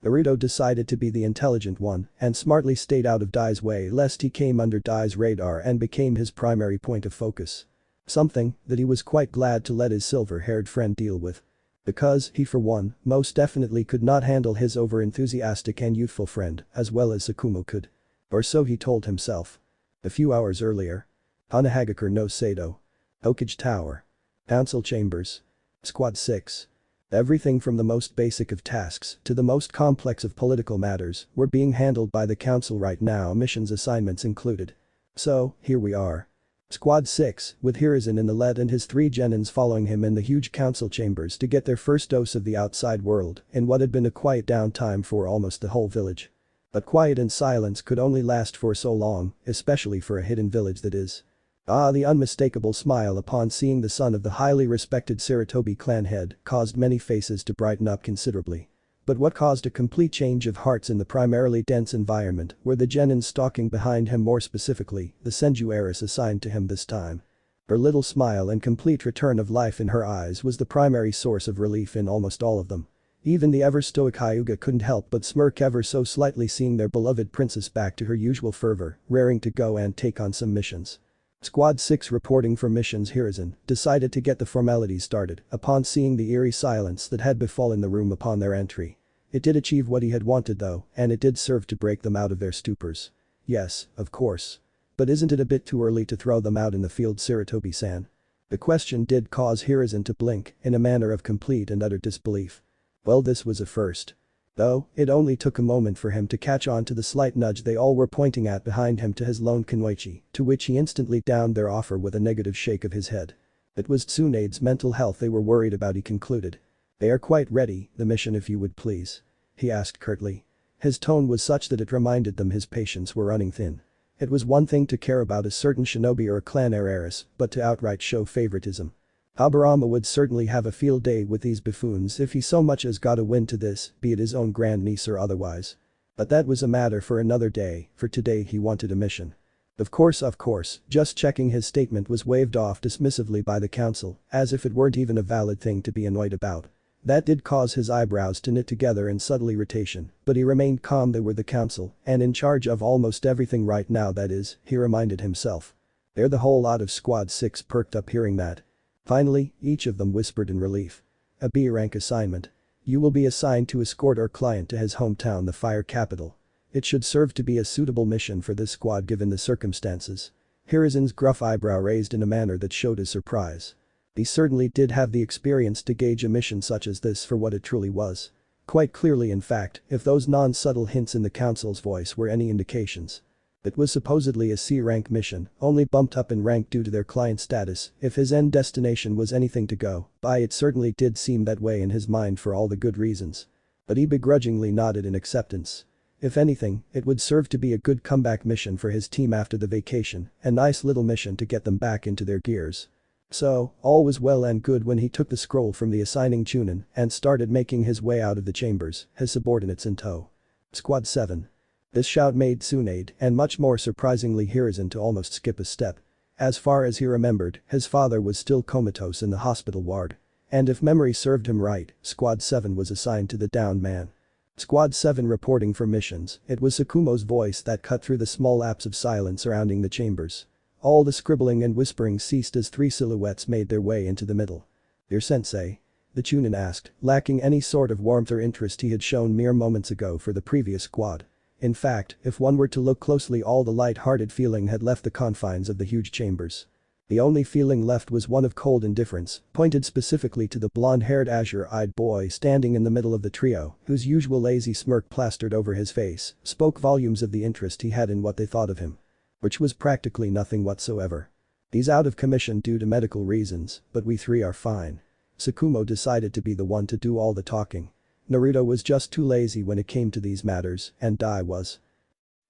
Naruto decided to be the intelligent one and smartly stayed out of Dai's way lest he came under Dai's radar and became his primary point of focus. Something that he was quite glad to let his silver-haired friend deal with. Because he for one most definitely could not handle his over-enthusiastic and youthful friend as well as Sakumo could. Or so he told himself. A few hours earlier. Hanahagakure no Sado. Hokage Tower. Council Chambers. Squad 6. Everything from the most basic of tasks to the most complex of political matters were being handled by the council right now, missions assignments included. So, here we are. Squad 6, with Hiruzen in the lead and his 3 genins following him in the huge council chambers to get their first dose of the outside world in what had been a quiet downtime for almost the whole village. But quiet and silence could only last for so long, especially for a hidden village that is. The unmistakable smile upon seeing the son of the highly respected Sarutobi clan head caused many faces to brighten up considerably. But what caused a complete change of hearts in the primarily dense environment were the genins stalking behind him, more specifically, the Senju heiress assigned to him this time. Her little smile and complete return of life in her eyes was the primary source of relief in almost all of them. Even the ever-stoic Hyuga couldn't help but smirk ever so slightly seeing their beloved princess back to her usual fervor, raring to go and take on some missions. Squad 6 reporting for missions. Hiruzen decided to get the formalities started upon seeing the eerie silence that had befallen the room upon their entry. It did achieve what he had wanted though, and it did serve to break them out of their stupors. Yes, of course. But isn't it a bit too early to throw them out in the field, Sarutobi-san? The question did cause Hiruzen to blink in a manner of complete and utter disbelief. Well, this was a first. Though, it only took a moment for him to catch on to the slight nudge they all were pointing at behind him to his lone kunoichi, to which he instantly downed their offer with a negative shake of his head. It was Tsunade's mental health they were worried about, he concluded. They are quite ready, the mission if you would please. He asked curtly. His tone was such that it reminded them his patience were running thin. It was one thing to care about a certain shinobi or a clan heiress, but to outright show favoritism. Aburama would certainly have a field day with these buffoons if he so much as got a win to this, be it his own grandniece or otherwise. But that was a matter for another day, for today he wanted a mission. Of course, just checking his statement was waved off dismissively by the council, as if it weren't even a valid thing to be annoyed about. That did cause his eyebrows to knit together in subtle irritation, but he remained calm. They were the council, and in charge of almost everything right now, that is, he reminded himself. They're the whole lot of Squad 6 perked up hearing that. Finally, each of them whispered in relief. A B-rank assignment. You will be assigned to escort our client to his hometown, the fire capital. It should serve to be a suitable mission for this squad given the circumstances. Hiruzen's gruff eyebrow raised in a manner that showed his surprise. He certainly did have the experience to gauge a mission such as this for what it truly was. Quite clearly, in fact, if those non-subtle hints in the council's voice were any indications. It was supposedly a C-rank mission, only bumped up in rank due to their client status. If his end destination was anything to go by, it certainly did seem that way in his mind for all the good reasons. But he begrudgingly nodded in acceptance. If anything, it would serve to be a good comeback mission for his team after the vacation, a nice little mission to get them back into their gears. So, all was well and good when he took the scroll from the assigning Chunin and started making his way out of the chambers, his subordinates in tow. Squad 7. This shout made Tsunade and much more surprisingly Hiruzen to almost skip a step. As far as he remembered, his father was still comatose in the hospital ward. And if memory served him right, Squad 7 was assigned to the downed man. Squad 7 reporting for missions. It was Sakumo's voice that cut through the small lapse of silence surrounding the chambers. All the scribbling and whispering ceased as three silhouettes made their way into the middle. "Dear sensei?" the Chunin asked, lacking any sort of warmth or interest he had shown mere moments ago for the previous squad. In fact, if one were to look closely, all the light-hearted feeling had left the confines of the huge chambers. The only feeling left was one of cold indifference, pointed specifically to the blonde-haired azure-eyed boy standing in the middle of the trio, whose usual lazy smirk plastered over his face spoke volumes of the interest he had in what they thought of him. Which was practically nothing whatsoever. "He's out of commission due to medical reasons, but we three are fine." Sakumo decided to be the one to do all the talking. Naruto was just too lazy when it came to these matters, and Dai was.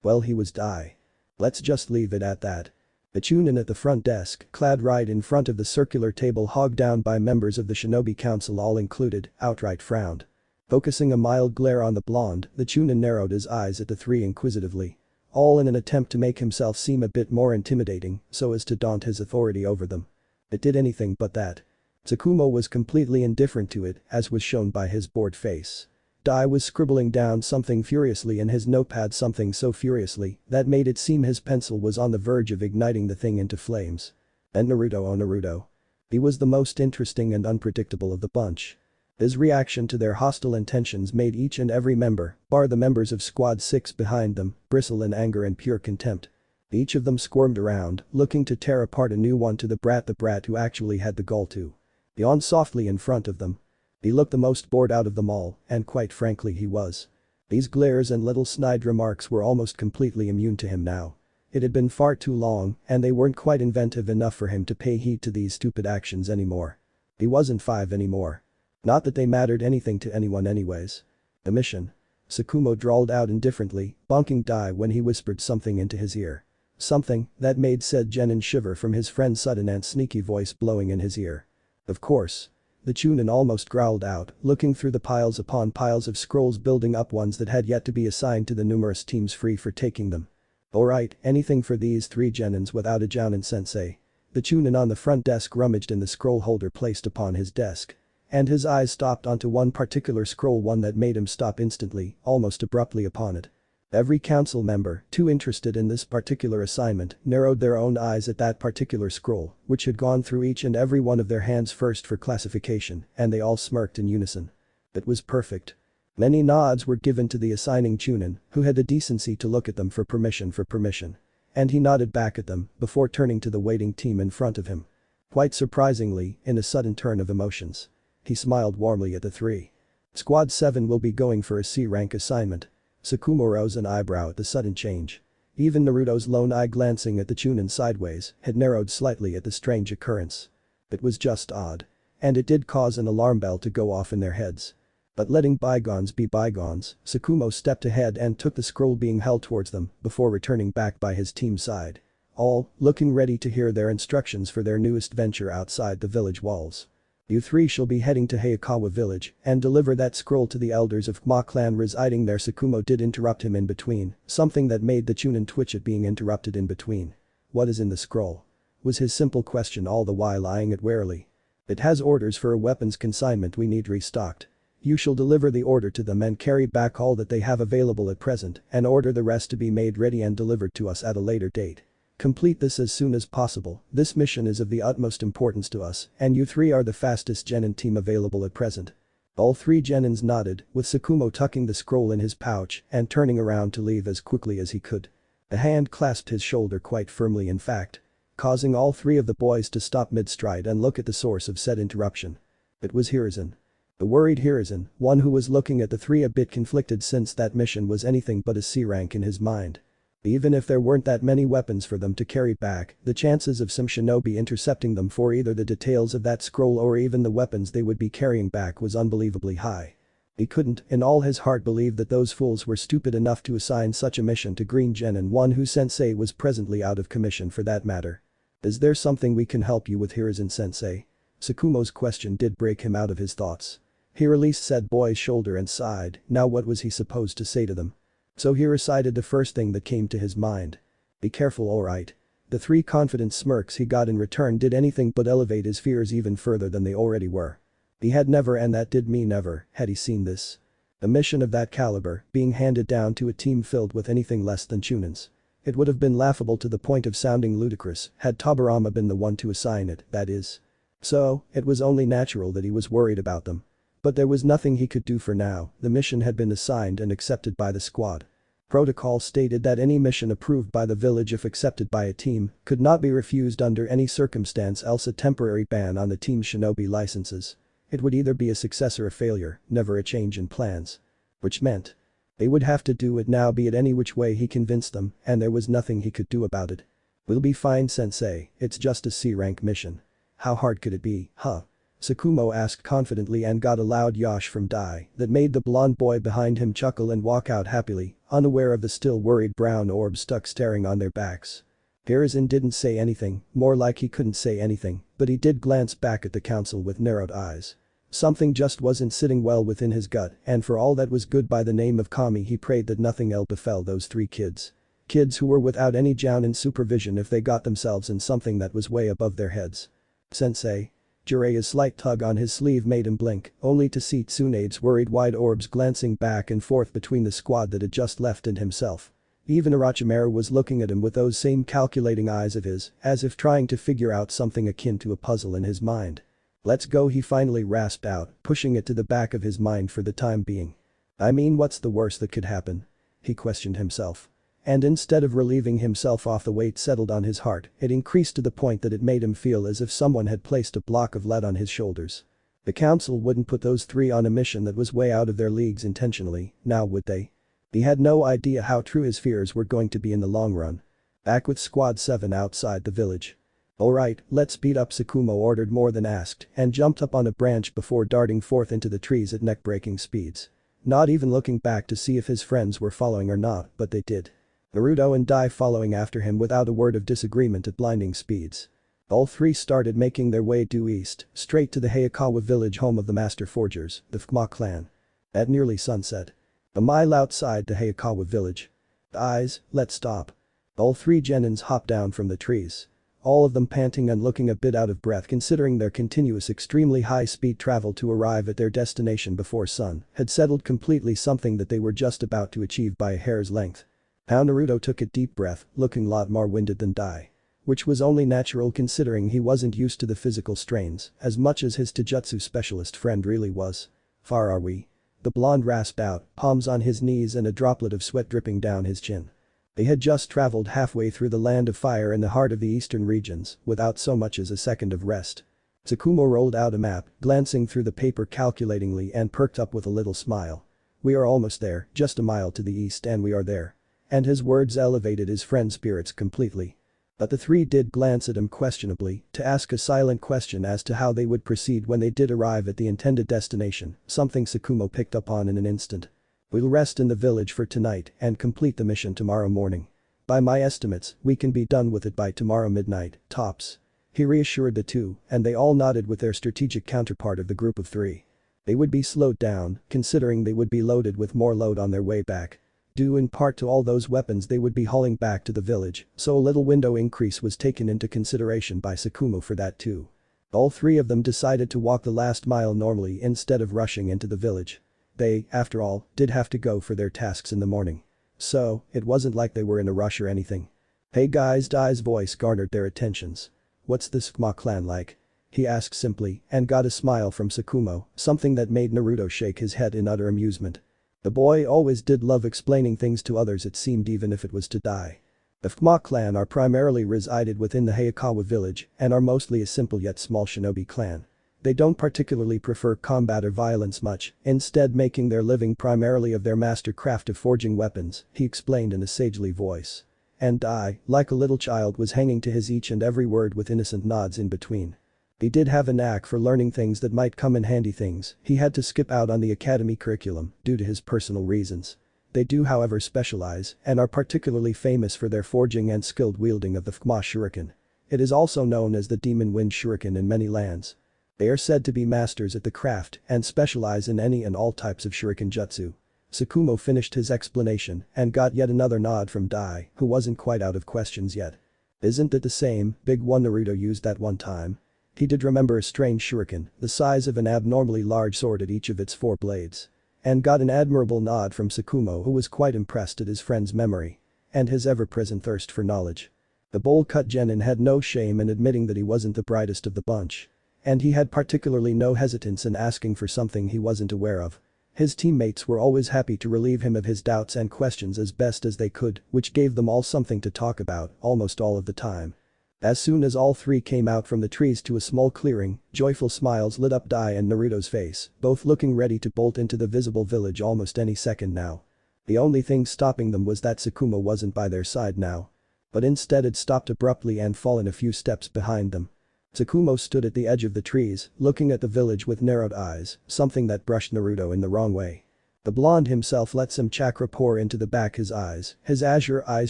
Well, he was Dai. Let's just leave it at that. The Chunin at the front desk, clad right in front of the circular table hogged down by members of the Shinobi Council all included, outright frowned. Focusing a mild glare on the blonde, the Chunin narrowed his eyes at the three inquisitively. All in an attempt to make himself seem a bit more intimidating so as to daunt his authority over them. It did anything but that. Sakumo was completely indifferent to it, as was shown by his bored face. Dai was scribbling down something furiously in his notepad, something so furiously that made it seem his pencil was on the verge of igniting the thing into flames. And Naruto, oh Naruto. He was the most interesting and unpredictable of the bunch. His reaction to their hostile intentions made each and every member, bar the members of Squad 6 behind them, bristle in anger and pure contempt. Each of them squirmed around, looking to tear apart a new one to the brat who actually had the gall to yawn softly in front of them. He looked the most bored out of them all, and quite frankly he was. These glares and little snide remarks were almost completely immune to him now. It had been far too long, and they weren't quite inventive enough for him to pay heed to these stupid actions anymore. He wasn't 5 anymore. Not that they mattered anything to anyone anyways. The mission. Sakumo drawled out indifferently, bonking Dai when he whispered something into his ear. Something that made said Genin shiver from his friend's sudden and sneaky voice blowing in his ear. Of course. The Chunin almost growled out, looking through the piles upon piles of scrolls, building up ones that had yet to be assigned to the numerous teams free for taking them. Alright, anything for these three Genins without a Jounin sensei. The Chunin on the front desk rummaged in the scroll holder placed upon his desk. And his eyes stopped onto one particular scroll, one that made him stop instantly, almost abruptly upon it. Every council member, too interested in this particular assignment, narrowed their own eyes at that particular scroll, which had gone through each and every one of their hands first for classification, and they all smirked in unison. It was perfect. Many nods were given to the assigning Chunin, who had the decency to look at them for permission. And he nodded back at them before turning to the waiting team in front of him. Quite surprisingly, in a sudden turn of emotions, he smiled warmly at the three. Squad 7 will be going for a C rank assignment. Sakuma rose an eyebrow at the sudden change. Even Naruto's lone eye glancing at the Chunin sideways had narrowed slightly at the strange occurrence. It was just odd. And it did cause an alarm bell to go off in their heads. But letting bygones be bygones, Sakumo stepped ahead and took the scroll being held towards them before returning back by his team's side. All looking ready to hear their instructions for their newest venture outside the village walls. You three shall be heading to Hayakawa village and deliver that scroll to the elders of Kma clan residing there. Sakumo did interrupt him in between, something that made the Chunin twitch at being interrupted in between. What is in the scroll? Was his simple question, all the while eyeing it warily. It has orders for a weapons consignment we need restocked. You shall deliver the order to them and carry back all that they have available at present and order the rest to be made ready and delivered to us at a later date. Complete this as soon as possible. This mission is of the utmost importance to us and you three are the fastest genin team available at present. All three genins nodded, with Sakumo tucking the scroll in his pouch and turning around to leave as quickly as he could. A hand clasped his shoulder quite firmly, in fact, causing all three of the boys to stop mid-stride and look at the source of said interruption. It was Hiruzen. The worried Hiruzen, one who was looking at the three a bit conflicted since that mission was anything but a C rank in his mind. Even if there weren't that many weapons for them to carry back, the chances of some shinobi intercepting them for either the details of that scroll or even the weapons they would be carrying back was unbelievably high. He couldn't, in all his heart, believe that those fools were stupid enough to assign such a mission to Green Genin, one whose sensei was presently out of commission for that matter. Is there something we can help you with, Hiruzen sensei? Sakumo's question did break him out of his thoughts. He released said boy's shoulder and sighed. Now what was he supposed to say to them? So he recited the first thing that came to his mind. Be careful, alright. The three confident smirks he got in return did anything but elevate his fears even further than they already were. He had never, and that did mean never, had he seen this. A mission of that caliber being handed down to a team filled with anything less than Chunins. It would have been laughable to the point of sounding ludicrous had Tobirama been the one to assign it, that is. So, it was only natural that he was worried about them. But there was nothing he could do for now. The mission had been assigned and accepted by the squad. Protocol stated that any mission approved by the village if accepted by a team could not be refused under any circumstance, else a temporary ban on the team's shinobi licenses. It would either be a success or a failure, never a change in plans. Which meant they would have to do it now, be it any which way he convinced them, and there was nothing he could do about it. We'll be fine, sensei, it's just a C-rank mission. How hard could it be, huh? Sakumo asked confidently and got a loud yosh from Dai that made the blonde boy behind him chuckle and walk out happily, unaware of the still worried brown orbs stuck staring on their backs. Hiruzen didn't say anything, more like he couldn't say anything, but he did glance back at the council with narrowed eyes. Something just wasn't sitting well within his gut, and for all that was good by the name of Kami, he prayed that nothing ill befell those three kids. Kids who were without any jounin supervision if they got themselves in something that was way above their heads. Sensei. Jiraiya's slight tug on his sleeve made him blink, only to see Tsunade's worried wide orbs glancing back and forth between the squad that had just left and himself. Even Orochimaru was looking at him with those same calculating eyes of his, as if trying to figure out something akin to a puzzle in his mind. Let's go, he finally rasped out, pushing it to the back of his mind for the time being. I mean, what's the worst that could happen? He questioned himself. And instead of relieving himself off the weight settled on his heart, it increased to the point that it made him feel as if someone had placed a block of lead on his shoulders. The council wouldn't put those three on a mission that was way out of their leagues intentionally, now would they? He had no idea how true his fears were going to be in the long run. Back with Squad 7 outside the village. Alright, let's speed up, Sakumo ordered more than asked and jumped up on a branch before darting forth into the trees at neck-breaking speeds. Not even looking back to see if his friends were following or not, but they did. Naruto and Dai following after him without a word of disagreement at blinding speeds. All three started making their way due east, straight to the Hayakawa village, home of the Master Forgers, the Kma clan. At nearly sunset. A mile outside the Hayakawa village. Eyes, let's stop. All three genins hopped down from the trees. all of them panting and looking a bit out of breath considering their continuous extremely high-speed travel to arrive at their destination before sun had settled completely, something that they were just about to achieve by a hair's length. Now Naruto took a deep breath, looking a lot more winded than Dai. Which was only natural considering he wasn't used to the physical strains as much as his taijutsu specialist friend really was. Far are we? The blonde rasped out, palms on his knees and a droplet of sweat dripping down his chin. They had just traveled halfway through the land of fire in the heart of the eastern regions without so much as a second of rest. Tsukumo rolled out a map, glancing through the paper calculatingly and perked up with a little smile. We are almost there, just a mile to the east and we are there. And his words elevated his friend's spirits completely. But the three did glance at him questionably to ask a silent question as to how they would proceed when they did arrive at the intended destination, something Tsukumo picked up on in an instant. We'll rest in the village for tonight and complete the mission tomorrow morning. By my estimates, we can be done with it by tomorrow midnight, tops. He reassured the two, and they all nodded with their strategic counterpart of the group of three. They would be slowed down, considering they would be loaded with more load on their way back. Due in part to all those weapons they would be hauling back to the village, so a little window increase was taken into consideration by Tsukumo for that too. All three of them decided to walk the last mile normally instead of rushing into the village. They, after all, did have to go for their tasks in the morning. So, it wasn't like they were in a rush or anything. Hey guys, Dai's voice garnered their attentions. What's this Fma clan like? He asked simply and got a smile from Tsukumo, something that made Naruto shake his head in utter amusement. The boy always did love explaining things to others, it seemed, even if it was to Dai. The Fma clan are primarily resided within the Hayakawa village and are mostly a simple yet small shinobi clan. They don't particularly prefer combat or violence much, instead making their living primarily of their master craft of forging weapons, he explained in a sagely voice. And Dai, like a little child, was hanging to his each and every word with innocent nods in between. He did have a knack for learning things that might come in handy. Things he had to skip out on the academy curriculum due to his personal reasons. They do however specialize and are particularly famous for their forging and skilled wielding of the Fma shuriken. It is also known as the Demon Wind shuriken in many lands. They are said to be masters at the craft and specialize in any and all types of shuriken jutsu. Tsukumo finished his explanation and got yet another nod from Dai, who wasn't quite out of questions yet. Isn't it the same big one Naruto used that one time? He did remember a strange shuriken, the size of an abnormally large sword at each of its 4 blades. And got an admirable nod from Tsukumo, who was quite impressed at his friend's memory. And his ever-present thirst for knowledge. The bowl-cut genin had no shame in admitting that he wasn't the brightest of the bunch. And he had particularly no hesitance in asking for something he wasn't aware of. His teammates were always happy to relieve him of his doubts and questions as best as they could, which gave them all something to talk about almost all of the time. As soon as all three came out from the trees to a small clearing, joyful smiles lit up Dai and Naruto's face, both looking ready to bolt into the visible village almost any second now. The only thing stopping them was that Tsukumo wasn't by their side now. But instead had stopped abruptly and fallen a few steps behind them. Tsukumo stood at the edge of the trees, looking at the village with narrowed eyes, something that brushed Naruto in the wrong way. The blonde himself let some chakra pour into the back his eyes, his azure eyes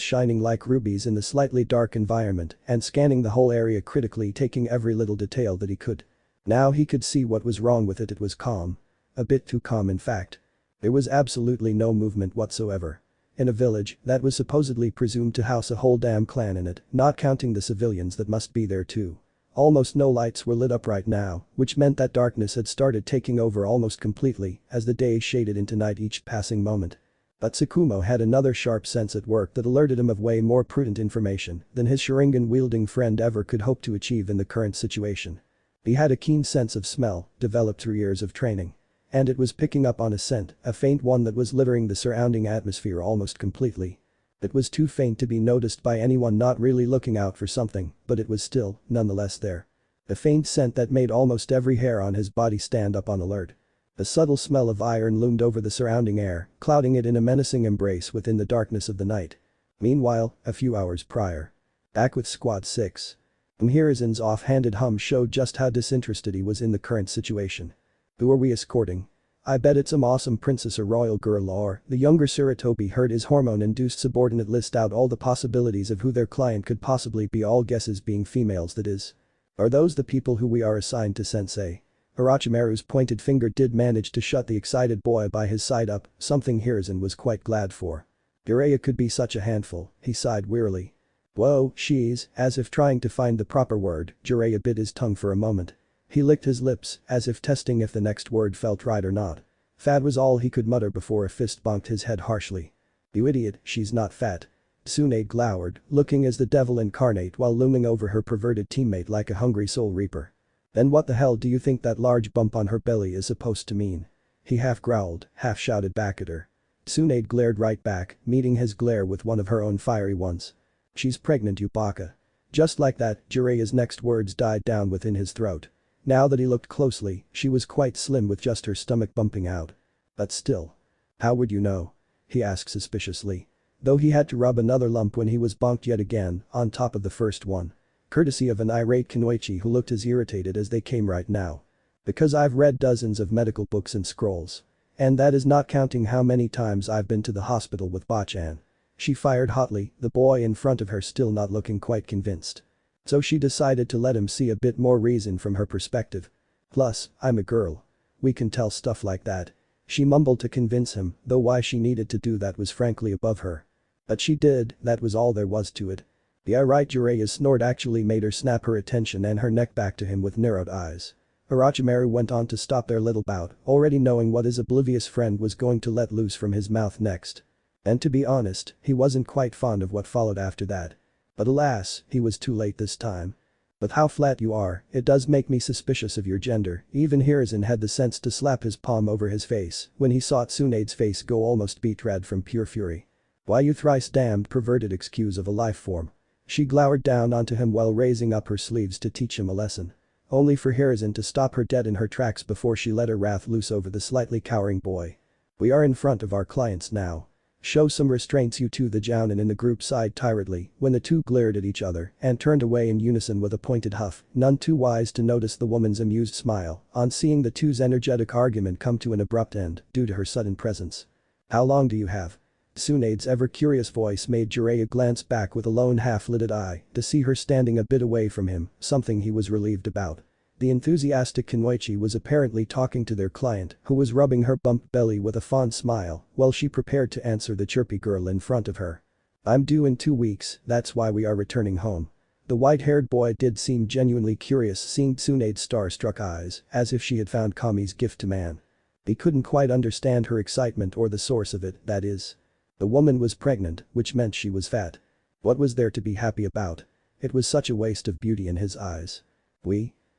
shining like rubies in the slightly dark environment and scanning the whole area critically, taking every little detail that he could. Now he could see what was wrong with it. It was calm. A bit too calm, in fact. There was absolutely no movement whatsoever. In a village that was supposedly presumed to house a whole damn clan in it, not counting the civilians that must be there too. Almost no lights were lit up right now, which meant that darkness had started taking over almost completely as the day shaded into night each passing moment. But Tsukumo had another sharp sense at work that alerted him of way more prudent information than his sharingan-wielding friend ever could hope to achieve in the current situation. He had a keen sense of smell, developed through years of training. And it was picking up on a scent, a faint one that was littering the surrounding atmosphere almost completely. It was too faint to be noticed by anyone not really looking out for something, but it was still, nonetheless there. A faint scent that made almost every hair on his body stand up on alert. A subtle smell of iron loomed over the surrounding air, clouding it in a menacing embrace within the darkness of the night. Meanwhile, a few hours prior. Back with Squad 6. Hiruzen's offhanded hum showed just how disinterested he was in the current situation. Who are we escorting? I bet it's some awesome princess or royal girl, or the younger sarutobi heard his hormone-induced subordinate list out all the possibilities of who their client could possibly be, all guesses being females, that is. Are those the people who we are assigned to, sensei? Orochimaru's pointed finger did manage to shut the excited boy by his side up, something Hiruzen was quite glad for. Jiraiya could be such a handful, he sighed wearily. Whoa, she's, as if trying to find the proper word, Jiraiya bit his tongue for a moment. He licked his lips, as if testing if the next word felt right or not. Fat was all he could mutter before a fist bonked his head harshly. You idiot, she's not fat. Tsunade glowered, looking as the devil incarnate while looming over her perverted teammate like a hungry soul reaper. Then what the hell do you think that large bump on her belly is supposed to mean? He half growled, half shouted back at her. Tsunade glared right back, meeting his glare with one of her own fiery ones. She's pregnant, you baka. Just like that, Jiraiya's next words died down within his throat. Now that he looked closely, she was quite slim with just her stomach bumping out. But still. How would you know? He asked suspiciously. Though he had to rub another lump when he was bonked yet again, on top of the first one. Courtesy of an irate Kunoichi who looked as irritated as they came right now. Because I've read dozens of medical books and scrolls. And that is not counting how many times I've been to the hospital with Bachan. She fired hotly, the boy in front of her still not looking quite convinced. So she decided to let him see a bit more reason from her perspective. Plus, I'm a girl. We can tell stuff like that. She mumbled to convince him, though why she needed to do that was frankly above her. But she did, that was all there was to it. The irate Jiraiya's snort actually made her snap her attention and her neck back to him with narrowed eyes. Orochimaru went on to stop their little bout, already knowing what his oblivious friend was going to let loose from his mouth next. And to be honest, he wasn't quite fond of what followed after that. But alas, he was too late this time. With how flat you are, it does make me suspicious of your gender. Even Hiruzen had the sense to slap his palm over his face when he saw Tsunade's face go almost beet red from pure fury. Why you thrice damned perverted excuse of a life form. She glowered down onto him while raising up her sleeves to teach him a lesson. Only for Hiruzen to stop her dead in her tracks before she let her wrath loose over the slightly cowering boy. We are in front of our clients now. Show some restraints, you two, the jounin in the group sighed tiredly when the two glared at each other and turned away in unison with a pointed huff, none too wise to notice the woman's amused smile on seeing the two's energetic argument come to an abrupt end due to her sudden presence. How long do you have? Tsunade's ever-curious voice made Jiraiya glance back with a lone half-lidded eye to see her standing a bit away from him, something he was relieved about. The enthusiastic Kunoichi was apparently talking to their client, who was rubbing her bump belly with a fond smile while she prepared to answer the chirpy girl in front of her. I'm due in 2 weeks, that's why we are returning home. The white-haired boy did seem genuinely curious seeing Tsunade's star-struck eyes, as if she had found Kami's gift to man. He couldn't quite understand her excitement or the source of it, that is. The woman was pregnant, which meant she was fat. What was there to be happy about? It was such a waste of beauty in his eyes.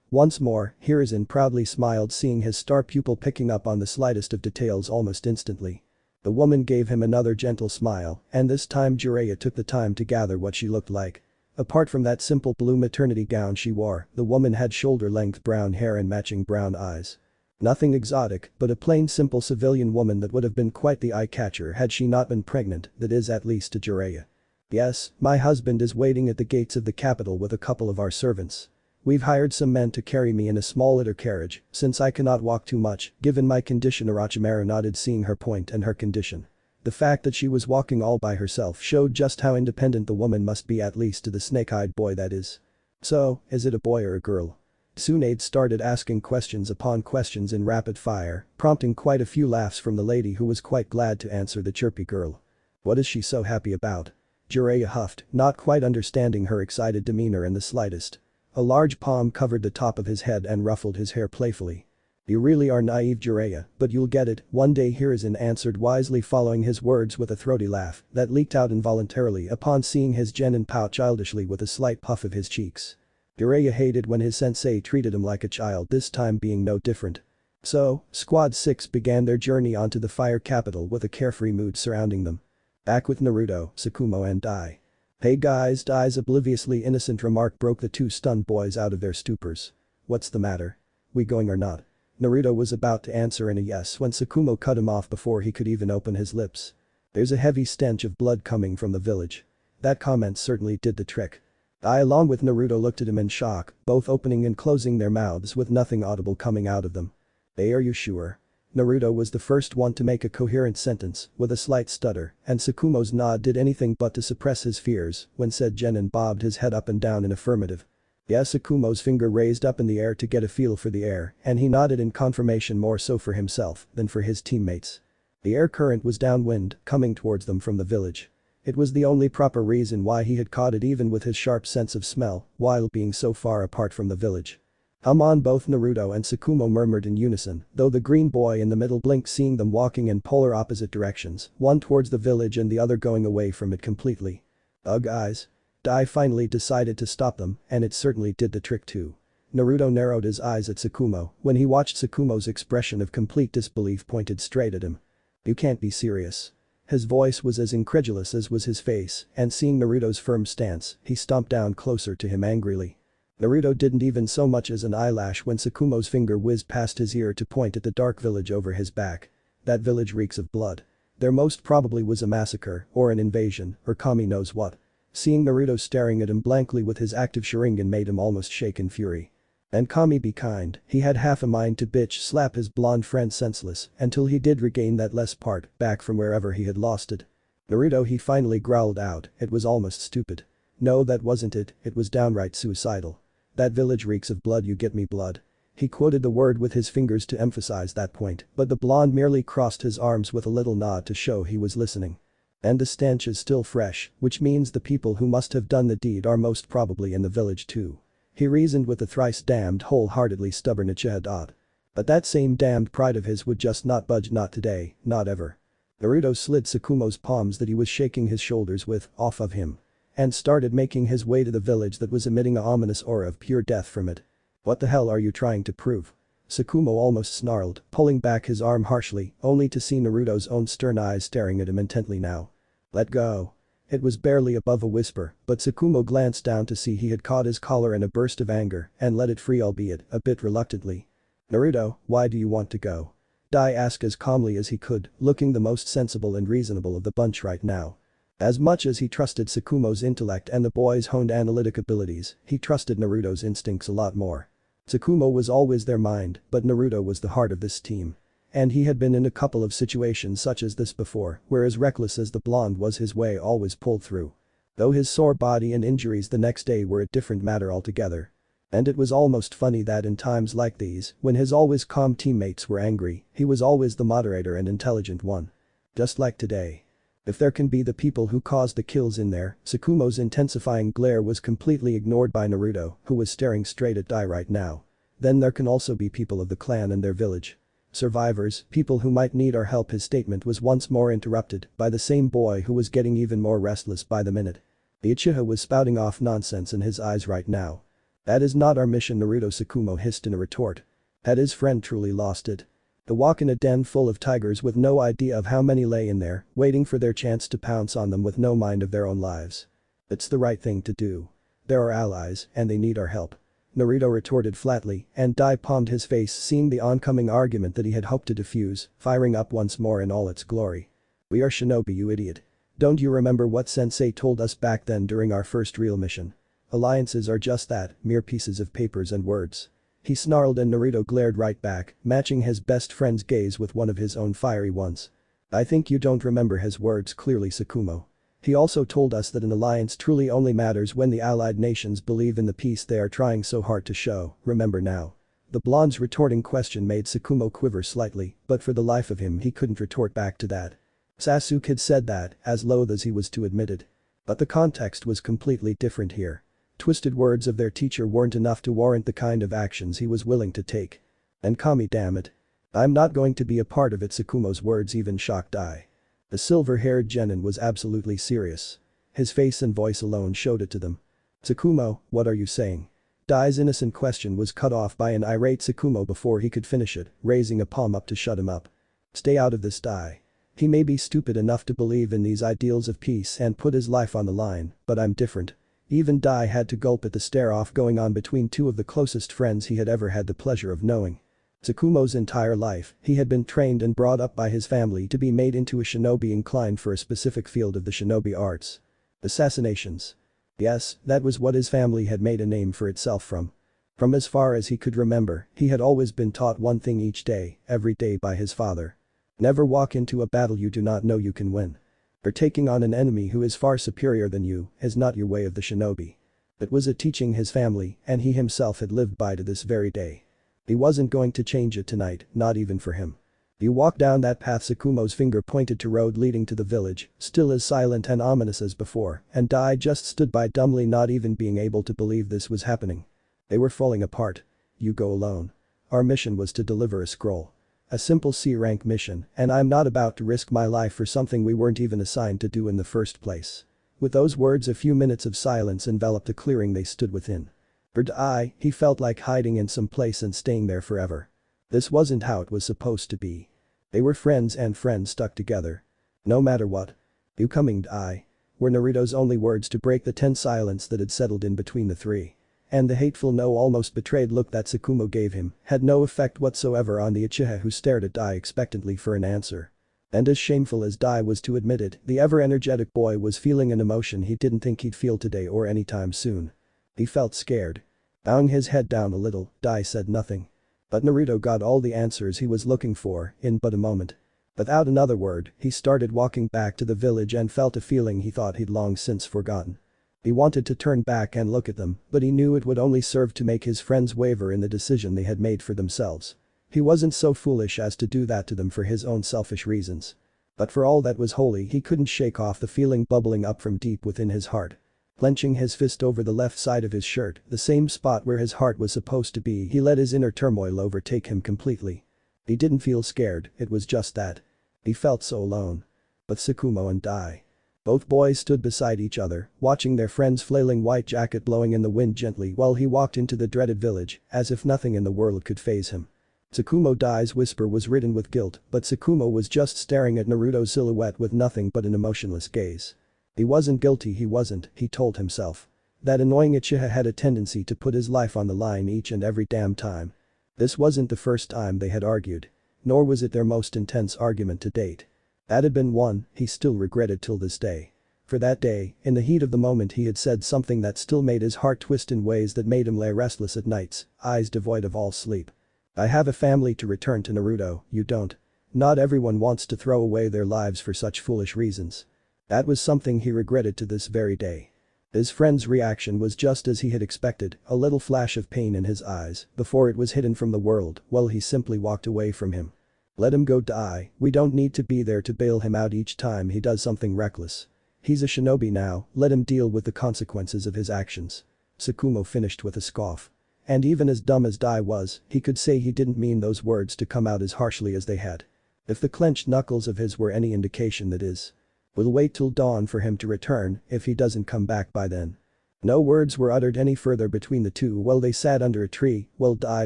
Once more, Hiruzen proudly smiled seeing his star pupil picking up on the slightest of details almost instantly. The woman gave him another gentle smile, and this time Jiraiya took the time to gather what she looked like. Apart from that simple blue maternity gown she wore, the woman had shoulder-length brown hair and matching brown eyes. Nothing exotic, but a plain simple civilian woman that would have been quite the eye-catcher had she not been pregnant, that is at least to Jiraiya. Yes, my husband is waiting at the gates of the capital with a couple of our servants. We've hired some men to carry me in a small litter carriage, since I cannot walk too much, given my condition. Orochimaru nodded seeing her point and her condition. The fact that she was walking all by herself showed just how independent the woman must be, at least to the snake-eyed boy that is. So, is it a boy or a girl? Tsunade started asking questions upon questions in rapid fire, prompting quite a few laughs from the lady who was quite glad to answer the chirpy girl. What is she so happy about? Jiraiya huffed, not quite understanding her excited demeanor in the slightest. A large palm covered the top of his head and ruffled his hair playfully. You really are naive, Jiraiya, but you'll get it one day, Hiruzen answered wisely, following his words with a throaty laugh that leaked out involuntarily upon seeing his genin pout childishly with a slight puff of his cheeks. Jiraiya hated when his sensei treated him like a child, this time being no different. So, Squad 6 began their journey onto the fire capital with a carefree mood surrounding them. Back with Naruto, Tsukumo and Dai. Hey guys, Dai's obliviously innocent remark broke the two stunned boys out of their stupors. What's the matter? We going or not? Naruto was about to answer in a yes when Tsukumo cut him off before he could even open his lips. There's a heavy stench of blood coming from the village. That comment certainly did the trick. Dai along with Naruto looked at him in shock, both opening and closing their mouths with nothing audible coming out of them. Hey, are you sure? Naruto was the first one to make a coherent sentence with a slight stutter, and Tsukumo's nod did anything but to suppress his fears when said genin bobbed his head up and down in affirmative. Yes, Tsukumo's finger raised up in the air to get a feel for the air, and he nodded in confirmation, more so for himself than for his teammates. The air current was downwind, coming towards them from the village. It was the only proper reason why he had caught it even with his sharp sense of smell, while being so far apart from the village. On both Naruto and Tsukumo murmured in unison, though the green boy in the middle blinked seeing them walking in polar opposite directions, one towards the village and the other going away from it completely. Ugh eyes. Dai finally decided to stop them, and it certainly did the trick too. Naruto narrowed his eyes at Tsukumo when he watched Tsukumo's expression of complete disbelief pointed straight at him. You can't be serious. His voice was as incredulous as was his face, and seeing Naruto's firm stance, he stomped down closer to him angrily. Naruto didn't even so much as an eyelash when Tsukumo's finger whizzed past his ear to point at the dark village over his back. That village reeks of blood. There most probably was a massacre, or an invasion, or kami knows what. Seeing Naruto staring at him blankly with his active sharingan made him almost shake in fury. And Kami be kind, he had half a mind to bitch slap his blonde friend senseless until he did regain that less part back from wherever he had lost it. Naruto, he finally growled out, it was almost stupid. No, that wasn't it, it was downright suicidal. That village reeks of blood, you get me blood. He quoted the word with his fingers to emphasize that point, but the blonde merely crossed his arms with a little nod to show he was listening. And the stench is still fresh, which means the people who must have done the deed are most probably in the village too. He reasoned with the thrice damned wholeheartedly stubborn Uchiha. But that same damned pride of his would just not budge, not today, not ever. Naruto slid Tsukumo's palms that he was shaking his shoulders with off of him. And started making his way to the village that was emitting an ominous aura of pure death from it. What the hell are you trying to prove? Tsukumo almost snarled, pulling back his arm harshly, only to see Naruto's own stern eyes staring at him intently now. Let go. It was barely above a whisper, but Tsukumo glanced down to see he had caught his collar in a burst of anger and let it free, albeit a bit reluctantly. Naruto, why do you want to go? Dai asked as calmly as he could, looking the most sensible and reasonable of the bunch right now. As much as he trusted Tsukumo's intellect and the boy's honed analytic abilities, he trusted Naruto's instincts a lot more. Tsukumo was always their mind, but Naruto was the heart of this team. And he had been in a couple of situations such as this before, where as reckless as the blonde was, his way always pulled through. Though his sore body and injuries the next day were a different matter altogether. And it was almost funny that in times like these, when his always calm teammates were angry, he was always the moderator and intelligent one. Just like today. If there can be the people who caused the kills in there, Tsukumo's intensifying glare was completely ignored by Naruto, who was staring straight at Dai right now. Then there can also be people of the clan and their village. Survivors, people who might need our help. His statement was once more interrupted by the same boy who was getting even more restless by the minute. The Uchiha was spouting off nonsense in his eyes right now. That is not our mission, Naruto, Tsukumo hissed in a retort. Had his friend truly lost it? To walk in a den full of tigers with no idea of how many lay in there, waiting for their chance to pounce on them with no mind of their own lives. It's the right thing to do. They're our allies, and they need our help. Naruto retorted flatly, and Dai palmed his face seeing the oncoming argument that he had hoped to defuse, firing up once more in all its glory. We are shinobi, you idiot. Don't you remember what sensei told us back then during our first real mission? Alliances are just that, mere pieces of papers and words. He snarled and Naruto glared right back, matching his best friend's gaze with one of his own fiery ones. I think you don't remember his words clearly, Tsukumo. He also told us that an alliance truly only matters when the allied nations believe in the peace they are trying so hard to show, remember now. The blonde's retorting question made Tsukumo quiver slightly, but for the life of him he couldn't retort back to that. Sasuke had said that, as loath as he was to admit it. But the context was completely different here. Twisted words of their teacher weren't enough to warrant the kind of actions he was willing to take. And Kami, damn it. I'm not going to be a part of it. Tsukumo's words even shocked Dai. The silver-haired genin was absolutely serious. His face and voice alone showed it to them. Tsukumo, what are you saying? Dai's innocent question was cut off by an irate Tsukumo before he could finish it, raising a palm up to shut him up. Stay out of this, Dai. He may be stupid enough to believe in these ideals of peace and put his life on the line, but I'm different. Even Dai had to gulp at the stare-off going on between two of the closest friends he had ever had the pleasure of knowing. Tsukumo's entire life, he had been trained and brought up by his family to be made into a shinobi inclined for a specific field of the shinobi arts. Assassinations. Yes, that was what his family had made a name for itself from. From as far as he could remember, he had always been taught one thing each day, every day by his father. Never walk into a battle you do not know you can win. Or taking on an enemy who is far superior than you is not your way of the shinobi. It was a teaching his family and he himself had lived by to this very day. He wasn't going to change it tonight, not even for him. You walk down that path. Tsukumo's finger pointed to road leading to the village, still as silent and ominous as before, and Dai just stood by dumbly, not even being able to believe this was happening. They were falling apart. You go alone. Our mission was to deliver a scroll. A simple C-rank mission, and I'm not about to risk my life for something we weren't even assigned to do in the first place. With those words, a few minutes of silence enveloped the clearing they stood within. For Dai, he felt like hiding in some place and staying there forever. This wasn't how it was supposed to be. They were friends, and friends stuck together. No matter what. You coming, Dai? Were Naruto's only words to break the tense silence that had settled in between the three. And the hateful, no, almost betrayed look that Tsukumo gave him had no effect whatsoever on the Uchiha, who stared at Dai expectantly for an answer. And as shameful as Dai was to admit it, the ever-energetic boy was feeling an emotion he didn't think he'd feel today or anytime soon. He felt scared. Bowing his head down a little, Dai said nothing. But Naruto got all the answers he was looking for in but a moment. Without another word, he started walking back to the village and felt a feeling he thought he'd long since forgotten. He wanted to turn back and look at them, but he knew it would only serve to make his friends waver in the decision they had made for themselves. He wasn't so foolish as to do that to them for his own selfish reasons. But for all that was holy, he couldn't shake off the feeling bubbling up from deep within his heart. Clenching his fist over the left side of his shirt, the same spot where his heart was supposed to be, he let his inner turmoil overtake him completely. He didn't feel scared, it was just that. He felt so alone. But Tsukumo and Dai. Both boys stood beside each other, watching their friend's flailing white jacket blowing in the wind gently while he walked into the dreaded village, as if nothing in the world could faze him. Tsukumo Dai's whisper was ridden with guilt, but Tsukumo was just staring at Naruto's silhouette with nothing but an emotionless gaze. He wasn't guilty, he wasn't, he told himself. That annoying Uchiha had a tendency to put his life on the line each and every damn time. This wasn't the first time they had argued. Nor was it their most intense argument to date. That had been one he still regretted till this day. For that day, in the heat of the moment, he had said something that still made his heart twist in ways that made him lay restless at nights, eyes devoid of all sleep. I have a family to return to, Naruto, you don't. Not everyone wants to throw away their lives for such foolish reasons. That was something he regretted to this very day. His friend's reaction was just as he had expected, a little flash of pain in his eyes before it was hidden from the world while he simply walked away from him. Let him go, Dai, we don't need to be there to bail him out each time he does something reckless. He's a shinobi now, let him deal with the consequences of his actions. Tsukumo finished with a scoff. And even as dumb as Dai was, he could say he didn't mean those words to come out as harshly as they had. If the clenched knuckles of his were any indication, that is. We'll wait till dawn for him to return if he doesn't come back by then. No words were uttered any further between the two while they sat under a tree while Dai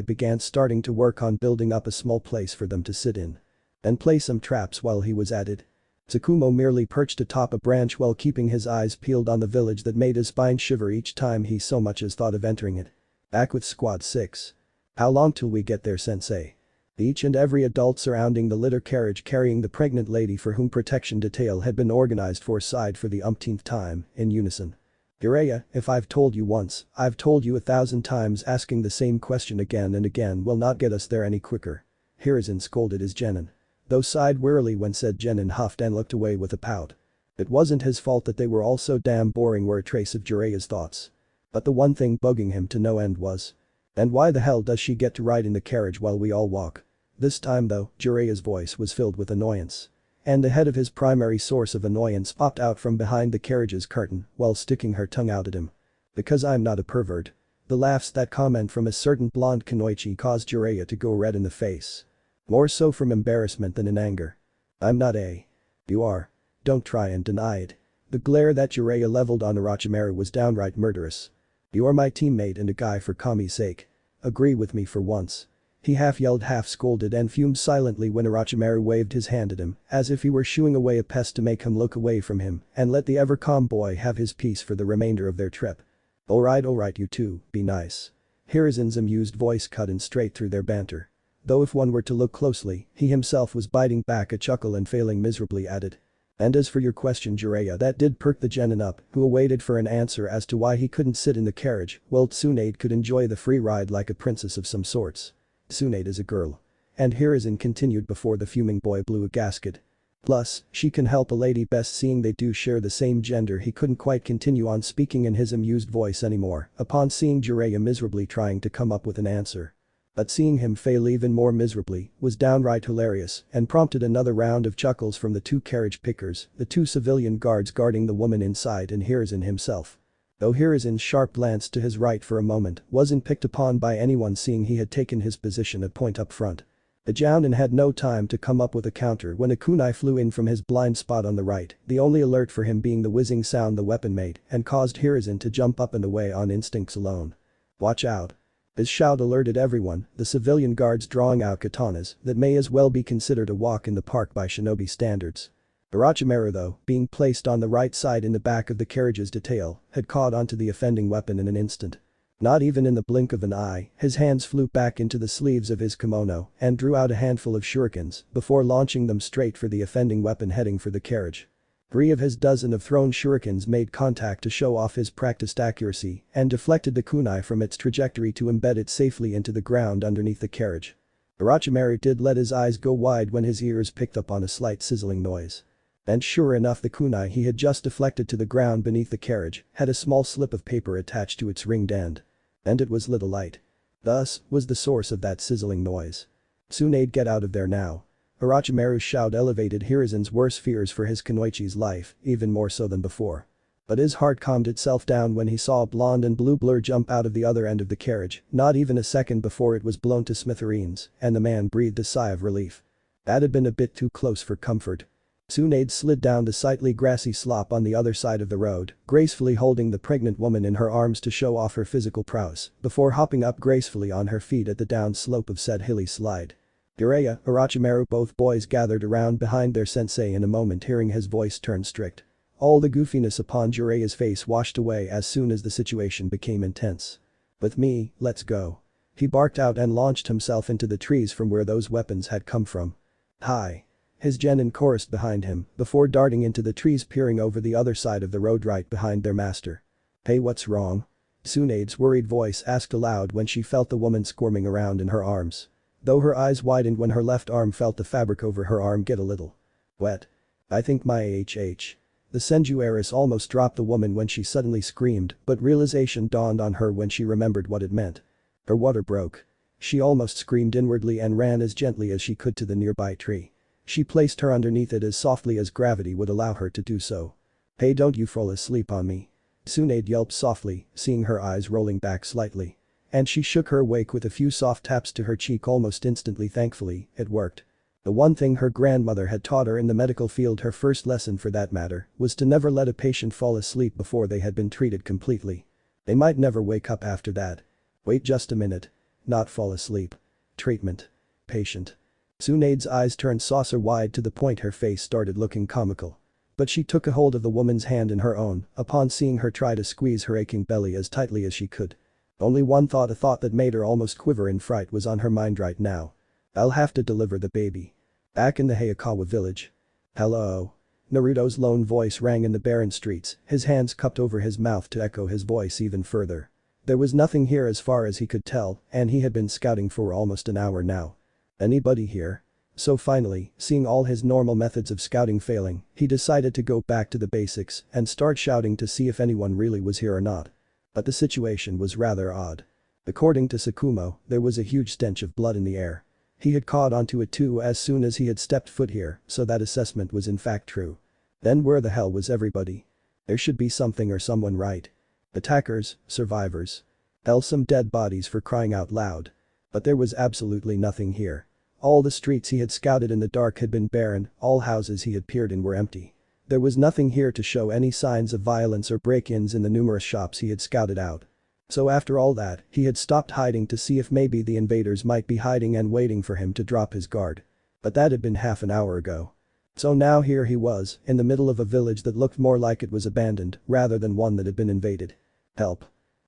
began starting to work on building up a small place for them to sit in. And play some traps while he was at it. Tsukumo merely perched atop a branch while keeping his eyes peeled on the village that made his spine shiver each time he so much as thought of entering it. Back with Squad 6. How long till we get there, sensei? Each and every adult surrounding the litter carriage carrying the pregnant lady for whom protection detail had been organized sighed for the umpteenth time, in unison. Jiraiya, if I've told you once, I've told you 1,000 times, asking the same question again and again will not get us there any quicker. Hiruzen scolded his genin. Though sighed wearily when said genin huffed and looked away with a pout. It wasn't his fault that they were all so damn boring, were a trace of Jiraiya's thoughts. But the one thing bugging him to no end was. And why the hell does she get to ride in the carriage while we all walk? This time though, Jiraiya's voice was filled with annoyance. And the head of his primary source of annoyance popped out from behind the carriage's curtain while sticking her tongue out at him. Because I'm not a pervert. The laughs that comment from a certain blonde kunoichi caused Jiraiya to go red in the face. More so from embarrassment than in anger. I'm not a. You are. Don't try and deny it. The glare that Jiraiya leveled on Orochimaru was downright murderous. You are my teammate and a guy for Kami's sake. Agree with me for once. He half yelled, half scolded, and fumed silently when Orochimaru waved his hand at him, as if he were shooing away a pest to make him look away from him and let the ever-calm boy have his peace for the remainder of their trip. Alright you two, be nice. Hiruzen's amused voice cut in straight through their banter. Though if one were to look closely, he himself was biting back a chuckle and failing miserably at it. And as for your question, Jiraiya, that did perk the genin up, who awaited for an answer as to why he couldn't sit in the carriage while Tsunade could enjoy the free ride like a princess of some sorts. Tsunade is a girl. And Hiruzen continued before the fuming boy blew a gasket. Plus, she can help a lady best, seeing they do share the same gender. He couldn't quite continue on speaking in his amused voice anymore upon seeing Jiraiya miserably trying to come up with an answer. But seeing him fail even more miserably was downright hilarious and prompted another round of chuckles from the two carriage pickers, the two civilian guards guarding the woman inside and Hiruzen himself. Though Hiruzen's sharp glance to his right for a moment wasn't picked upon by anyone seeing he had taken his position at point up front. The Jounin had no time to come up with a counter when a kunai flew in from his blind spot on the right, the only alert for him being the whizzing sound the weapon made and caused Hiruzen to jump up and away on instincts alone. "Watch out." His shout alerted everyone, the civilian guards drawing out katanas that may as well be considered a walk in the park by shinobi standards. Orochimaru though, being placed on the right side in the back of the carriage's detail, had caught onto the offending weapon in an instant. Not even in the blink of an eye, his hands flew back into the sleeves of his kimono and drew out a handful of shurikens before launching them straight for the offending weapon heading for the carriage. 3 of his dozen of thrown shurikens made contact to show off his practiced accuracy and deflected the kunai from its trajectory to embed it safely into the ground underneath the carriage. Orochimaru did let his eyes go wide when his ears picked up on a slight sizzling noise. And sure enough, the kunai he had just deflected to the ground beneath the carriage had a small slip of paper attached to its ringed end. And it was lit alight. Thus, was the source of that sizzling noise. "Tsunade, get out of there now." Orochimaru's shout elevated Hiruzen's worst fears for his kunoichi's life, even more so than before. But his heart calmed itself down when he saw a blonde and blue blur jump out of the other end of the carriage, not even a second before it was blown to smithereens, and the man breathed a sigh of relief. That had been a bit too close for comfort. Tsunade slid down the slightly grassy slope on the other side of the road, gracefully holding the pregnant woman in her arms to show off her physical prowess, before hopping up gracefully on her feet at the down slope of said hilly slide. Jiraiya, Orochimaru, both boys gathered around behind their sensei in a moment, hearing his voice turn strict. All the goofiness upon Jiraiya's face washed away as soon as the situation became intense. "With me, let's go." He barked out and launched himself into the trees from where those weapons had come from. "Hi." His genin chorused behind him before darting into the trees, peering over the other side of the road right behind their master. "Hey, what's wrong?" Tsunade's worried voice asked aloud when she felt the woman squirming around in her arms. Though her eyes widened when her left arm felt the fabric over her arm get a little wet. "I think my HH." The Senju heiress almost dropped the woman when she suddenly screamed, but realization dawned on her when she remembered what it meant. Her water broke. She almost screamed inwardly and ran as gently as she could to the nearby tree. She placed her underneath it as softly as gravity would allow her to do so. "Hey, don't you fall asleep on me." Tsunade yelped softly, seeing her eyes rolling back slightly. And she shook her awake with a few soft taps to her cheek almost instantly. Thankfully, it worked. The one thing her grandmother had taught her in the medical field, her first lesson for that matter, was to never let a patient fall asleep before they had been treated completely. They might never wake up after that. Wait just a minute. Not fall asleep. Treatment. Patient. Tsunade's eyes turned saucer-wide to the point her face started looking comical. But she took a hold of the woman's hand in her own upon seeing her try to squeeze her aching belly as tightly as she could. Only one thought, a thought that made her almost quiver in fright, was on her mind right now. "I'll have to deliver the baby." Back in the Hayakawa village. "Hello?" Naruto's lone voice rang in the barren streets, his hands cupped over his mouth to echo his voice even further. There was nothing here as far as he could tell, and he had been scouting for almost an hour now. "Anybody here?" So finally, seeing all his normal methods of scouting failing, he decided to go back to the basics and start shouting to see if anyone really was here or not. But the situation was rather odd. According to Tsukumo, there was a huge stench of blood in the air. He had caught onto it too as soon as he had stepped foot here, so that assessment was in fact true. Then where the hell was everybody? There should be something or someone, right? Attackers, survivors. Hell, some dead bodies for crying out loud. But there was absolutely nothing here. All the streets he had scouted in the dark had been barren, all houses he had peered in were empty. There was nothing here to show any signs of violence or break-ins in the numerous shops he had scouted out. So after all that, he had stopped hiding to see if maybe the invaders might be hiding and waiting for him to drop his guard. But that had been half an hour ago. So now here he was, in the middle of a village that looked more like it was abandoned rather than one that had been invaded. Help.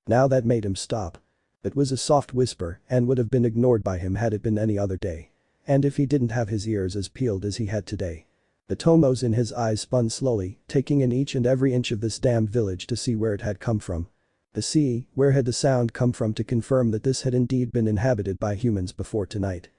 Now that made him stop. It was a soft whisper and would have been ignored by him had it been any other day. And if he didn't have his ears as peeled as he had today. The tomos in his eyes spun slowly, taking in each and every inch of this damned village to see where it had come from. To see where had the sound come from, to confirm that this had indeed been inhabited by humans before tonight.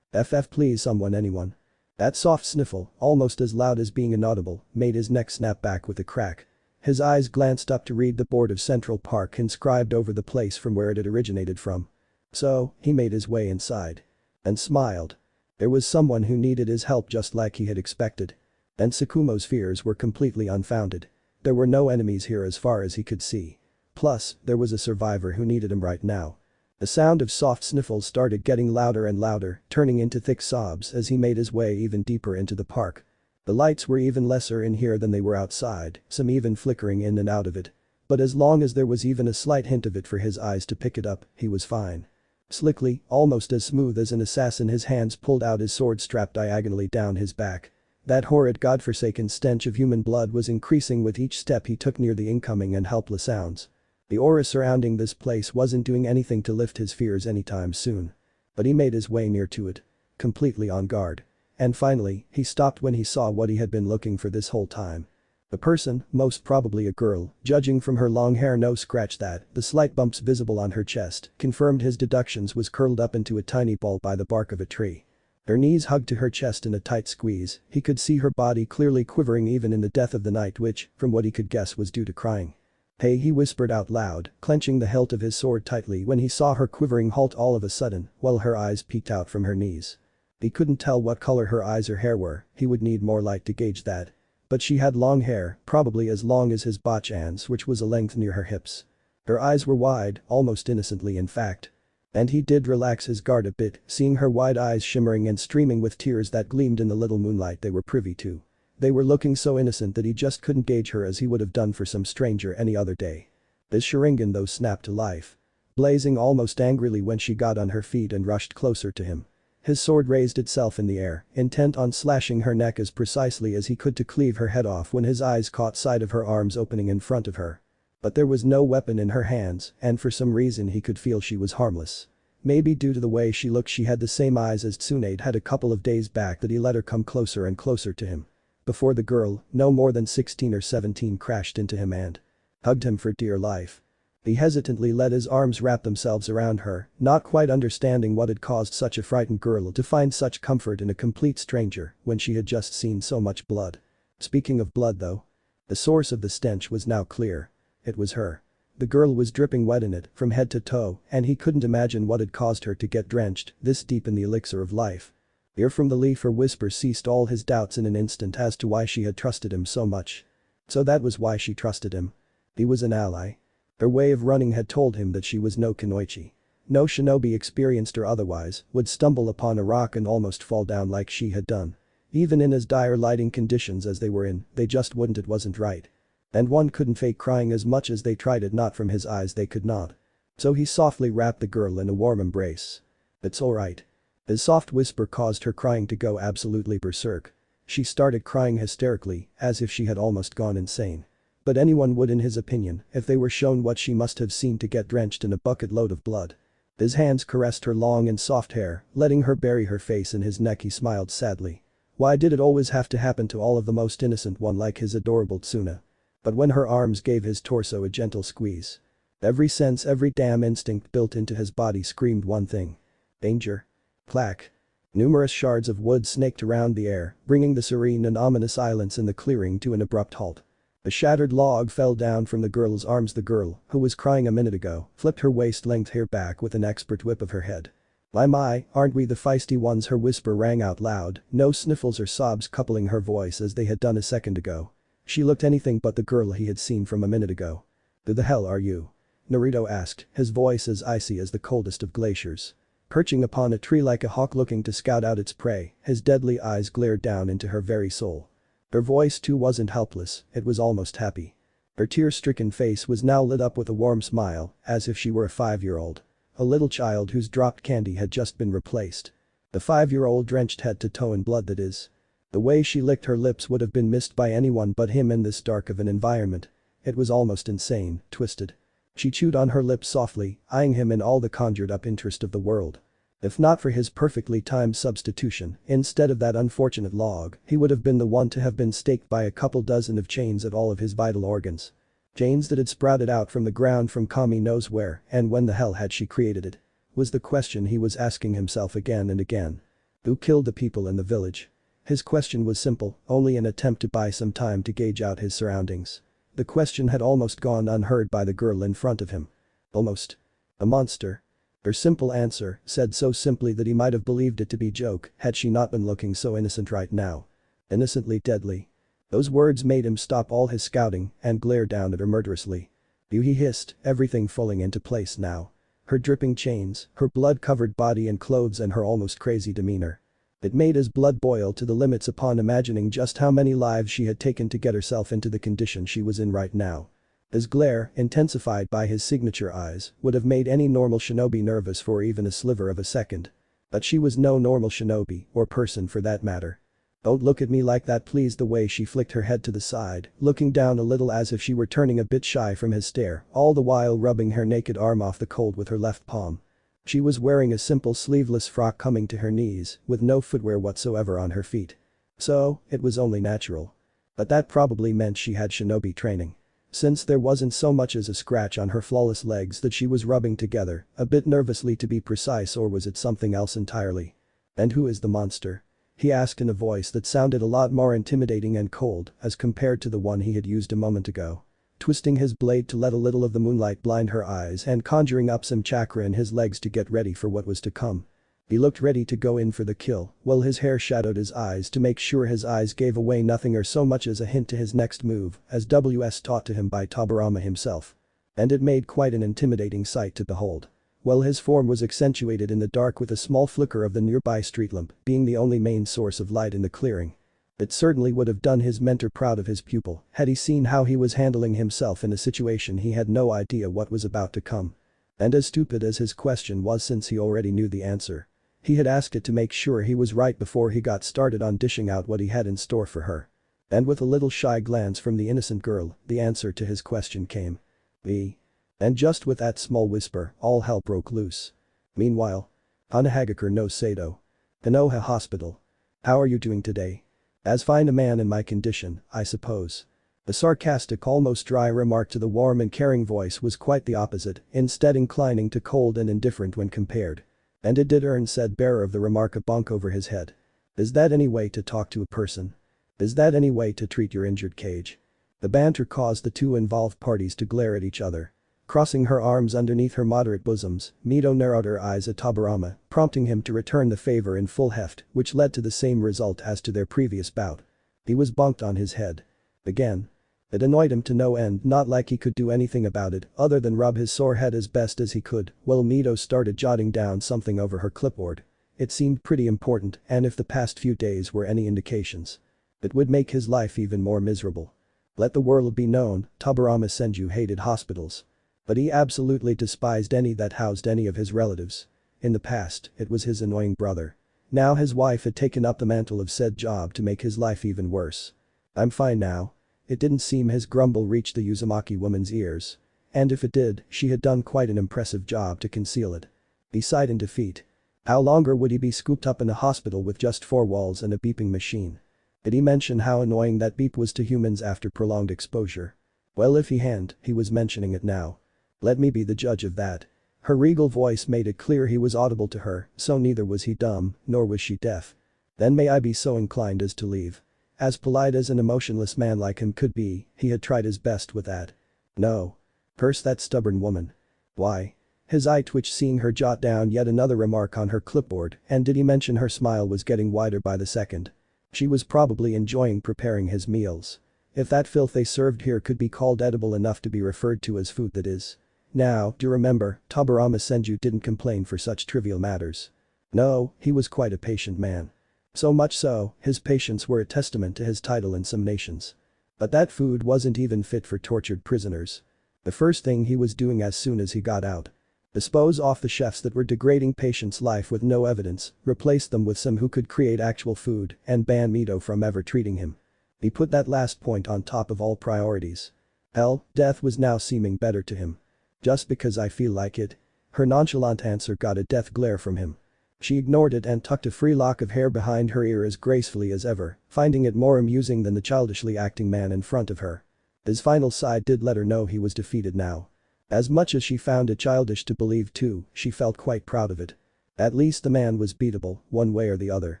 Please someone, anyone. That soft sniffle, almost as loud as being inaudible, made his neck snap back with a crack. His eyes glanced up to read the board of Central Park inscribed over the place from where it had originated from. So, he made his way inside. And smiled. There was someone who needed his help just like he had expected. And Tsukumo's fears were completely unfounded. There were no enemies here as far as he could see. Plus, there was a survivor who needed him right now. The sound of soft sniffles started getting louder and louder, turning into thick sobs as he made his way even deeper into the park. The lights were even lesser in here than they were outside, some even flickering in and out of it. But as long as there was even a slight hint of it for his eyes to pick it up, he was fine. Slickly, almost as smooth as an assassin, his hands pulled out his sword strapped diagonally down his back. That horrid godforsaken stench of human blood was increasing with each step he took near the incoming and helpless sounds. The aura surrounding this place wasn't doing anything to lift his fears anytime soon. But he made his way near to it. Completely on guard. And finally, he stopped when he saw what he had been looking for this whole time. A person, most probably a girl, judging from her long hair, no scratch that, the slight bumps visible on her chest, confirmed his deductions, was curled up into a tiny ball by the bark of a tree. Her knees hugged to her chest in a tight squeeze, he could see her body clearly quivering even in the death of the night, which, from what he could guess, was due to crying. "Hey," he whispered out loud, clenching the hilt of his sword tightly when he saw her quivering halt all of a sudden, while her eyes peeked out from her knees. He couldn't tell what color her eyes or hair were, he would need more light to gauge that. But she had long hair, probably as long as his bachan's, which was a length near her hips. Her eyes were wide, almost innocently in fact. And he did relax his guard a bit, seeing her wide eyes shimmering and streaming with tears that gleamed in the little moonlight they were privy to. They were looking so innocent that he just couldn't gauge her as he would have done for some stranger any other day. His sharingan though snapped to life. Blazing almost angrily when she got on her feet and rushed closer to him. His sword raised itself in the air, intent on slashing her neck as precisely as he could to cleave her head off when his eyes caught sight of her arms opening in front of her. But there was no weapon in her hands, and for some reason he could feel she was harmless. Maybe due to the way she looked, she had the same eyes as Tsunade had a couple of days back that he let her come closer and closer to him. Before the girl, no more than 16 or 17, crashed into him and hugged him for dear life. He hesitantly let his arms wrap themselves around her, not quite understanding what had caused such a frightened girl to find such comfort in a complete stranger when she had just seen so much blood. Speaking of blood though. The source of the stench was now clear. It was her. The girl was dripping wet in it from head to toe, and he couldn't imagine what had caused her to get drenched this deep in the elixir of life. Ear from the leaf, her whisper ceased all his doubts in an instant as to why she had trusted him so much. So that was why she trusted him. He was an ally. Her way of running had told him that she was no kunoichi. No shinobi, experienced or otherwise, would stumble upon a rock and almost fall down like she had done. Even in as dire lighting conditions as they were in, they just wouldn't, it wasn't right. And one couldn't fake crying as much as they tried it, not from his eyes they could not. So he softly wrapped the girl in a warm embrace. "It's alright." His soft whisper caused her crying to go absolutely berserk. She started crying hysterically, as if she had almost gone insane. But anyone would, in his opinion, if they were shown what she must have seen to get drenched in a bucket load of blood. His hands caressed her long and soft hair, letting her bury her face in his neck. He smiled sadly. Why did it always have to happen to all of the most innocent one like his adorable Tsuna? But when her arms gave his torso a gentle squeeze. Every sense, every damn instinct built into his body screamed one thing. Danger. Clack. Numerous shards of wood snaked around the air, bringing the serene and ominous silence in the clearing to an abrupt halt. A shattered log fell down from the girl's arms. The girl, who was crying a minute ago, flipped her waist-length hair back with an expert whip of her head. My, aren't we the feisty ones?" Her whisper rang out loud, no sniffles or sobs coupling her voice as they had done a second ago. She looked anything but the girl he had seen from a minute ago. "Who the hell are you?" Naruto asked, his voice as icy as the coldest of glaciers. Perching upon a tree like a hawk looking to scout out its prey, his deadly eyes glared down into her very soul. Her voice too wasn't helpless, it was almost happy. Her tear-stricken face was now lit up with a warm smile, as if she were a 5-year-old. A little child whose dropped candy had just been replaced. The 5-year-old drenched head to toe in blood, that is. The way she licked her lips would have been missed by anyone but him in this dark of an environment. It was almost insane, twisted. She chewed on her lips softly, eyeing him in all the conjured-up interest of the world. If not for his perfectly timed substitution, instead of that unfortunate log, he would have been the one to have been staked by a couple dozen of chains at all of his vital organs. Chains that had sprouted out from the ground from Kami knows where, and when the hell had she created it? Was the question he was asking himself again and again. Who killed the people in the village? His question was simple, only an attempt to buy some time to gauge out his surroundings. The question had almost gone unheard by the girl in front of him. Almost. A monster. Her simple answer, said so simply that he might have believed it to be a joke had she not been looking so innocent right now. Innocently deadly. Those words made him stop all his scouting and glare down at her murderously. "You," he hissed, everything falling into place now. Her dripping chains, her blood-covered body and clothes and her almost crazy demeanor. It made his blood boil to the limits upon imagining just how many lives she had taken to get herself into the condition she was in right now. His glare, intensified by his signature eyes, would have made any normal shinobi nervous for even a sliver of a second. But she was no normal shinobi, or person for that matter. "Don't look at me like that please." The way she flicked her head to the side, looking down a little as if she were turning a bit shy from his stare, all the while rubbing her naked arm off the cold with her left palm. She was wearing a simple sleeveless frock coming to her knees, with no footwear whatsoever on her feet. So, it was only natural. But that probably meant she had shinobi training. Since there wasn't so much as a scratch on her flawless legs that she was rubbing together, a bit nervously to be precise, or was it something else entirely? "And who is the monster?" he asked in a voice that sounded a lot more intimidating and cold as compared to the one he had used a moment ago. Twisting his blade to let a little of the moonlight blind her eyes and conjuring up some chakra in his legs to get ready for what was to come. He looked ready to go in for the kill, while his hair shadowed his eyes to make sure his eyes gave away nothing or so much as a hint to his next move, as was taught to him by Tobirama himself. And it made quite an intimidating sight to behold. While his form was accentuated in the dark with a small flicker of the nearby street lamp being the only main source of light in the clearing. It certainly would have done his mentor proud of his pupil had he seen how he was handling himself in a situation he had no idea what was about to come. And as stupid as his question was, since he already knew the answer. He had asked it to make sure he was right before he got started on dishing out what he had in store for her. And with a little shy glance from the innocent girl, the answer to his question came. And just with that small whisper, all hell broke loose. Meanwhile. Hanahagakure no Sato. Konoha Hospital. "How are you doing today?" "As fine a man in my condition, I suppose." The sarcastic, almost dry remark to the warm and caring voice was quite the opposite, instead inclining to cold and indifferent when compared. And it did earn said bearer of the remark a bonk over his head. Is that any way to talk to a person? Is that any way to treat your injured cage? The banter caused the two involved parties to glare at each other. Crossing her arms underneath her moderate bosoms, Mito narrowed her eyes at Tobirama, prompting him to return the favor in full heft, which led to the same result as to their previous bout. He was bonked on his head. Again. It annoyed him to no end, not like he could do anything about it other than rub his sore head as best as he could, while Mito started jotting down something over her clipboard. It seemed pretty important, and if the past few days were any indications, it would make his life even more miserable. Let the world be known, Tobirama Senju hated hospitals. But he absolutely despised any that housed any of his relatives. In the past, it was his annoying brother. Now his wife had taken up the mantle of said job to make his life even worse. "I'm fine now." It didn't seem his grumble reached the Uzumaki woman's ears. And if it did, she had done quite an impressive job to conceal it. He sighed in defeat. How longer would he be scooped up in a hospital with just four walls and a beeping machine? Did he mention how annoying that beep was to humans after prolonged exposure? Well, if he hadn't, he was mentioning it now. Let me be the judge of that. Her regal voice made it clear he was audible to her, so neither was he dumb, nor was she deaf. Then may I be so inclined as to leave. As polite as an emotionless man like him could be, he had tried his best with that. No. Curse that stubborn woman. Why? His eye twitched seeing her jot down yet another remark on her clipboard, and did he mention her smile was getting wider by the second? She was probably enjoying preparing his meals. If that filth they served here could be called edible enough to be referred to as food, that is. Now, do remember, Tobirama Senju didn't complain for such trivial matters. No, he was quite a patient man. So much so, his patience were a testament to his title in some nations. But that food wasn't even fit for tortured prisoners. The first thing he was doing as soon as he got out. Dispose off the chefs that were degrading patients' life with no evidence, replace them with some who could create actual food, and ban Mito from ever treating him. He put that last point on top of all priorities. Hell, death was now seeming better to him. Just because I feel like it? Her nonchalant answer got a death glare from him. She ignored it and tucked a free lock of hair behind her ear as gracefully as ever, finding it more amusing than the childishly acting man in front of her. His final sigh did let her know he was defeated now. As much as she found it childish to believe too, she felt quite proud of it. At least the man was beatable, one way or the other.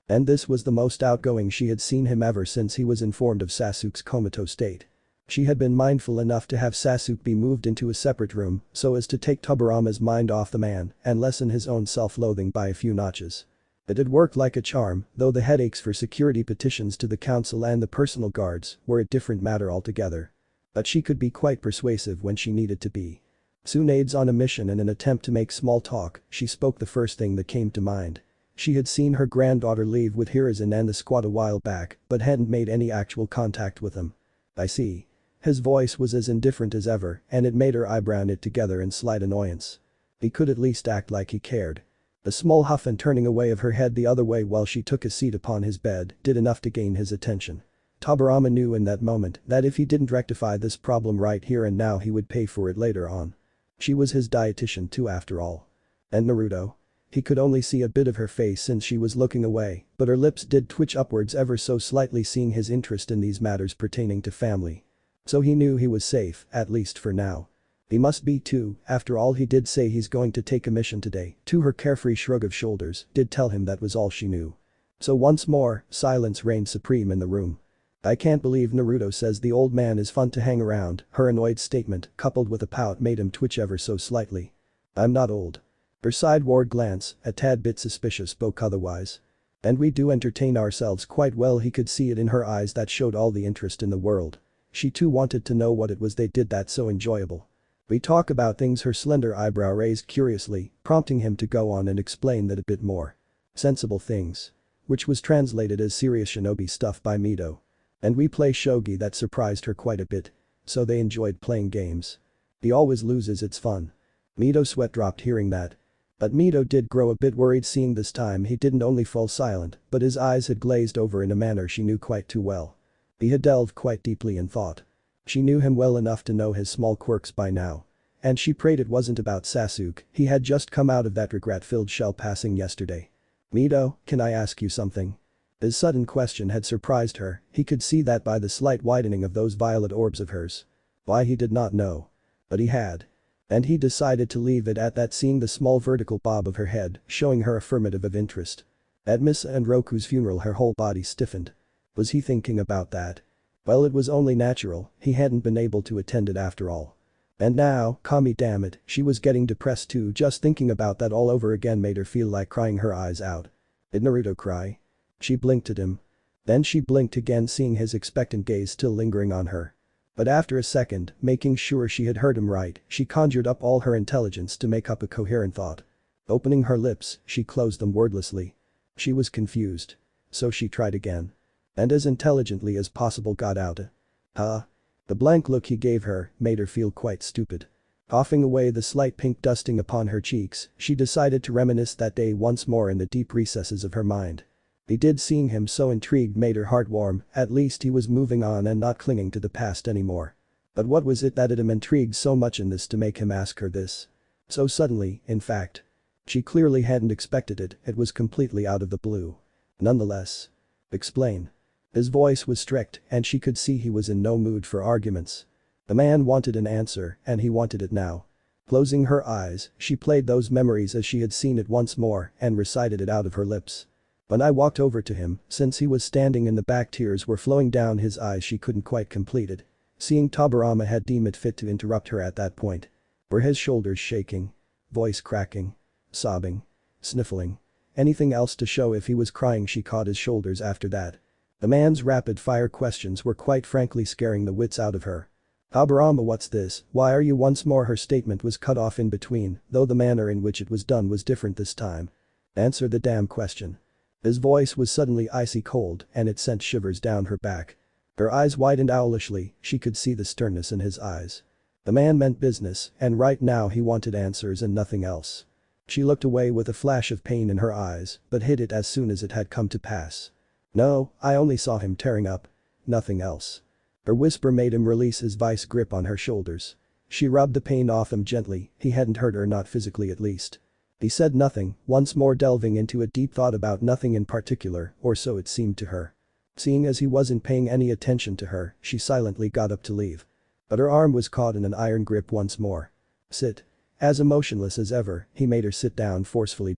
And this was the most outgoing she had seen him ever since he was informed of Sasuke's comatose state. She had been mindful enough to have Sasuke be moved into a separate room so as to take Tobirama's mind off the man and lessen his own self-loathing by a few notches. It had worked like a charm, though the headaches for security petitions to the council and the personal guards were a different matter altogether. But she could be quite persuasive when she needed to be. Tsunade's on a mission. In an attempt to make small talk, she spoke the first thing that came to mind. She had seen her granddaughter leave with Hiruzen and the squad a while back but hadn't made any actual contact with him. I see. His voice was as indifferent as ever and it made her eyebrow knit together in slight annoyance. He could at least act like he cared. The small huff and turning away of her head the other way while she took a seat upon his bed did enough to gain his attention. Tobirama knew in that moment that if he didn't rectify this problem right here and now he would pay for it later on. She was his dietitian too after all. And Naruto? He could only see a bit of her face since she was looking away, but her lips did twitch upwards ever so slightly seeing his interest in these matters pertaining to family. So he knew he was safe, at least for now. He must be too, after all he did say he's going to take a mission today. To her carefree shrug of shoulders did tell him that was all she knew. So once more, silence reigned supreme in the room. I can't believe Naruto says the old man is fun to hang around, her annoyed statement coupled with a pout made him twitch ever so slightly. I'm not old. Her sideward glance, a tad bit suspicious, spoke otherwise. And we do entertain ourselves quite well. He could see it in her eyes that showed all the interest in the world. She too wanted to know what it was they did that's so enjoyable. We talk about things. Her slender eyebrow raised curiously, prompting him to go on and explain that a bit more. Sensible things. Which was translated as serious shinobi stuff by Mito. And we play shogi. That surprised her quite a bit. So they enjoyed playing games. He always loses, it's fun. Mito's sweat dropped hearing that. But Mito did grow a bit worried seeing this time he didn't only fall silent but his eyes had glazed over in a manner she knew quite too well. He had delved quite deeply in thought. She knew him well enough to know his small quirks by now. And she prayed it wasn't about Sasuke. He had just come out of that regret-filled shell passing yesterday. Mito, can I ask you something? His sudden question had surprised her, he could see that by the slight widening of those violet orbs of hers. Why he did not know. But he had. And he decided to leave it at that, seeing the small vertical bob of her head showing her affirmative of interest. At Misa and Roku's funeral her whole body stiffened. Was he thinking about that? Well, it was only natural, he hadn't been able to attend it after all. And now, Kami, damn it, she was getting depressed too. Just thinking about that all over again made her feel like crying her eyes out. Did Naruto cry? She blinked at him. Then she blinked again seeing his expectant gaze still lingering on her. But after a second, making sure she had heard him right, she conjured up all her intelligence to make up a coherent thought. Opening her lips, she closed them wordlessly. She was confused. So she tried again. And as intelligently as possible got out a huh? The blank look he gave her made her feel quite stupid. Coughing away the slight pink dusting upon her cheeks, she decided to reminisce that day once more in the deep recesses of her mind. He did, seeing him so intrigued made her heart warm, at least he was moving on and not clinging to the past anymore. But what was it that had him intrigued so much in this to make him ask her this? So suddenly, in fact. She clearly hadn't expected it, it was completely out of the blue. Nonetheless. Explain. His voice was strict and she could see he was in no mood for arguments. The man wanted an answer and he wanted it now. Closing her eyes, she played those memories as she had seen it once more and recited it out of her lips. When I walked over to him, since he was standing in the back, tears were flowing down his eyes. She couldn't quite complete it. Seeing Tobirama had deemed it fit to interrupt her at that point. Were his shoulders shaking? Voice cracking? Sobbing? Sniffling? Anything else to show if he was crying? She caught his shoulders after that. The man's rapid-fire questions were quite frankly scaring the wits out of her. Tobirama, what's this? Why are you? Once more her statement was cut off in between, though the manner in which it was done was different this time. Answer the damn question. His voice was suddenly icy cold and it sent shivers down her back. Her eyes widened owlishly, she could see the sternness in his eyes. The man meant business and right now he wanted answers and nothing else. She looked away with a flash of pain in her eyes but hid it as soon as it had come to pass. No, I only saw him tearing up. Nothing else. Her whisper made him release his vice grip on her shoulders. She rubbed the pain off him gently, he hadn't hurt her, not physically at least. He said nothing, once more delving into a deep thought about nothing in particular, or so it seemed to her. Seeing as he wasn't paying any attention to her, she silently got up to leave. But her arm was caught in an iron grip once more. Sit. As emotionless as ever, he made her sit down forcefully.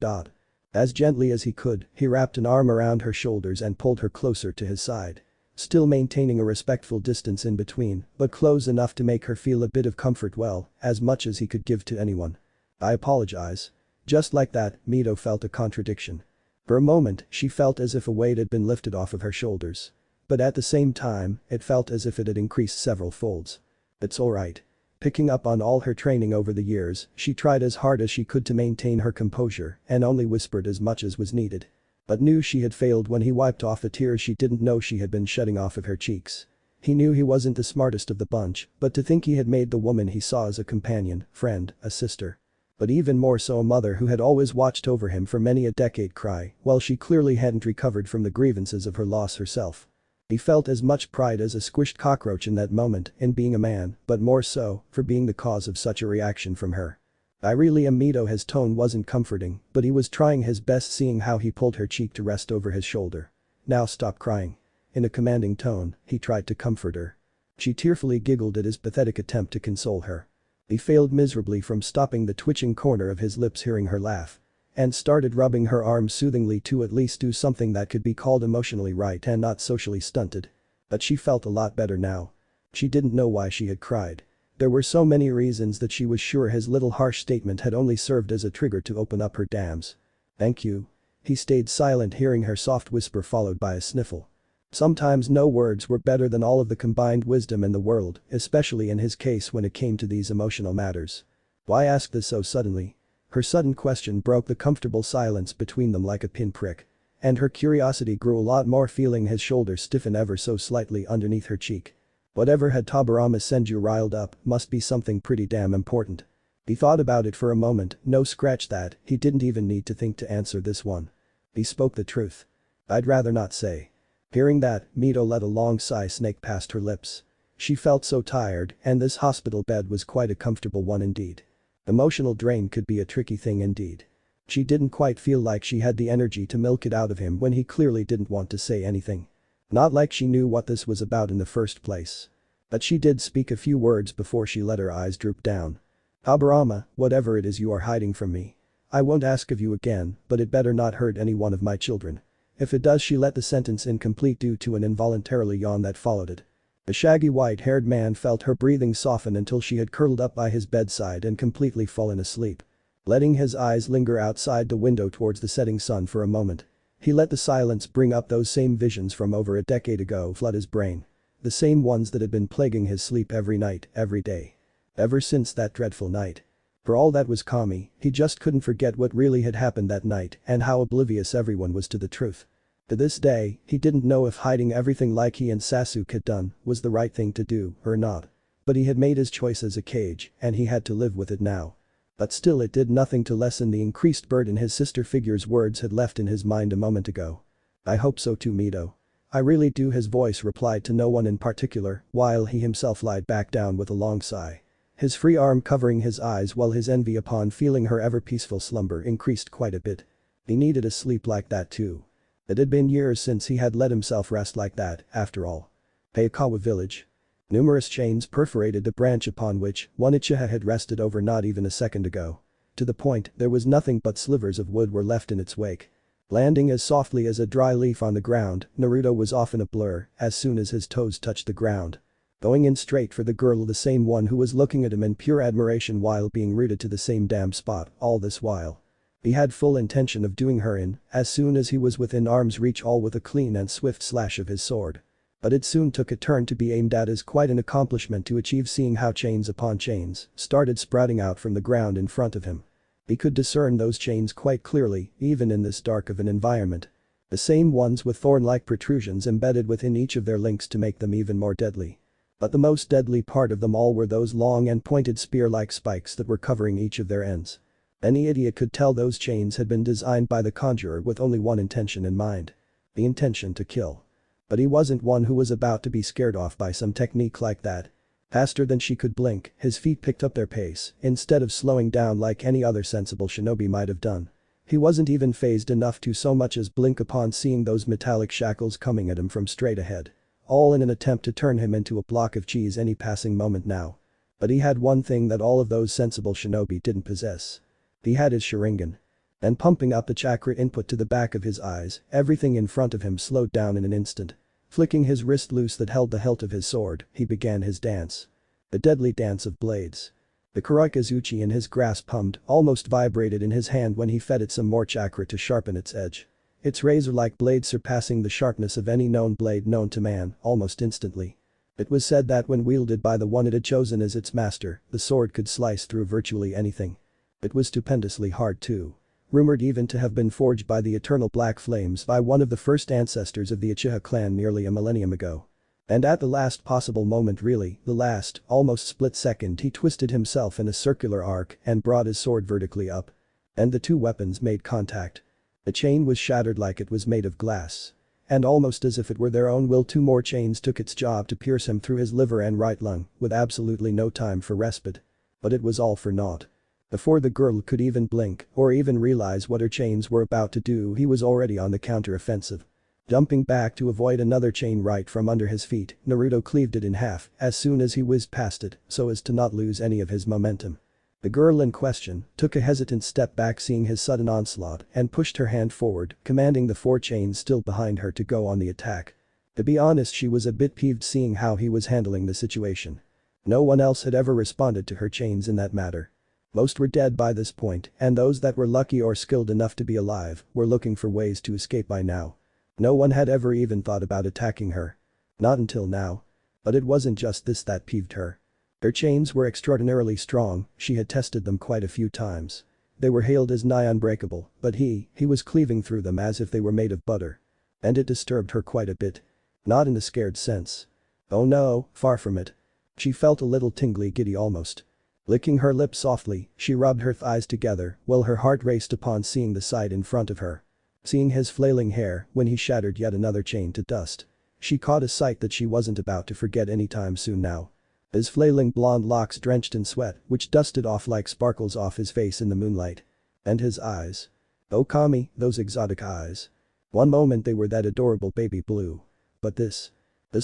As gently as he could, he wrapped an arm around her shoulders and pulled her closer to his side. still maintaining a respectful distance in between, but close enough to make her feel a bit of comfort, well, as much as he could give to anyone. "I apologize." Just like that, Mito felt a contradiction. For a moment, she felt as if a weight had been lifted off of her shoulders. But at the same time, it felt as if it had increased several folds. "It's alright." Picking up on all her training over the years, she tried as hard as she could to maintain her composure and only whispered as much as was needed. But knew she had failed when he wiped off the tears she didn't know she had been shedding off of her cheeks. He knew he wasn't the smartest of the bunch, but to think he had made the woman he saw as a companion, friend, a sister. But even more so a mother who had always watched over him for many a decade cry, while she clearly hadn't recovered from the grievances of her loss herself. He felt as much pride as a squished cockroach in that moment in being a man, but more so, for being the cause of such a reaction from her. "I really am." His tone wasn't comforting, but he was trying his best, seeing how he pulled her cheek to rest over his shoulder. "Now stop crying." In a commanding tone, he tried to comfort her. She tearfully giggled at his pathetic attempt to console her. He failed miserably from stopping the twitching corner of his lips hearing her laugh. And started rubbing her arm soothingly to at least do something that could be called emotionally right and not socially stunted. But she felt a lot better now. She didn't know why she had cried. There were so many reasons that she was sure his little harsh statement had only served as a trigger to open up her dams. "Thank you." He stayed silent, hearing her soft whisper followed by a sniffle. Sometimes no words were better than all of the combined wisdom in the world, especially in his case when it came to these emotional matters. "Why ask this so suddenly?" Her sudden question broke the comfortable silence between them like a pinprick. And her curiosity grew a lot more, feeling his shoulder stiffen ever so slightly underneath her cheek. Whatever had Tobirama Senju riled up must be something pretty damn important. He thought about it for a moment, no scratch that, he didn't even need to think to answer this one. He spoke the truth. "I'd rather not say." Hearing that, Mito let a long sigh snake past her lips. She felt so tired, and this hospital bed was quite a comfortable one indeed. Emotional drain could be a tricky thing indeed. She didn't quite feel like she had the energy to milk it out of him when he clearly didn't want to say anything. Not like she knew what this was about in the first place. But she did speak a few words before she let her eyes droop down. "Tobirama, whatever it is you are hiding from me. I won't ask of you again, but it better not hurt any one of my children." If it does, she let the sentence incomplete due to an involuntarily yawn that followed it. The shaggy white-haired man felt her breathing soften until she had curled up by his bedside and completely fallen asleep. Letting his eyes linger outside the window towards the setting sun for a moment. He let the silence bring up those same visions from over a decade ago flood his brain. The same ones that had been plaguing his sleep every night, every day. Ever since that dreadful night. For all that was Kami, he just couldn't forget what really had happened that night and how oblivious everyone was to the truth. To this day, he didn't know if hiding everything like he and Sasuke had done was the right thing to do or not. But he had made his choice as a cage, and he had to live with it now. But still, it did nothing to lessen the increased burden his sister figure's words had left in his mind a moment ago. "I hope so too, Mito. I really do." His voice replied to no one in particular, while he himself lied back down with a long sigh. His free arm covering his eyes while his envy upon feeling her ever-peaceful slumber increased quite a bit. He needed a sleep like that too. It had been years since he had let himself rest like that, after all. Hayakawa village. Numerous chains perforated the branch upon which one Uchiha had rested over not even a second ago. To the point there was nothing but slivers of wood were left in its wake. Landing as softly as a dry leaf on the ground, Naruto was often a blur as soon as his toes touched the ground. Going in straight for the girl, the same one who was looking at him in pure admiration while being rooted to the same damn spot all this while. He had full intention of doing her in as soon as he was within arm's reach, all with a clean and swift slash of his sword. But it soon took a turn to be aimed at as quite an accomplishment to achieve, seeing how chains upon chains started sprouting out from the ground in front of him. He could discern those chains quite clearly, even in this dark of an environment. The same ones with thorn-like protrusions embedded within each of their links to make them even more deadly. But the most deadly part of them all were those long and pointed spear-like spikes that were covering each of their ends. Any idiot could tell those chains had been designed by the conjurer with only one intention in mind. The intention to kill. But he wasn't one who was about to be scared off by some technique like that. Faster than she could blink, his feet picked up their pace instead of slowing down like any other sensible shinobi might have done. He wasn't even phased enough to so much as blink upon seeing those metallic shackles coming at him from straight ahead. All in an attempt to turn him into a block of cheese any passing moment now. But he had one thing that all of those sensible shinobi didn't possess. He had his sharingan. And pumping up the chakra input to the back of his eyes, everything in front of him slowed down in an instant. Flicking his wrist loose that held the hilt of his sword, he began his dance. The deadly dance of blades. The Kurikazuchi in his grasp hummed, almost vibrated in his hand when he fed it some more chakra to sharpen its edge. Its razor-like blade surpassing the sharpness of any known blade known to man, almost instantly. It was said that when wielded by the one it had chosen as its master, the sword could slice through virtually anything. It was stupendously hard too. Rumored even to have been forged by the eternal black flames by one of the first ancestors of the Uchiha clan nearly a millennium ago. And at the last possible moment, really, the last, almost split second, he twisted himself in a circular arc and brought his sword vertically up. And the two weapons made contact. The chain was shattered like it was made of glass. And almost as if it were their own will, two more chains took its job to pierce him through his liver and right lung, with absolutely no time for respite. But it was all for naught. Before the girl could even blink or even realize what her chains were about to do, he was already on the counter-offensive. Jumping back to avoid another chain right from under his feet, Naruto cleaved it in half as soon as he whizzed past it so as to not lose any of his momentum. The girl in question took a hesitant step back seeing his sudden onslaught and pushed her hand forward, commanding the four chains still behind her to go on the attack. To be honest, she was a bit peeved seeing how he was handling the situation. No one else had ever responded to her chains in that matter. Most were dead by this point, and those that were lucky or skilled enough to be alive were looking for ways to escape by now. No one had ever even thought about attacking her. Not until now. But it wasn't just this that peeved her. Her chains were extraordinarily strong, she had tested them quite a few times. They were hailed as nigh unbreakable, but he was cleaving through them as if they were made of butter. And it disturbed her quite a bit. Not in a scared sense. Oh no, far from it. She felt a little tingly giddy almost. Licking her lips softly, she rubbed her thighs together while her heart raced upon seeing the sight in front of her. Seeing his flailing hair when he shattered yet another chain to dust. She caught a sight that she wasn't about to forget anytime soon now. His flailing blonde locks drenched in sweat which dusted off like sparkles off his face in the moonlight. And his eyes. Oh Kami, those exotic eyes. One moment they were that adorable baby blue. But this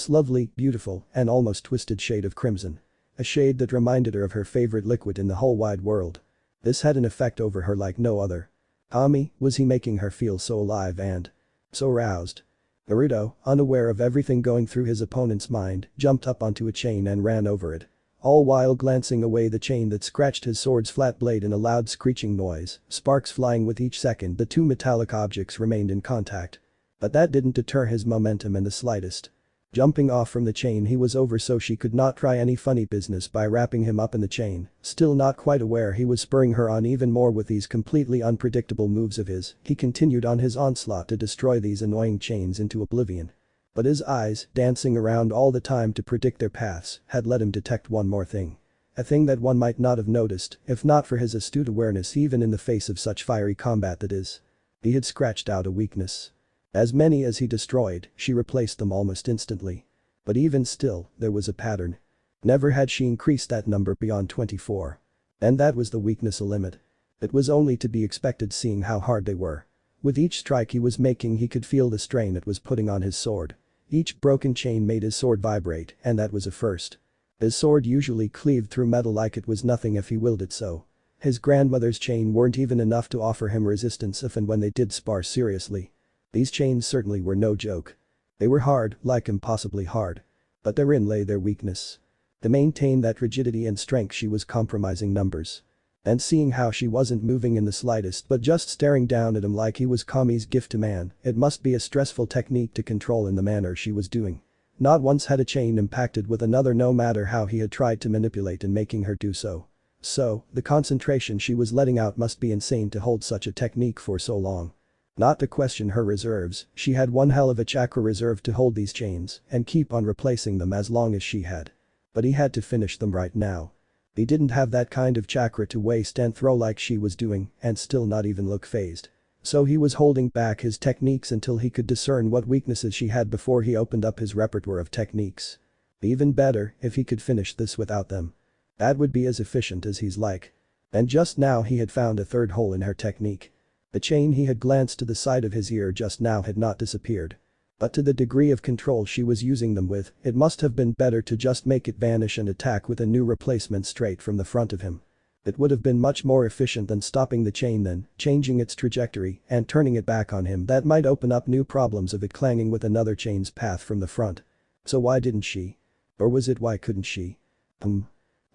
lovely, beautiful, and almost twisted shade of crimson. A shade that reminded her of her favorite liquid in the whole wide world. This had an effect over her like no other. Kami, was he making her feel so alive and so roused? Naruto, unaware of everything going through his opponent's mind, jumped up onto a chain and ran over it. All while glancing away the chain that scratched his sword's flat blade in a loud screeching noise, sparks flying with each second the two metallic objects remained in contact. But that didn't deter his momentum in the slightest. Jumping off from the chain he was over so she could not try any funny business by wrapping him up in the chain, still not quite aware he was spurring her on even more with these completely unpredictable moves of his, he continued on his onslaught to destroy these annoying chains into oblivion. But his eyes, dancing around all the time to predict their paths, had let him detect one more thing. A thing that one might not have noticed if not for his astute awareness even in the face of such fiery combat, that is. He had scratched out a weakness. As many as he destroyed, she replaced them almost instantly. But even still, there was a pattern. Never had she increased that number beyond 24. And that was the weakness a limit. It was only to be expected seeing how hard they were. With each strike he was making he could feel the strain it was putting on his sword. Each broken chain made his sword vibrate, and that was a first. His sword usually cleaved through metal like it was nothing if he willed it so. His grandmother's chain weren't even enough to offer him resistance if and when they did spar seriously. These chains certainly were no joke. They were hard, like impossibly hard. But therein lay their weakness. To maintain that rigidity and strength she was compromising numbers. And seeing how she wasn't moving in the slightest but just staring down at him like he was Kami's gift to man, it must be a stressful technique to control in the manner she was doing. Not once had a chain impacted with another no matter how he had tried to manipulate in making her do so. So, the concentration she was letting out must be insane to hold such a technique for so long. Not to question her reserves, she had one hell of a chakra reserve to hold these chains and keep on replacing them as long as she had. But he had to finish them right now. He didn't have that kind of chakra to waste and throw like she was doing and still not even look phased. So he was holding back his techniques until he could discern what weaknesses she had before he opened up his repertoire of techniques. Even better if he could finish this without them. That would be as efficient as he's like. And just now he had found a third hole in her technique. The chain he had glanced to the side of his ear just now had not disappeared. But to the degree of control she was using them with, it must have been better to just make it vanish and attack with a new replacement straight from the front of him. It would have been much more efficient than stopping the chain then, changing its trajectory and turning it back on him. That might open up new problems of it clanging with another chain's path from the front. So why didn't she? Or was it why couldn't she?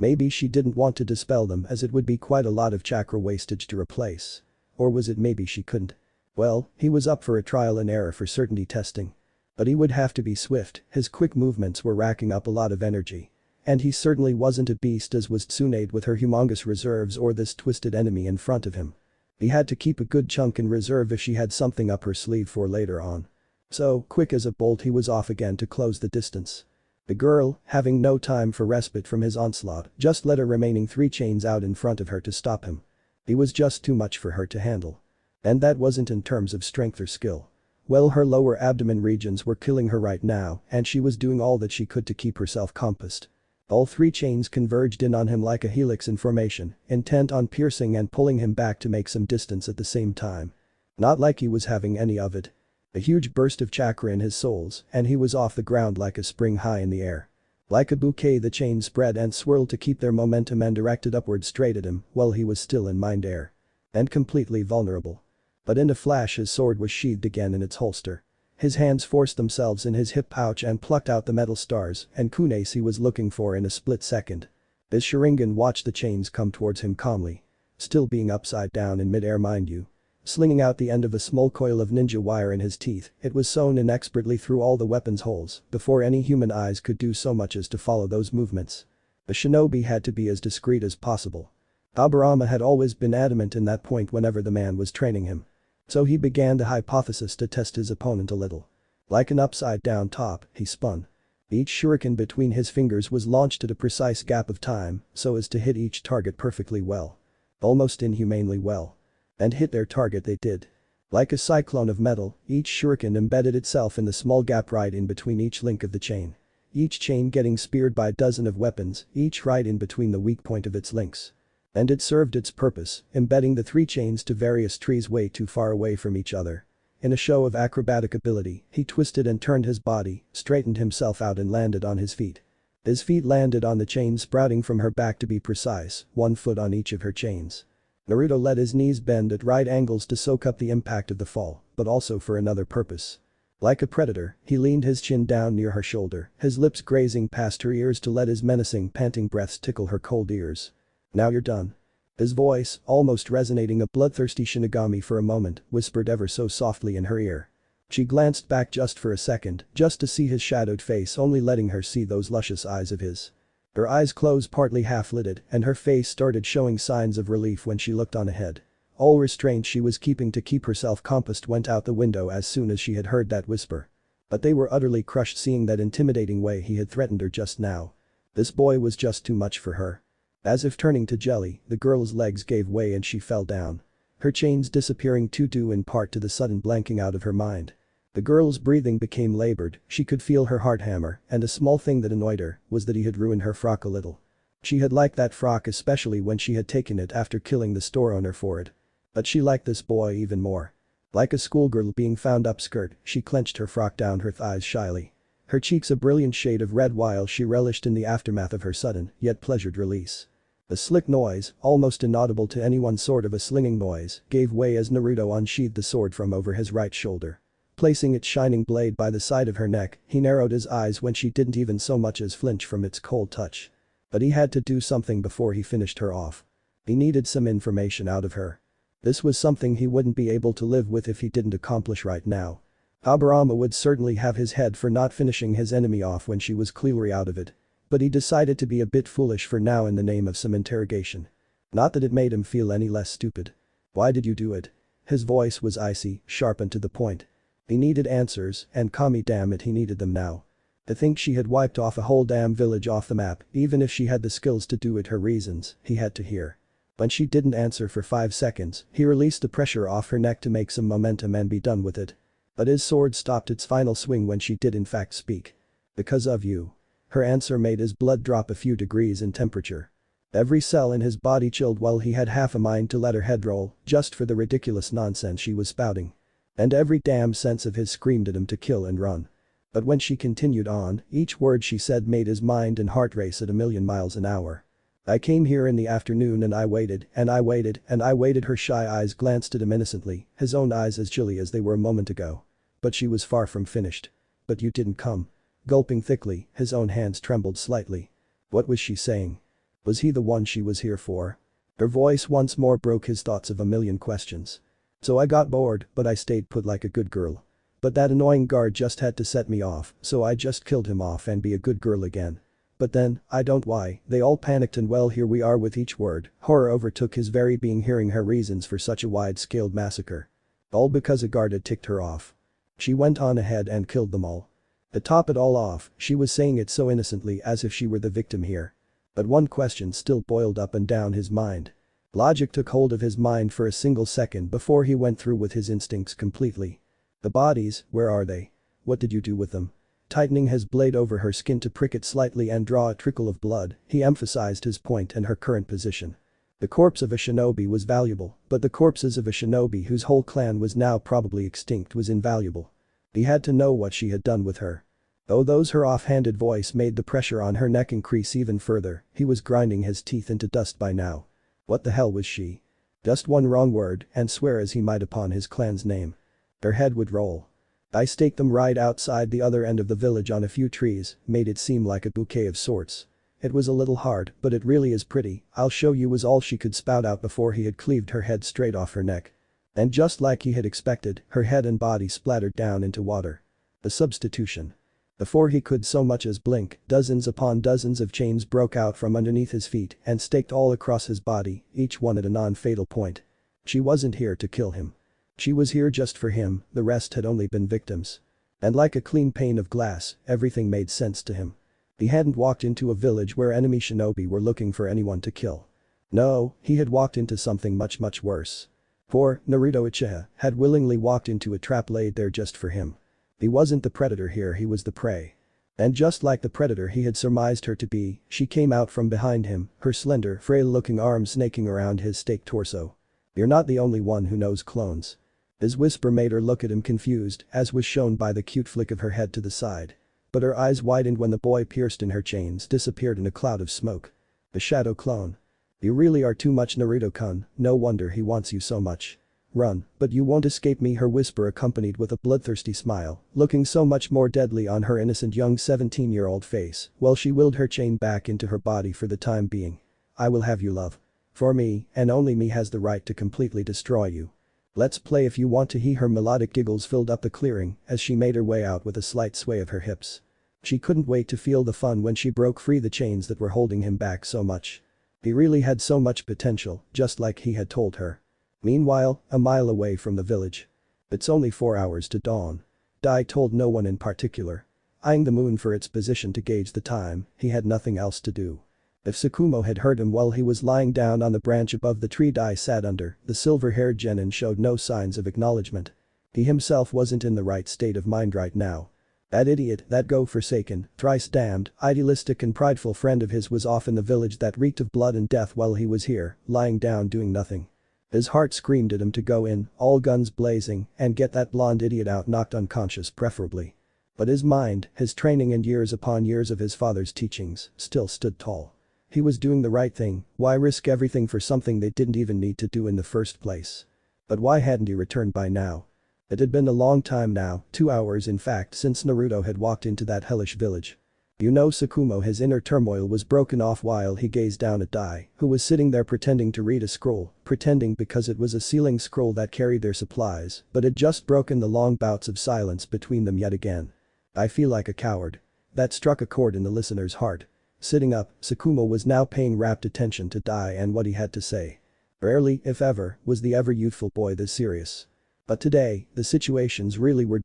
Maybe she didn't want to dispel them as it would be quite a lot of chakra wastage to replace. Or was it maybe she couldn't? Well, he was up for a trial and error for certainty testing. But he would have to be swift, his quick movements were racking up a lot of energy. And he certainly wasn't a beast as was Tsunade with her humongous reserves or this twisted enemy in front of him. He had to keep a good chunk in reserve if she had something up her sleeve for later on. So, quick as a bolt he was off again to close the distance. The girl, having no time for respite from his onslaught, just let her remaining 3 chains out in front of her to stop him. He was just too much for her to handle. And that wasn't in terms of strength or skill. Well, her lower abdomen regions were killing her right now and she was doing all that she could to keep herself compassed. All 3 chains converged in on him like a helix in formation, intent on piercing and pulling him back to make some distance at the same time. Not like he was having any of it. A huge burst of chakra in his soles and he was off the ground like a spring high in the air. Like a bouquet the chains spread and swirled to keep their momentum and directed upward straight at him while he was still in mind-air. And completely vulnerable. But in a flash his sword was sheathed again in its holster. His hands forced themselves in his hip pouch and plucked out the metal stars and kunais he was looking for in a split second. His sharingan watched the chains come towards him calmly. Still being upside down in mid-air mind you. Slinging out the end of a small coil of ninja wire in his teeth, it was sewn in expertly through all the weapon's holes before any human eyes could do so much as to follow those movements. The shinobi had to be as discreet as possible. Aburama had always been adamant in that point whenever the man was training him. So he began the hypothesis to test his opponent a little. Like an upside-down top, he spun. Each shuriken between his fingers was launched at a precise gap of time so as to hit each target perfectly well. Almost inhumanely well. And hit their target they did. Like a cyclone of metal, each shuriken embedded itself in the small gap right in between each link of the chain. Each chain getting speared by a dozen of weapons, each right in between the weak point of its links. And it served its purpose, embedding the 3 chains to various trees way too far away from each other. In a show of acrobatic ability, he twisted and turned his body, straightened himself out and landed on his feet. His feet landed on the chain sprouting from her back to be precise, 1 foot on each of her chains. Naruto let his knees bend at right angles to soak up the impact of the fall, but also for another purpose. Like a predator, he leaned his chin down near her shoulder, his lips grazing past her ears to let his menacing panting breaths tickle her cold ears. Now you're done. His voice, almost resonating a bloodthirsty Shinigami for a moment, whispered ever so softly in her ear. She glanced back just for a second, just to see his shadowed face only letting her see those luscious eyes of his. Her eyes closed partly half-lidded and her face started showing signs of relief when she looked on ahead. All restraint she was keeping to keep herself compassed went out the window as soon as she had heard that whisper. But they were utterly crushed seeing that intimidating way he had threatened her just now. This boy was just too much for her. As if turning to jelly, the girl's legs gave way and she fell down. Her chains disappearing too due in part to the sudden blanking out of her mind. The girl's breathing became labored, she could feel her heart hammer, and a small thing that annoyed her was that he had ruined her frock a little. She had liked that frock especially when she had taken it after killing the store owner for it. But she liked this boy even more. Like a schoolgirl being found upskirt, she clenched her frock down her thighs shyly. Her cheeks a brilliant shade of red while she relished in the aftermath of her sudden, yet pleasured release. A slick noise, almost inaudible to anyone sort of a slinging noise, gave way as Naruto unsheathed the sword from over his right shoulder. Placing its shining blade by the side of her neck, he narrowed his eyes when she didn't even so much as flinch from its cold touch. But he had to do something before he finished her off. He needed some information out of her. This was something he wouldn't be able to live with if he didn't accomplish right now. Aburama would certainly have his head for not finishing his enemy off when she was clearly out of it. But he decided to be a bit foolish for now in the name of some interrogation. Not that it made him feel any less stupid. Why did you do it? His voice was icy, sharp and to the point. He needed answers, and Kami damn it he needed them now. To think she had wiped off a whole damn village off the map, even if she had the skills to do it her reasons, he had to hear. When she didn't answer for 5 seconds, he released the pressure off her neck to make some momentum and be done with it. But his sword stopped its final swing when she did in fact speak. Because of you. Her answer made his blood drop a few degrees in temperature. Every cell in his body chilled while he had half a mind to let her head roll, just for the ridiculous nonsense she was spouting. And every damn sense of his screamed at him to kill and run. But when she continued on, each word she said made his mind and heart race at 1,000,000 miles an hour. I came here in the afternoon and I waited, and I waited, and I waited. Her shy eyes glanced at him innocently, his own eyes as chilly as they were a moment ago. But she was far from finished. But you didn't come. Gulping thickly, his own hands trembled slightly. What was she saying? Was he the one she was here for? Her voice once more broke his thoughts of a million questions. So I got bored, but I stayed put like a good girl. But that annoying guard just had to set me off, so I just killed him off and be a good girl again. But then, I don't why, they all panicked and well here we are with each word. Horror overtook his very being hearing her reasons for such a wide-scaled massacre. All because a guard had ticked her off. She went on ahead and killed them all. To top it all off, she was saying it so innocently as if she were the victim here. But one question still boiled up and down his mind. Logic took hold of his mind for a single second before he went through with his instincts completely. The bodies, where are they? What did you do with them? Tightening his blade over her skin to prick it slightly and draw a trickle of blood, he emphasized his point and her current position. The corpse of a shinobi was valuable, but the corpses of a shinobi whose whole clan was now probably extinct was invaluable. He had to know what she had done with her. Though her offhanded voice made the pressure on her neck increase even further, he was grinding his teeth into dust by now. What the hell was she? Just one wrong word, and swear as he might upon his clan's name. Her head would roll. I staked them right outside the other end of the village on a few trees, made it seem like a bouquet of sorts. It was a little hard, but it really is pretty, I'll show you was all she could spout out before he had cleaved her head straight off her neck. And just like he had expected, her head and body splattered down into water. The substitution. Before he could so much as blink, dozens upon dozens of chains broke out from underneath his feet and staked all across his body, each one at a non-fatal point. She wasn't here to kill him. She was here just for him, the rest had only been victims. And like a clean pane of glass, everything made sense to him. He hadn't walked into a village where enemy shinobi were looking for anyone to kill. No, he had walked into something much worse. For, Naruto Uchiha had willingly walked into a trap laid there just for him. He wasn't the predator here, he was the prey. And just like the predator he had surmised her to be, she came out from behind him, her slender, frail-looking arms snaking around his staked torso. You're not the only one who knows clones. His whisper made her look at him confused, as was shown by the cute flick of her head to the side. But her eyes widened when the boy pierced in her chains disappeared in a cloud of smoke. The shadow clone. You really are too much, Naruto-kun, no wonder he wants you so much. Run, but you won't escape me, her whisper accompanied with a bloodthirsty smile, looking so much more deadly on her innocent young 17-year-old face, while she willed her chain back into her body for the time being. I will have you, love. For me, and only me, has the right to completely destroy you. Let's play if you want to. Her melodic giggles filled up the clearing as she made her way out with a slight sway of her hips. She couldn't wait to feel the fun when she broke free the chains that were holding him back so much. He really had so much potential, just like he had told her. Meanwhile, a mile away from the village. It's only 4 hours to dawn. Dai told no one in particular. Eyeing the moon for its position to gauge the time, he had nothing else to do. If Tsukumo had heard him while he was lying down on the branch above the tree Dai sat under, the silver-haired genin showed no signs of acknowledgement. He himself wasn't in the right state of mind right now. That idiot, that God-forsaken, thrice-damned, idealistic and prideful friend of his was off in the village that reeked of blood and death while he was here, lying down doing nothing. His heart screamed at him to go in, all guns blazing, and get that blonde idiot out, knocked unconscious preferably. But his mind, his training and years upon years of his father's teachings, still stood tall. He was doing the right thing, why risk everything for something they didn't even need to do in the first place? But why hadn't he returned by now? It had been a long time now, 2 hours in fact, since Naruto had walked into that hellish village. You know, Tsukumo, his inner turmoil was broken off while he gazed down at Dai, who was sitting there pretending to read a scroll, pretending because it was a sealing scroll that carried their supplies, but had just broken the long bouts of silence between them yet again. I feel like a coward. That struck a chord in the listener's heart. Sitting up, Tsukumo was now paying rapt attention to Dai and what he had to say. Rarely, if ever, was the ever-youthful boy this serious. But today, the situations really were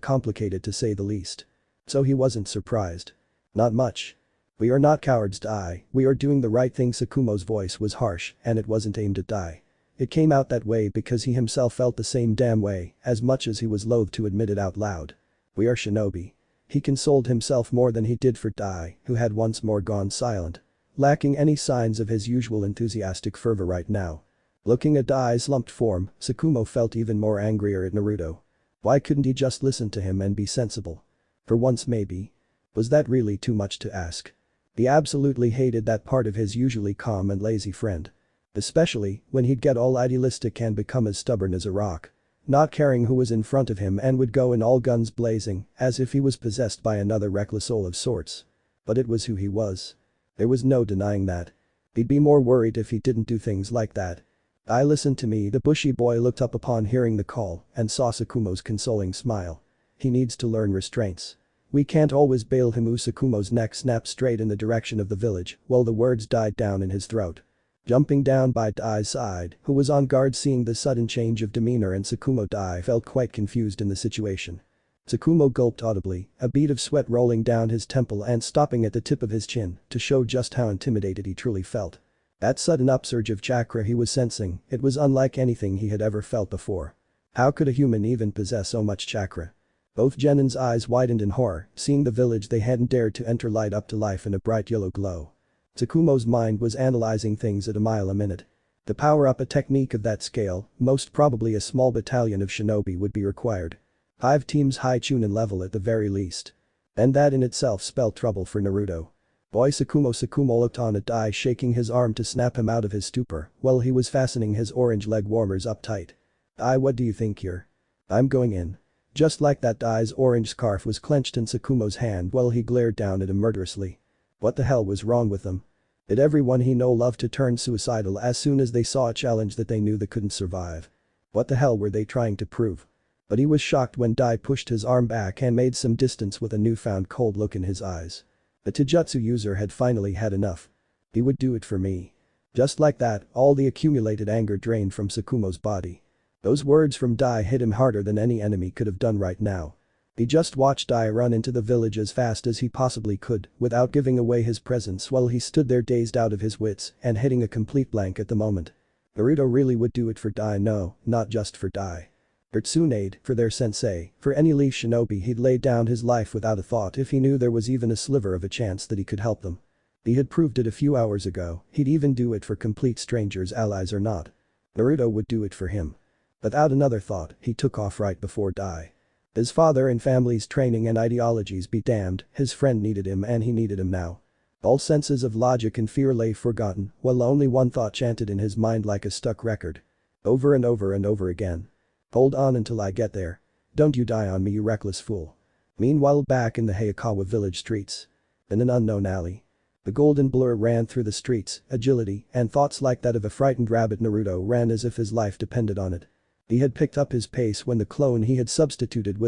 complicated to say the least. So he wasn't surprised. Not much. We are not cowards, Dai, we are doing the right thing. Tsukumo's voice was harsh, and it wasn't aimed at Dai. It came out that way because he himself felt the same damn way, as much as he was loath to admit it out loud. We are shinobi. He consoled himself more than he did for Dai, who had once more gone silent. Lacking any signs of his usual enthusiastic fervor right now. Looking at Dai's lumped form, Tsukumo felt even more angrier at Naruto. Why couldn't he just listen to him and be sensible? For once maybe. Was that really too much to ask? He absolutely hated that part of his usually calm and lazy friend. Especially when he'd get all idealistic and become as stubborn as a rock. Not caring who was in front of him and would go in all guns blazing, as if he was possessed by another reckless soul of sorts. But it was who he was. There was no denying that. He'd be more worried if he didn't do things like that. "I listen to me." The bushy boy looked up upon hearing the call and saw Tsukumo's consoling smile. "He needs to learn restraints. We can't always bail him." Tsukumo's neck snapped straight in the direction of the village while the words died down in his throat. Jumping down by Dai's side, who was on guard seeing the sudden change of demeanor and Tsukumo, Dai felt quite confused in the situation. Tsukumo gulped audibly, a bead of sweat rolling down his temple and stopping at the tip of his chin to show just how intimidated he truly felt. That sudden upsurge of chakra he was sensing, it was unlike anything he had ever felt before. How could a human even possess so much chakra? Both Genin's eyes widened in horror, seeing the village they hadn't dared to enter light up to life in a bright yellow glow. Tsukumo's mind was analyzing things at a mile a minute. To power up a technique of that scale, most probably a small battalion of shinobi would be required. 5 teams high chunin level at the very least. And that in itself spelled trouble for Naruto. Boy Tsukumo looked on at Dai, shaking his arm to snap him out of his stupor while he was fastening his orange leg warmers up tight. "Dai, what do you think here? I'm going in." Just like that, Dai's orange scarf was clenched in Tsukumo's hand while he glared down at him murderously. What the hell was wrong with them? Did everyone he know love to turn suicidal as soon as they saw a challenge that they knew they couldn't survive? What the hell were they trying to prove? But he was shocked when Dai pushed his arm back and made some distance with a newfound cold look in his eyes. The Taijutsu user had finally had enough. He would do it for me. Just like that, all the accumulated anger drained from Tsukumo's body. Those words from Dai hit him harder than any enemy could have done right now. He just watched Dai run into the village as fast as he possibly could without giving away his presence while he stood there dazed out of his wits and hitting a complete blank at the moment. Naruto really would do it for Dai, no, not just for Dai. For Tsunade, for their sensei, for any leaf shinobi he'd lay down his life without a thought if he knew there was even a sliver of a chance that he could help them. He had proved it a few hours ago, he'd even do it for complete strangers, allies or not. Naruto would do it for him. Without another thought, he took off right before Dai. His father and family's training and ideologies be damned, his friend needed him and he needed him now. All senses of logic and fear lay forgotten while only one thought chanted in his mind like a stuck record. Over and over and over again. "Hold on until I get there. Don't you die on me, you reckless fool." Meanwhile, back in the Hayakawa village streets. In an unknown alley. The golden blur ran through the streets, agility and thoughts like that of a frightened rabbit. Naruto ran as if his life depended on it. He had picked up his pace when the clone he had substituted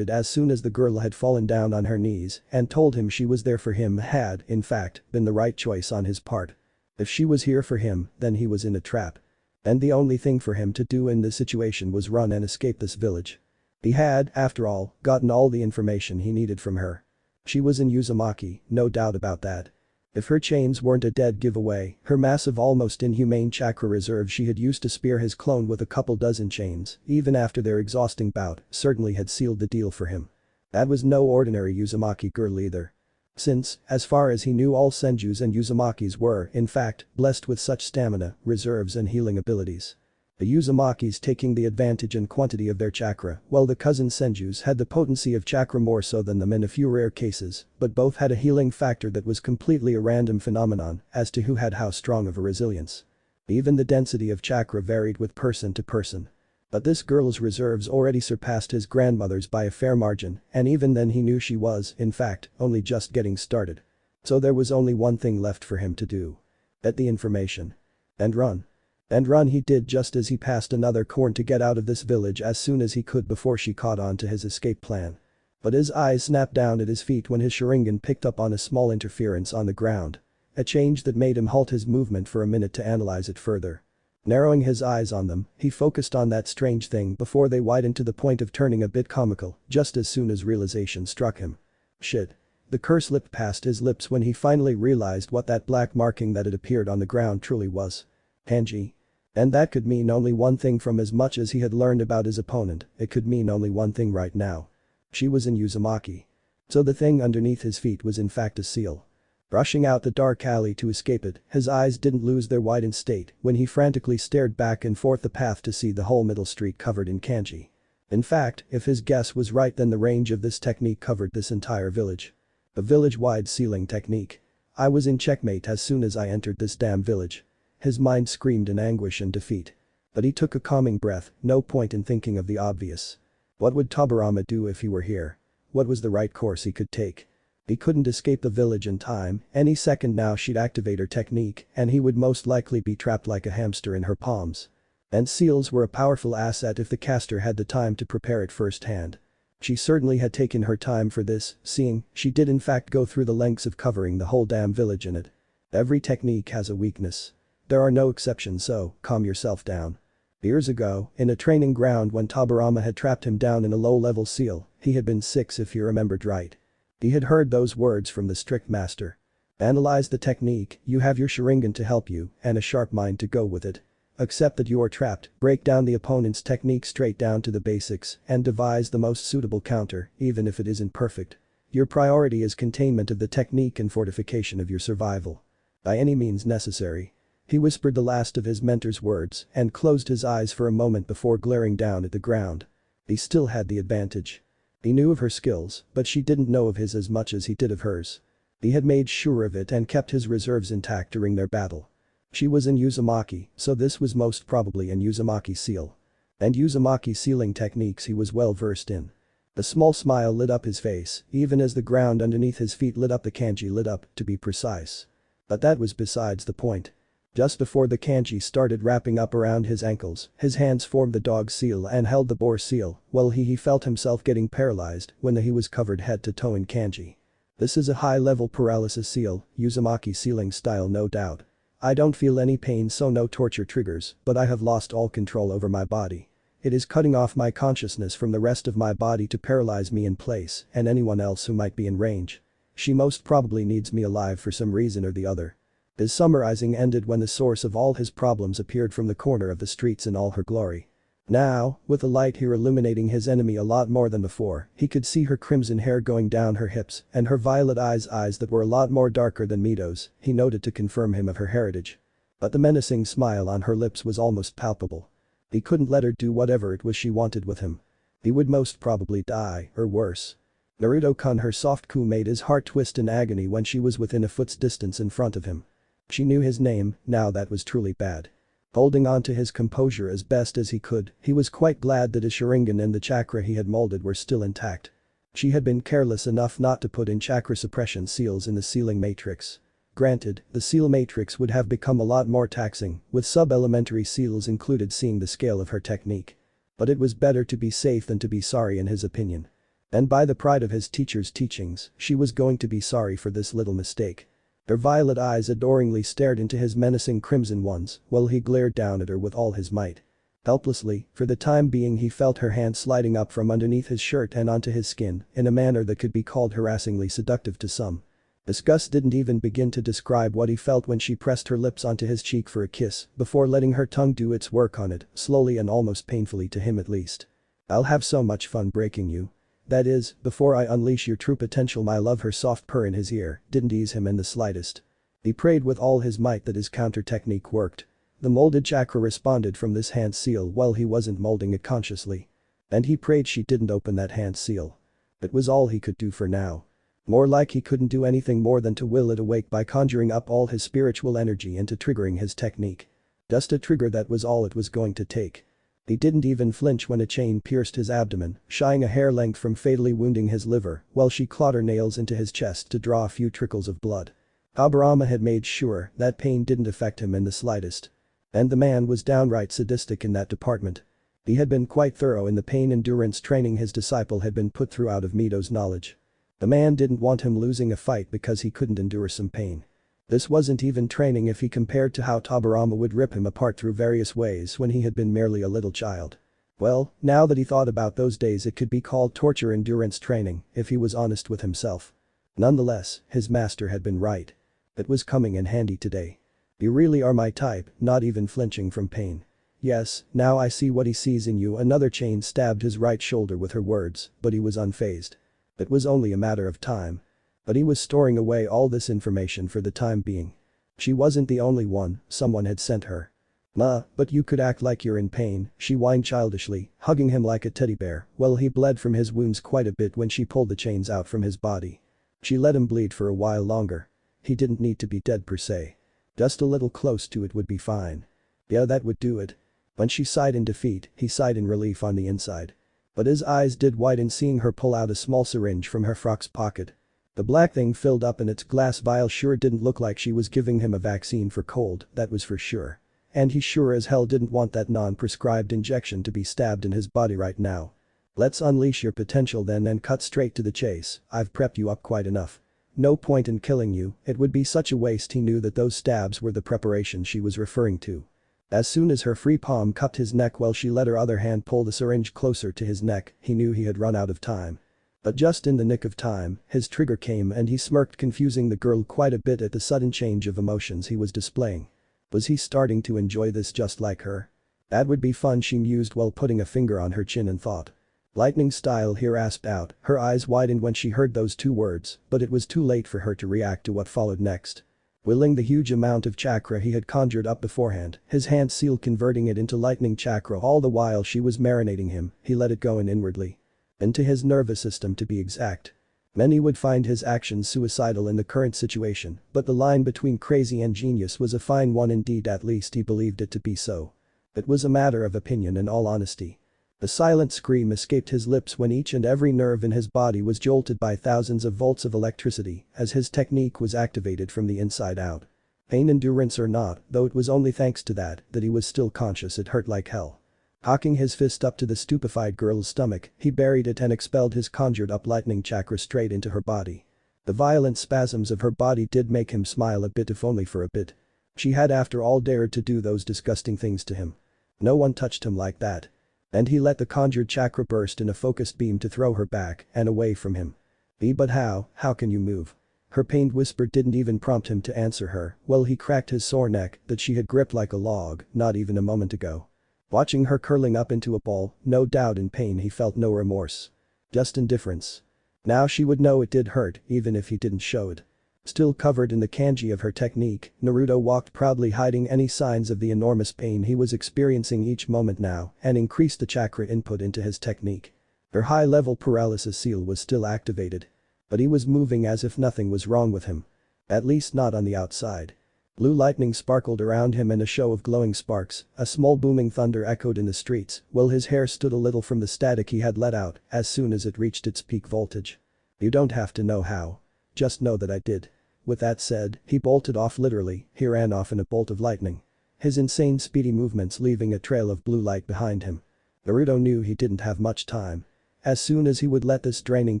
as soon as the girl had fallen down on her knees and told him she was there for him had, in fact, been the right choice on his part. If she was here for him, then he was in a trap. And the only thing for him to do in this situation was run and escape this village. He had, after all, gotten all the information he needed from her. She was in Uzumaki, no doubt about that. If her chains weren't a dead giveaway, her massive almost inhumane chakra reserve she had used to spear his clone with a couple dozen chains, even after their exhausting bout, certainly had sealed the deal for him. That was no ordinary Uzumaki girl either. Since, as far as he knew, all senjus and Uzumakis were, in fact, blessed with such stamina, reserves and healing abilities. The Uzumakis taking the advantage in quantity of their chakra, while the cousin senjus had the potency of chakra more so than them in a few rare cases, but both had a healing factor that was completely a random phenomenon as to who had how strong of a resilience. Even the density of chakra varied with person to person. But this girl's reserves already surpassed his grandmother's by a fair margin, and even then he knew she was, in fact, only just getting started. So there was only one thing left for him to do. Get the information. And run. And run he did, just as he passed another corn to get out of this village as soon as he could before she caught on to his escape plan. But his eyes snapped down at his feet when his sharingan picked up on a small interference on the ground. A change that made him halt his movement for a minute to analyze it further. Narrowing his eyes on them, he focused on that strange thing before they widened to the point of turning a bit comical just as soon as realization struck him. Shit. The curse slipped past his lips when he finally realized what that black marking that had appeared on the ground truly was. Kanji. And that could mean only one thing. From as much as he had learned about his opponent, it could mean only one thing right now. She was in Uzumaki. So the thing underneath his feet was in fact a seal. Rushing out the dark alley to escape it, his eyes didn't lose their widened state when he frantically stared back and forth the path to see the whole middle street covered in kanji. In fact, if his guess was right, then the range of this technique covered this entire village. A village-wide sealing technique. I was in checkmate as soon as I entered this damn village. His mind screamed in anguish and defeat. But he took a calming breath, no point in thinking of the obvious. What would Tobirama do if he were here? What was the right course he could take? He couldn't escape the village in time, any second now she'd activate her technique and he would most likely be trapped like a hamster in her palms. And seals were a powerful asset if the caster had the time to prepare it firsthand. She certainly had taken her time for this, seeing she did in fact go through the lengths of covering the whole damn village in it. Every technique has a weakness. There are no exceptions, so calm yourself down. Years ago, in a training ground when Tobirama had trapped him down in a low-level seal, he had been 6 if you remembered right. He had heard those words from the strict master. Analyze the technique, you have your sharingan to help you, and a sharp mind to go with it. Accept that you are trapped, break down the opponent's technique straight down to the basics, and devise the most suitable counter, even if it isn't perfect. Your priority is containment of the technique and fortification of your survival. By any means necessary. He whispered the last of his mentor's words and closed his eyes for a moment before glaring down at the ground. He still had the advantage. He knew of her skills, but she didn't know of his as much as he did of hers. He had made sure of it and kept his reserves intact during their battle. She was in Uzumaki, so this was most probably an Uzumaki seal. And Uzumaki sealing techniques he was well versed in. A small smile lit up his face, even as the ground underneath his feet lit up, the kanji lit up, to be precise. But that was besides the point. Just before the kanji started wrapping up around his ankles, his hands formed the dog seal and held the boar seal, while he felt himself getting paralyzed when he was covered head to toe in kanji. This is a high-level paralysis seal, Uzumaki sealing style, no doubt. I don't feel any pain, so no torture triggers, but I have lost all control over my body. It is cutting off my consciousness from the rest of my body to paralyze me in place and anyone else who might be in range. She most probably needs me alive for some reason or the other. His summarizing ended when the source of all his problems appeared from the corner of the streets in all her glory. Now, with the light here illuminating his enemy a lot more than before, he could see her crimson hair going down her hips and her violet eyes that were a lot more darker than Mito's, he noted to confirm him of her heritage. But the menacing smile on her lips was almost palpable. He couldn't let her do whatever it was she wanted with him. He would most probably die, or worse. Naruto-kun, her soft coo made his heart twist in agony when she was within a foot's distance in front of him. She knew his name, now that was truly bad. Holding on to his composure as best as he could, he was quite glad that his sharingan and the chakra he had molded were still intact. She had been careless enough not to put in chakra suppression seals in the sealing matrix. Granted, the seal matrix would have become a lot more taxing, with sub-elementary seals included, seeing the scale of her technique. But it was better to be safe than to be sorry, in his opinion. And by the pride of his teacher's teachings, she was going to be sorry for this little mistake. Her violet eyes adoringly stared into his menacing crimson ones while he glared down at her with all his might. Helplessly, for the time being, he felt her hand sliding up from underneath his shirt and onto his skin in a manner that could be called harassingly seductive to some. Disgust didn't even begin to describe what he felt when she pressed her lips onto his cheek for a kiss before letting her tongue do its work on it, slowly and almost painfully, to him at least. I'll have so much fun breaking you. That is, before I unleash your true potential, my love. Her soft purr in his ear didn't ease him in the slightest. He prayed with all his might that his counter technique worked. The molded chakra responded from this hand seal while he wasn't molding it consciously. And he prayed she didn't open that hand seal. It was all he could do for now. More like he couldn't do anything more than to will it awake by conjuring up all his spiritual energy into triggering his technique. Just a trigger, that was all it was going to take. He didn't even flinch when a chain pierced his abdomen, shying a hair length from fatally wounding his liver while she clawed her nails into his chest to draw a few trickles of blood. Tobirama had made sure that pain didn't affect him in the slightest. And the man was downright sadistic in that department. He had been quite thorough in the pain endurance training his disciple had been put through out of Mito's knowledge. The man didn't want him losing a fight because he couldn't endure some pain. This wasn't even training if he compared to how Tobirama would rip him apart through various ways when he had been merely a little child. Well, now that he thought about those days, it could be called torture endurance training if he was honest with himself. Nonetheless, his master had been right. It was coming in handy today. You really are my type, not even flinching from pain. Yes, now I see what he sees in you. Another chain stabbed his right shoulder with her words, but he was unfazed. It was only a matter of time. But he was storing away all this information for the time being. She wasn't the only one, someone had sent her. "Ma, but you could act like you're in pain," she whined childishly, hugging him like a teddy bear while he bled from his wounds quite a bit when she pulled the chains out from his body. She let him bleed for a while longer. he didn't need to be dead per se. Just a little close to it would be fine. Yeah, that would do it. When she sighed in defeat, he sighed in relief on the inside. But his eyes did widen seeing her pull out a small syringe from her frock's pocket. The black thing filled up in its glass vial sure didn't look like she was giving him a vaccine for cold, that was for sure. And he sure as hell didn't want that non-prescribed injection to be stabbed in his body right now. Let's unleash your potential then and cut straight to the chase, I've prepped you up quite enough. No point in killing you, it would be such a waste. He knew that those stabs were the preparation she was referring to. As soon as her free palm cupped his neck while she let her other hand pull the syringe closer to his neck, he knew he had run out of time. But just in the nick of time, his trigger came and he smirked, confusing the girl quite a bit at the sudden change of emotions he was displaying. Was he starting to enjoy this just like her? That would be fun, she mused while putting a finger on her chin and thought. Lightning style, he rasped out, her eyes widened when she heard those two words, but it was too late for her to react to what followed next. Willing the huge amount of chakra he had conjured up beforehand, his hand sealed, converting it into lightning chakra. All the while she was marinating him, he let it go in inwardly. Into his nervous system, to be exact. Many would find his actions suicidal in the current situation, but the line between crazy and genius was a fine one indeed, at least he believed it to be so. It was a matter of opinion in all honesty. A silent scream escaped his lips when each and every nerve in his body was jolted by thousands of volts of electricity as his technique was activated from the inside out. Pain endurance or not, though it was only thanks to that he was still conscious, it hurt like hell. Hawking his fist up to the stupefied girl's stomach, he buried it and expelled his conjured up lightning chakra straight into her body. The violent spasms of her body did make him smile a bit, if only for a bit. She had after all dared to do those disgusting things to him. No one touched him like that. And he let the conjured chakra burst in a focused beam to throw her back and away from him. But how can you move? Her pained whisper didn't even prompt him to answer her, well he cracked his sore neck that she had gripped like a log not even a moment ago. Watching her curling up into a ball, no doubt in pain, he felt no remorse. Just indifference. Now she would know it did hurt even if he didn't show it. Still covered in the kanji of her technique, Naruto walked proudly, hiding any signs of the enormous pain he was experiencing each moment now, and increased the chakra input into his technique. Her high-level paralysis seal was still activated. But he was moving as if nothing was wrong with him. At least not on the outside. Blue lightning sparkled around him in a show of glowing sparks, a small booming thunder echoed in the streets, while his hair stood a little from the static he had let out as soon as it reached its peak voltage. You don't have to know how. Just know that I did. With that said, he bolted off literally, he ran off in a bolt of lightning. His insane speedy movements leaving a trail of blue light behind him. Naruto knew he didn't have much time. As soon as he would let this draining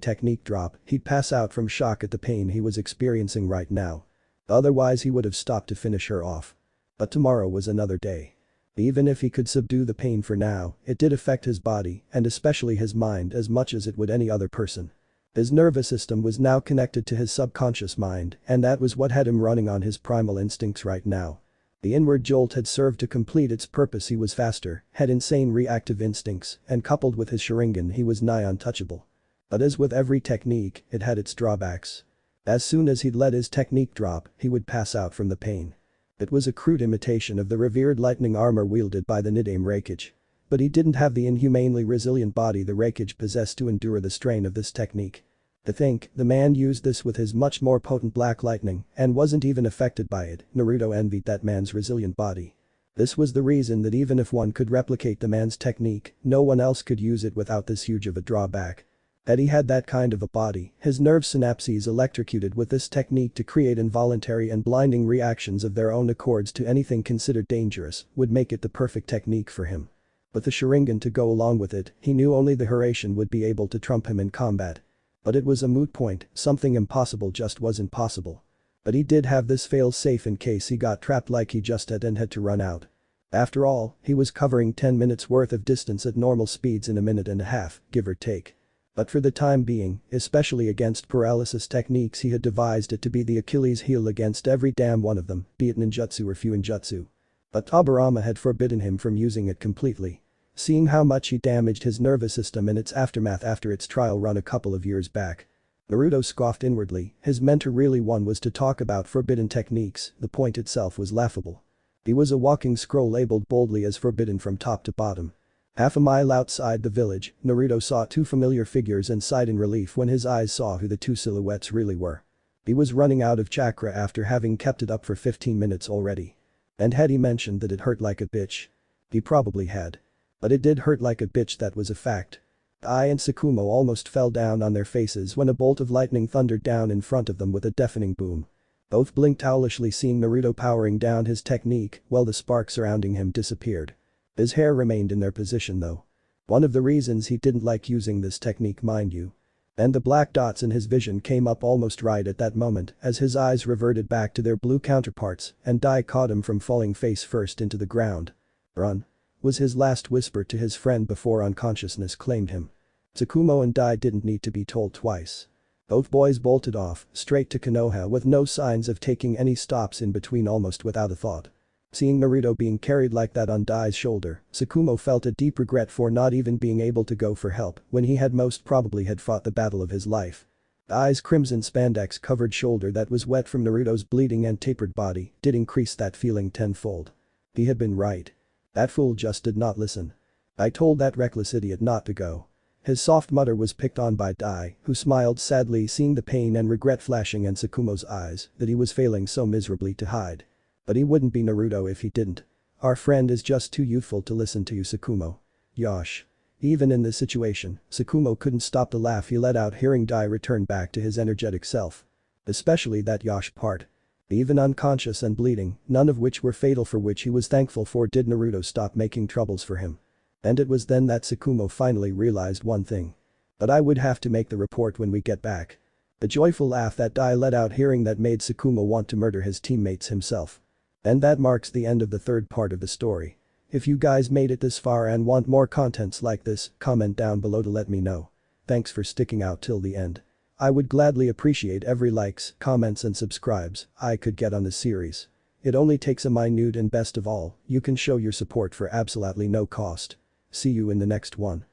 technique drop, he'd pass out from shock at the pain he was experiencing right now. Otherwise he would have stopped to finish her off. But tomorrow was another day. Even if he could subdue the pain for now, it did affect his body and especially his mind as much as it would any other person. His nervous system was now connected to his subconscious mind, and that was what had him running on his primal instincts right now. The inward jolt had served to complete its purpose. He was faster, had insane reactive instincts, and coupled with his sharingan he was nigh untouchable. But as with every technique, it had its drawbacks. As soon as he'd let his technique drop, he would pass out from the pain. It was a crude imitation of the revered lightning armor wielded by the Nidaime Reikage. But he didn't have the inhumanely resilient body the Reikage possessed to endure the strain of this technique. To think, the man used this with his much more potent black lightning and wasn't even affected by it. Naruto envied that man's resilient body. This was the reason that even if one could replicate the man's technique, no one else could use it without this huge of a drawback. That he had that kind of a body, his nerve synapses electrocuted with this technique to create involuntary and blinding reactions of their own accords to anything considered dangerous, would make it the perfect technique for him. With the sharingan to go along with it, he knew only the Hiraishin would be able to trump him in combat. But it was a moot point, something impossible just wasn't possible. But he did have this fail-safe in case he got trapped like he just had and had to run out. After all, he was covering 10 minutes worth of distance at normal speeds in a minute and a half, give or take. But for the time being, especially against paralysis techniques, he had devised it to be the Achilles heel against every damn one of them, be it ninjutsu or fuinjutsu. But Tobirama had forbidden him from using it completely. Seeing how much he damaged his nervous system in its aftermath after its trial run a couple of years back. Naruto scoffed inwardly, his mentor really was to talk about forbidden techniques, the point itself was laughable. He was a walking scroll labeled boldly as forbidden from top to bottom. Half a mile outside the village, Naruto saw two familiar figures and sighed in relief when his eyes saw who the two silhouettes really were. He was running out of chakra after having kept it up for 15 minutes already. And had he mentioned that it hurt like a bitch? He probably had. But it did hurt like a bitch, that was a fact. Dai and Tsukumo almost fell down on their faces when a bolt of lightning thundered down in front of them with a deafening boom. Both blinked owlishly, seeing Naruto powering down his technique while the spark surrounding him disappeared. His hair remained in their position though. One of the reasons he didn't like using this technique, mind you. And the black dots in his vision came up almost right at that moment as his eyes reverted back to their blue counterparts and Dai caught him from falling face first into the ground. "Run," was his last whisper to his friend before unconsciousness claimed him. Tsukumo and Dai didn't need to be told twice. Both boys bolted off, straight to Konoha with no signs of taking any stops in between, almost without a thought. Seeing Naruto being carried like that on Dai's shoulder, Tsukumo felt a deep regret for not even being able to go for help when he had most probably had fought the battle of his life. Dai's crimson spandex-covered shoulder that was wet from Naruto's bleeding and tapered body did increase that feeling tenfold. He had been right. That fool just did not listen. I told that reckless idiot not to go. His soft mutter was picked on by Dai, who smiled sadly, seeing the pain and regret flashing in Tsukumo's eyes that he was failing so miserably to hide. But he wouldn't be Naruto if he didn't. Our friend is just too youthful to listen to you, Tsukumo. Yosh. Even in this situation, Tsukumo couldn't stop the laugh he let out hearing Dai return back to his energetic self. Especially that Yosh part. Even unconscious and bleeding, none of which were fatal, for which he was thankful for, did Naruto stop making troubles for him. And it was then that Tsukumo finally realized one thing. But I would have to make the report when we get back. The joyful laugh that Dai let out hearing that made Tsukumo want to murder his teammates himself. And that marks the end of the third part of the story. If you guys made it this far and want more contents like this, comment down below to let me know. Thanks for sticking out till the end. I would gladly appreciate every likes, comments and subscribes I could get on this series. It only takes a minute, and best of all, you can show your support for absolutely no cost. See you in the next one.